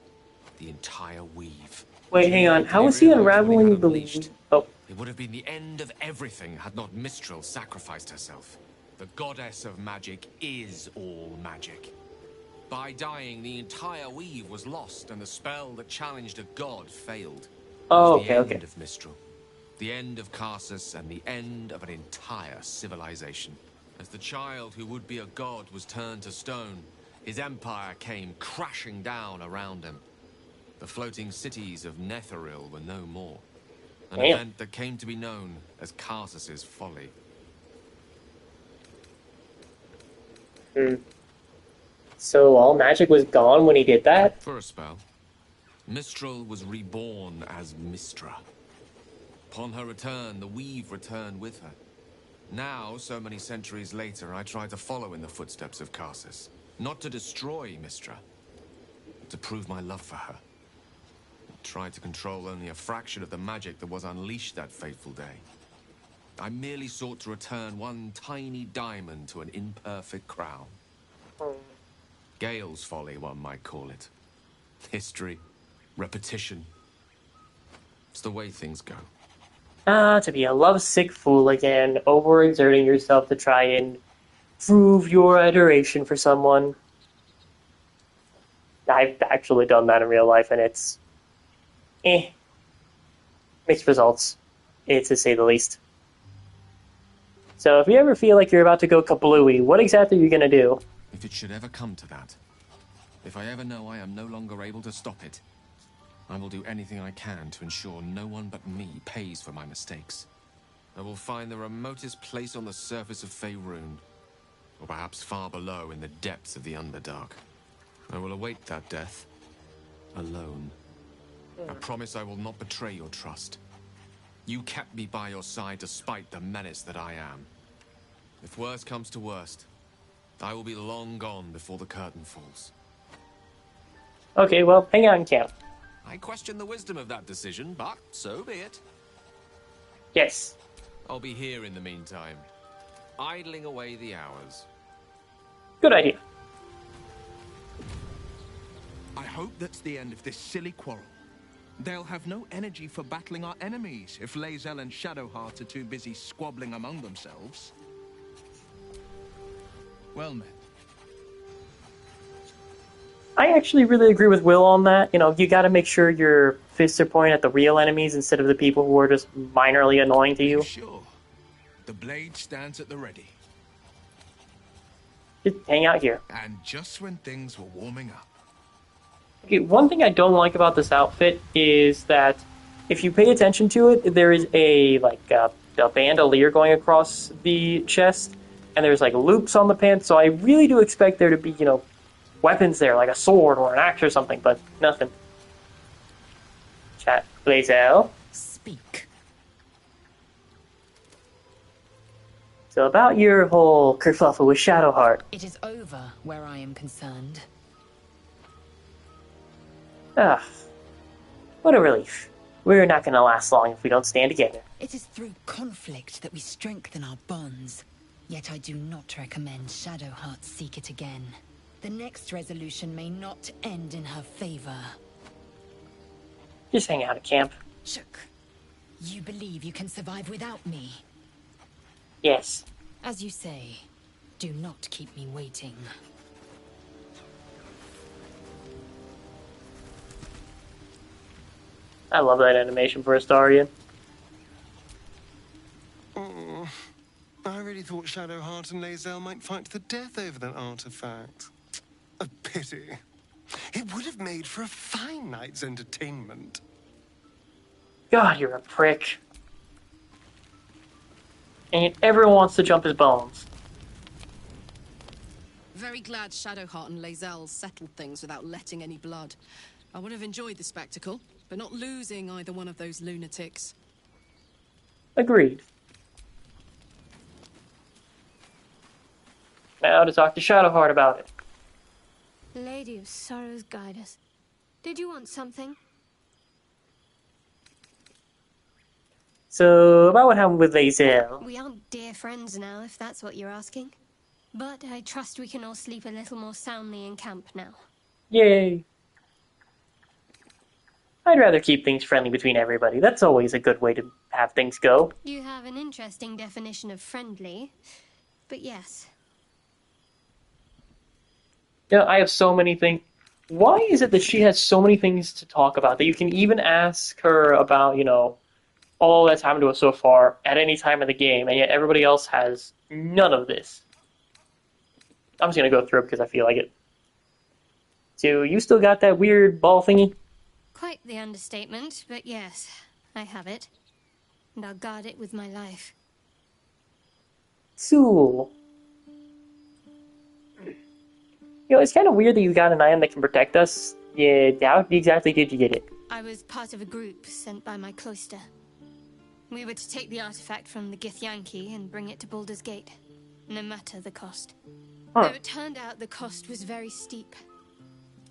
the entire weave. Wait, hang on. How was he unraveling the... Oh. It would have been the end of everything had not Mistral sacrificed herself. The goddess of magic is all magic. By dying, the entire weave was lost, and the spell that challenged a god failed. Oh, The end of Mistral. The end of Karsus, and the end of an entire civilization. As the child who would be a god was turned to stone, his empire came crashing down around him. The floating cities of Netheril were no more. An event that came to be known as Karsus's folly. So all magic was gone when he did that? For a spell. Mistral was reborn as Mistra. Upon her return, the weave returned with her. Now, so many centuries later, I try to follow in the footsteps of Karsus. Not to destroy Mistra, but to prove my love for her. I tried to control only a fraction of the magic that was unleashed that fateful day. I merely sought to return one tiny diamond to an imperfect crown. Gale's folly, one might call it. History, repetition. It's the way things go. To be a lovesick fool again, overexerting yourself to try and prove your adoration for someone. I've actually done that in real life, and it's mixed results, to say the least. So if you ever feel like you're about to go kablooey, what exactly are you going to do? If it should ever come to that, if I ever know I am no longer able to stop it, I will do anything I can to ensure no one but me pays for my mistakes. I will find the remotest place on the surface of Faerun, or perhaps far below in the depths of the Underdark. I will await that death, alone. I promise I will not betray your trust. You kept me by your side despite the menace that I am. If worst comes to worst, I will be long gone before the curtain falls. Okay, well, hang out in camp. I question the wisdom of that decision, but so be it. Yes. I'll be here in the meantime, idling away the hours. Good idea. I hope that's the end of this silly quarrel. They'll have no energy for battling our enemies if Lae'zel and Shadowheart are too busy squabbling among themselves. Well met. I actually really agree with Will on that. You know, you gotta make sure your fists are pointing at the real enemies instead of the people who are just minorly annoying to you. Sure. The blade stands at the ready. Just hang out here. And just when things were warming up. Okay, one thing I don't like about this outfit is that if you pay attention to it, there is a bandolier going across the chest, and there's like loops on the pants, so I really do expect there to be, you know, weapons there, like a sword or an axe or something, but nothing. Chat. Lae'zel. Speak. So about your whole kerfuffle with Shadowheart. It is over where I am concerned. Ah, what a relief. We're not going to last long if we don't stand together. It is through conflict that we strengthen our bonds. Yet I do not recommend Shadowheart seek it again. The next resolution may not end in her favor. Just hang out at camp. Shook, you believe you can survive without me? Yes. As you say, do not keep me waiting. I love that animation for Astarion. Oh, I really thought Shadowheart and Lae'zel might fight to the death over that artifact. A pity. It would have made for a fine night's entertainment. God, you're a prick. And yet everyone wants to jump his bones. Very glad Shadowheart and Lae'zel settled things without letting any blood. I would have enjoyed the spectacle, but not losing either one of those lunatics. Agreed. Now to talk to Shadowheart about it. Lady of Sorrows, guide us. Did you want something? So, about what happened with Lae'zel. We aren't dear friends now, if that's what you're asking. But I trust we can all sleep a little more soundly in camp now. Yay. I'd rather keep things friendly between everybody. That's always a good way to have things go. You have an interesting definition of friendly, but yes. You know, I have so many things. Why is it that she has so many things to talk about that you can even ask her about, you know, all that's happened to us so far at any time of the game, and yet everybody else has none of this? I'm just going to go through it because I feel like it. So, you still got that weird ball thingy? Quite the understatement, but yes, I have it. And I'll guard it with my life. Cool. You know, it's kind of weird that you got an item that can protect us. Yeah, how exactly did you get it? I was part of a group sent by my cloister. We were to take the artifact from the Githyanki and bring it to Baldur's Gate, no matter the cost. Though it turned out the cost was very steep.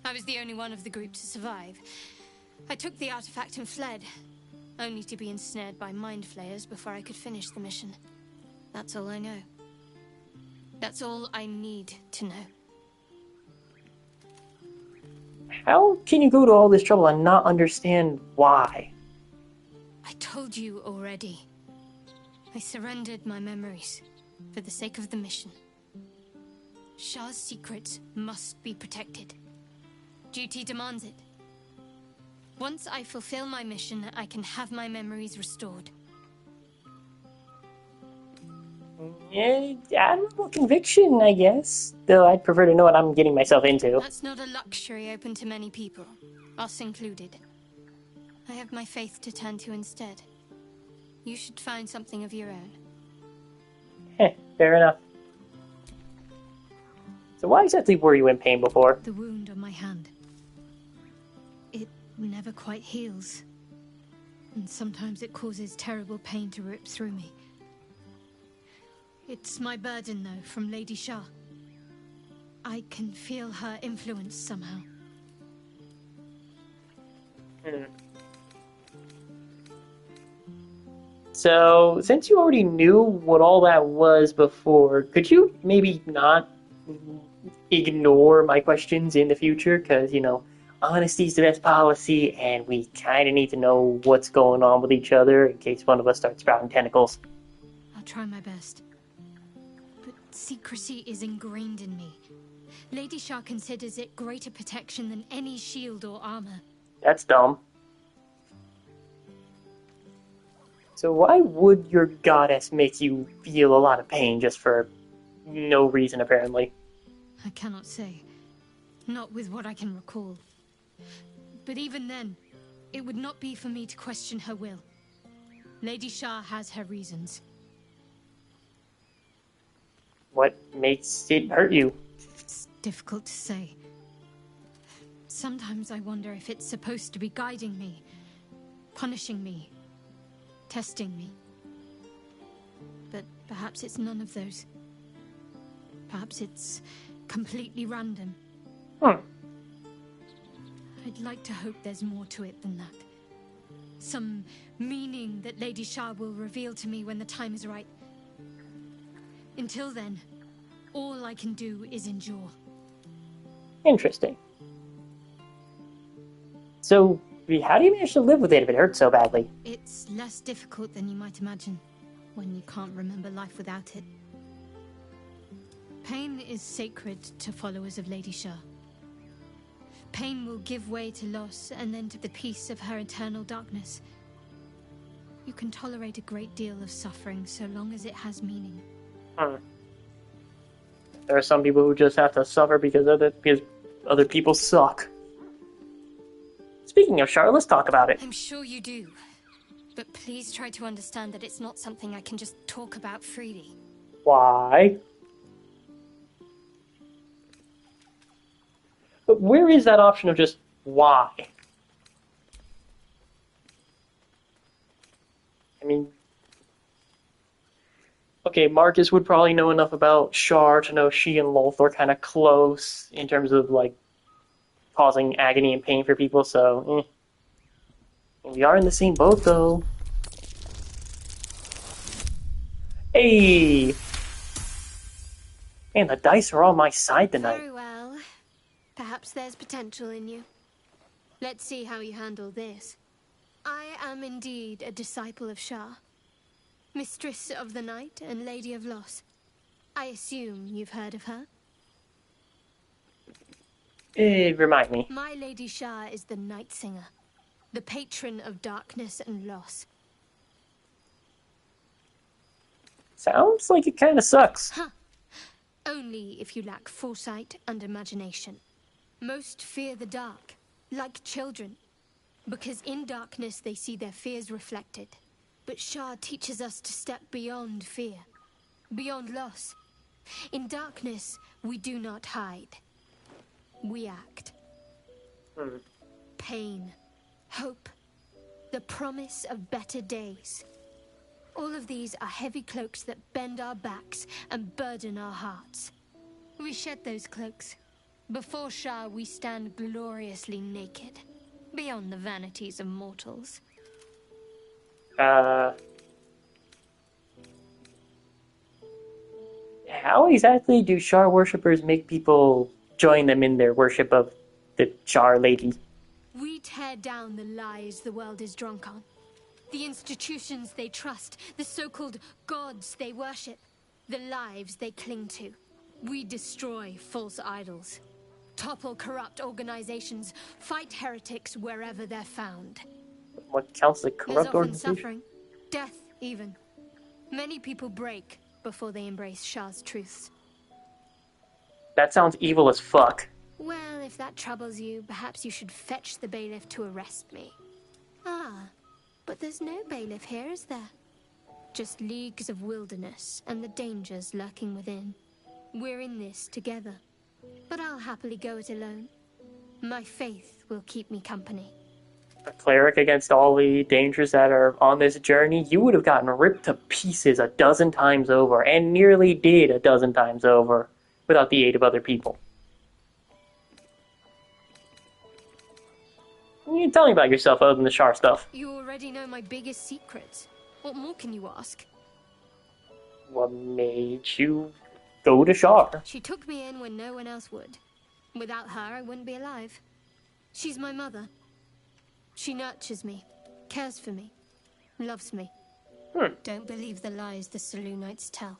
I was the only one of the group to survive. I took the artifact and fled, only to be ensnared by mind flayers before I could finish the mission. That's all I know. That's all I need to know. How can you go to all this trouble and not understand why? I told you already. I surrendered my memories for the sake of the mission. Shah's secrets must be protected. Duty demands it. Once I fulfill my mission, I can have my memories restored. Yeah, admirable conviction, I guess. Though I'd prefer to know what I'm getting myself into. That's not a luxury open to many people, us included. I have my faith to turn to instead. You should find something of your own. Fair enough. So why exactly were you in pain before? The wound on my hand. It never quite heals. And sometimes it causes terrible pain to rip through me. It's my burden, though, from Lady Shah. I can feel her influence somehow. So, since you already knew what all that was before, could you maybe not ignore my questions in the future? Because, you know, honesty's the best policy, and we kind of need to know what's going on with each other in case one of us starts sprouting tentacles. I'll try my best. But secrecy is ingrained in me. Lady Shah considers it greater protection than any shield or armor. That's dumb. So why would your goddess make you feel a lot of pain just for no reason, apparently? I cannot say. Not with what I can recall. But even then, it would not be for me to question her will. Lady Shah has her reasons. What makes it hurt you? It's difficult to say. Sometimes I wonder if it's supposed to be guiding me, punishing me, testing me. But perhaps it's none of those. Perhaps it's completely random. I'd like to hope there's more to it than that. Some meaning that Lady Shah will reveal to me when the time is right. Until then, all I can do is endure. Interesting. So, how do you manage to live with it if it hurts so badly? It's less difficult than you might imagine, when you can't remember life without it. Pain is sacred to followers of Lady Shah. Pain will give way to loss, and then to the peace of her eternal darkness. You can tolerate a great deal of suffering so long as it has meaning. There are some people who just have to suffer because other people suck. Speaking of Shah, let's talk about it. I'm sure you do. But please try to understand that it's not something I can just talk about freely. Why? But where is that option of just why? I mean, okay, Markus would probably know enough about Shar to know she and Loth are kind of close in terms of, like, causing agony and pain for people, so, We are in the same boat, though. Hey! Man, the dice are on my side tonight. Very well. Perhaps there's potential in you. Let's see how you handle this. I am indeed a disciple of Shah. Mistress of the Night and Lady of Loss. I assume you've heard of her? Remind me. My Lady Shah is the Night Singer, the patron of darkness and loss. Sounds like it kind of sucks. Huh. Only if you lack foresight and imagination. Most fear the dark, like children, because in darkness they see their fears reflected. But Shah teaches us to step beyond fear, beyond loss. In darkness, we do not hide. We act. Pain, hope, the promise of better days. All of these are heavy cloaks that bend our backs and burden our hearts. We shed those cloaks. Before Shah, we stand gloriously naked, beyond the vanities of mortals. How exactly do Shar worshippers make people join them in their worship of the Char lady. We tear down the lies the world is drunk on. The institutions they trust, the so-called gods they worship, the lives they cling to. We destroy false idols, topple corrupt organizations, fight heretics wherever they're found. What counts as a There's corrupt often organization? suffering, death even. Many people break before they embrace Shah's truths. That sounds evil as fuck. Well, if that troubles you, perhaps you should fetch the bailiff to arrest me. Ah, but there's no bailiff here, is there? Just leagues of wilderness and the dangers lurking within. We're in this together, but I'll happily go it alone. My faith will keep me company. A cleric against all the dangers that are on this journey, you would have gotten ripped to pieces a dozen times over, and nearly did a dozen times over, without the aid of other people. What are you telling about yourself other than the Shar stuff? You already know my biggest secrets. What more can you ask? What made you go to Shar? She took me in when no one else would. Without her, I wouldn't be alive. She's my mother. She nurtures me, cares for me, loves me. Don't believe the lies the Selûnites tell.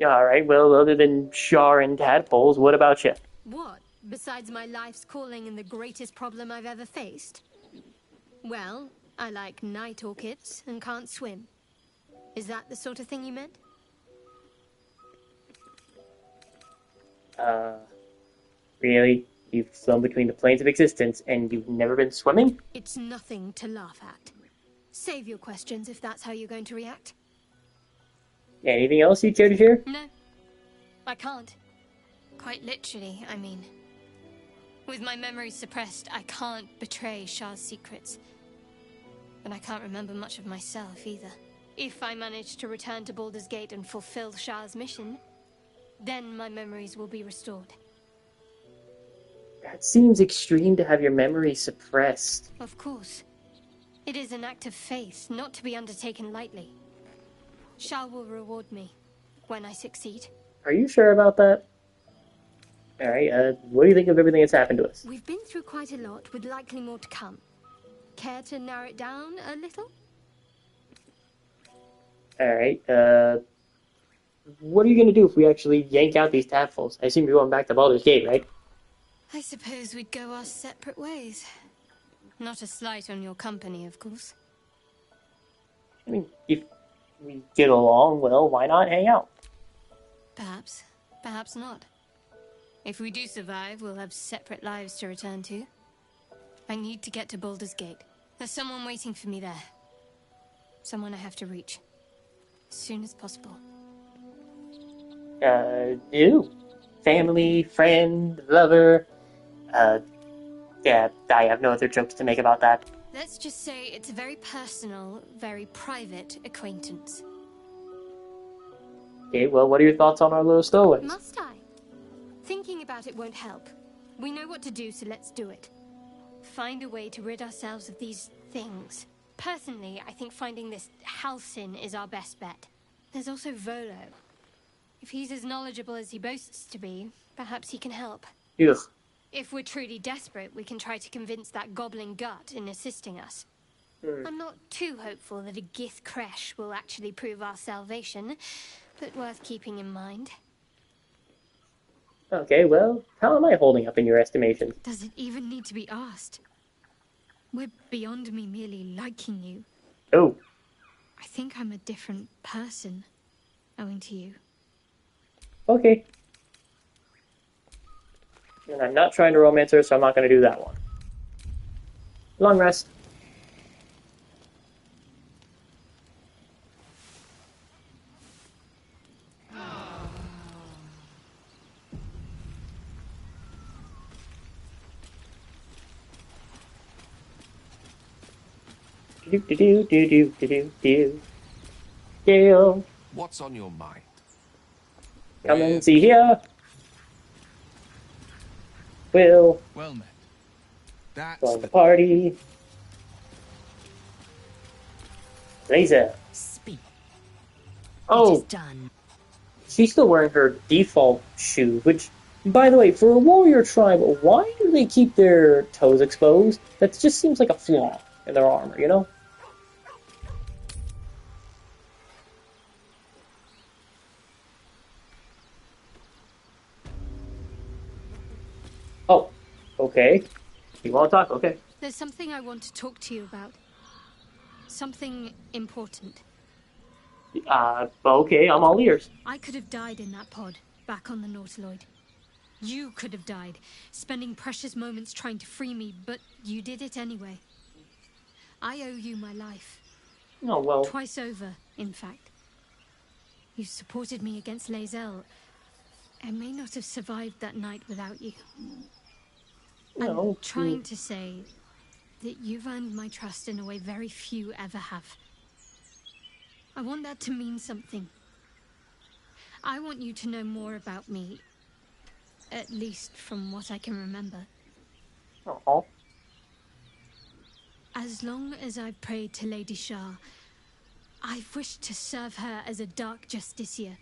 Alright, well, other than Shar and tadpoles, what about you? What, besides my life's calling and the greatest problem I've ever faced? Well, I like night orchids and can't swim. Is that the sort of thing you meant? Really? You've flown between the planes of existence and you've never been swimming? It's nothing to laugh at. Save your questions if that's how you're going to react. Anything else you'd care to share? No, I can't. Quite literally, I mean. With my memories suppressed, I can't betray Shah's secrets. But I can't remember much of myself either. If I manage to return to Baldur's Gate and fulfill Shah's mission, then my memories will be restored. That seems extreme to have your memory suppressed. Of course. It is an act of faith, not to be undertaken lightly. Shah will reward me when I succeed. Are you sure about that? Alright, what do you think of everything that's happened to us? We've been through quite a lot, with likely more to come. Care to narrow it down a little? Alright, what are you gonna do if we actually yank out these tadpoles? I assume you're going back to Baldur's Gate, right? I suppose we'd go our separate ways. Not a slight on your company, of course. I mean, if we get along well, why not hang out? Perhaps. Perhaps not. If we do survive, we'll have separate lives to return to. I need to get to Baldur's Gate. There's someone waiting for me there. Someone I have to reach. As soon as possible. You? Family, friend, lover? Yeah, I have no other jokes to make about that. Let's just say it's a very personal, very private acquaintance. Okay, well, what are your thoughts on our little stowaways? Must I? Thinking about it won't help. We know what to do, so let's do it. Find a way to rid ourselves of these things. Personally, I think finding this Halcyon is our best bet. There's also Volo. If he's as knowledgeable as he boasts to be, perhaps he can help. Ugh. If we're truly desperate, we can try to convince that goblin gut in assisting us. I'm not too hopeful that a Gith Kresh will actually prove our salvation, but worth keeping in mind. Okay, well, how am I holding up in your estimation? Does it even need to be asked? We're beyond me merely liking you. Oh. I think I'm a different person, owing to you. Okay. And I'm not trying to romance her, so I'm not going to do that one. Long rest. Do. What's on your mind? Come and see here. Will. Well met. That's Join the party. Laser. Speak. Oh. It is done. She's still wearing her default shoes, which By the way, for a warrior tribe, why do they keep their toes exposed? That just seems like a flaw in their armor, you know? Oh, okay. You want to talk? Okay. There's something I want to talk to you about. Something important. Okay, I'm all ears. I could have died in that pod, back on the Nautiloid. You could have died, spending precious moments trying to free me, but you did it anyway. I owe you my life. Oh, well. Twice over, in fact. You supported me against Lae'zel. I may not have survived that night without you. No. I'm trying to say that you've earned my trust in a way very few ever have. I want that to mean something. I want you to know more about me, at least from what I can remember. Oh. As long as I've prayed to Lady Shah, I've wished to serve her as a Dark Justiciar.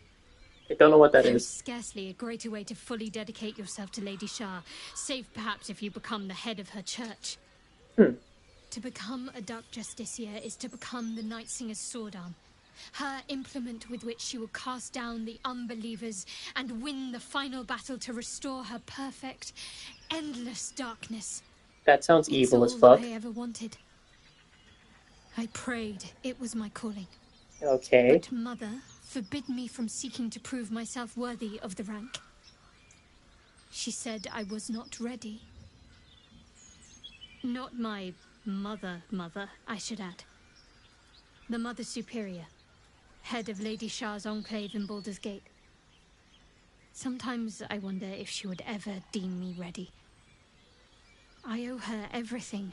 I don't know what that There's is. scarcely a greater way to fully dedicate yourself to Lady Shah, save perhaps if you become the head of her church. To become a Dark Justiciar is to become the Night Singer's sword arm, her implement with which she will cast down the unbelievers and win the final battle to restore her perfect, endless darkness. That sounds evil as It's fuck. all I ever wanted. I prayed it was my calling. Okay. But Mother forbid me from seeking to prove myself worthy of the rank. She said I was not ready. Not my mother, I should add. The Mother Superior, head of Lady Shah's enclave in Baldur's Gate. Sometimes I wonder if she would ever deem me ready. I owe her everything,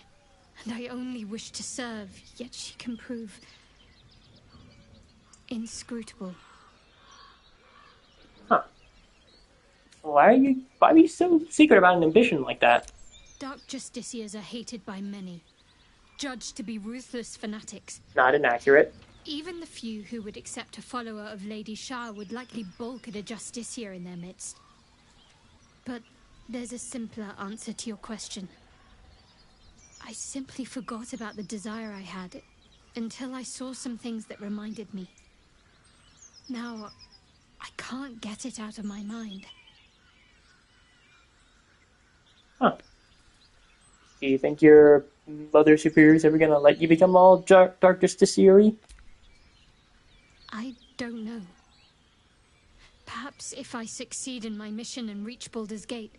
and I only wish to serve, yet she can prove inscrutable. Huh. Why are you so secret about an ambition like that? Dark Justiciars are hated by many, judged to be ruthless fanatics. Not inaccurate. Even the few who would accept a follower of Lady Shah would likely balk at a Justiciar in their midst. But there's a simpler answer to your question. I simply forgot about the desire I had until I saw some things that reminded me. Now, I can't get it out of my mind. Huh. Do you think your Mother Superior is ever gonna let you become all Dark Justiciar-y? I don't know. Perhaps if I succeed in my mission and reach Baldur's Gate.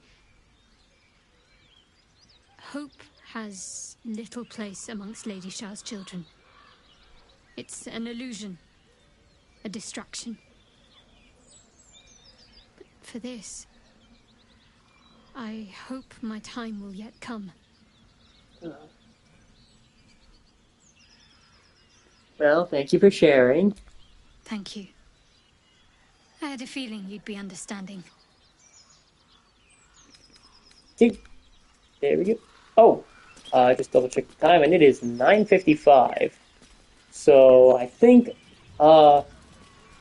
Hope has little place amongst Lady Shah's children. It's an illusion, a distraction. But for this, I hope my time will yet come. Well, thank you for sharing. Thank you. I had a feeling you'd be understanding. See? There we go. Oh, I just double checked the time, and it is 9:55. So I think didn't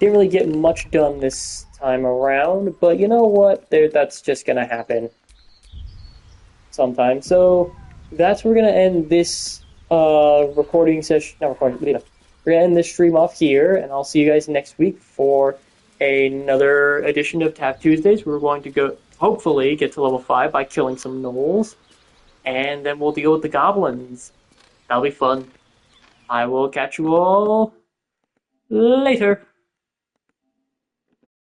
really get much done this time around, but you know what? That's just gonna happen sometime. So that's where we're gonna end this recording session. Not recording. We're gonna end this stream off here, and I'll see you guys next week for another edition of Tav Tuesdays. We're going to go hopefully get to level 5 by killing some gnolls, and then we'll deal with the goblins. That'll be fun. I will catch you all later.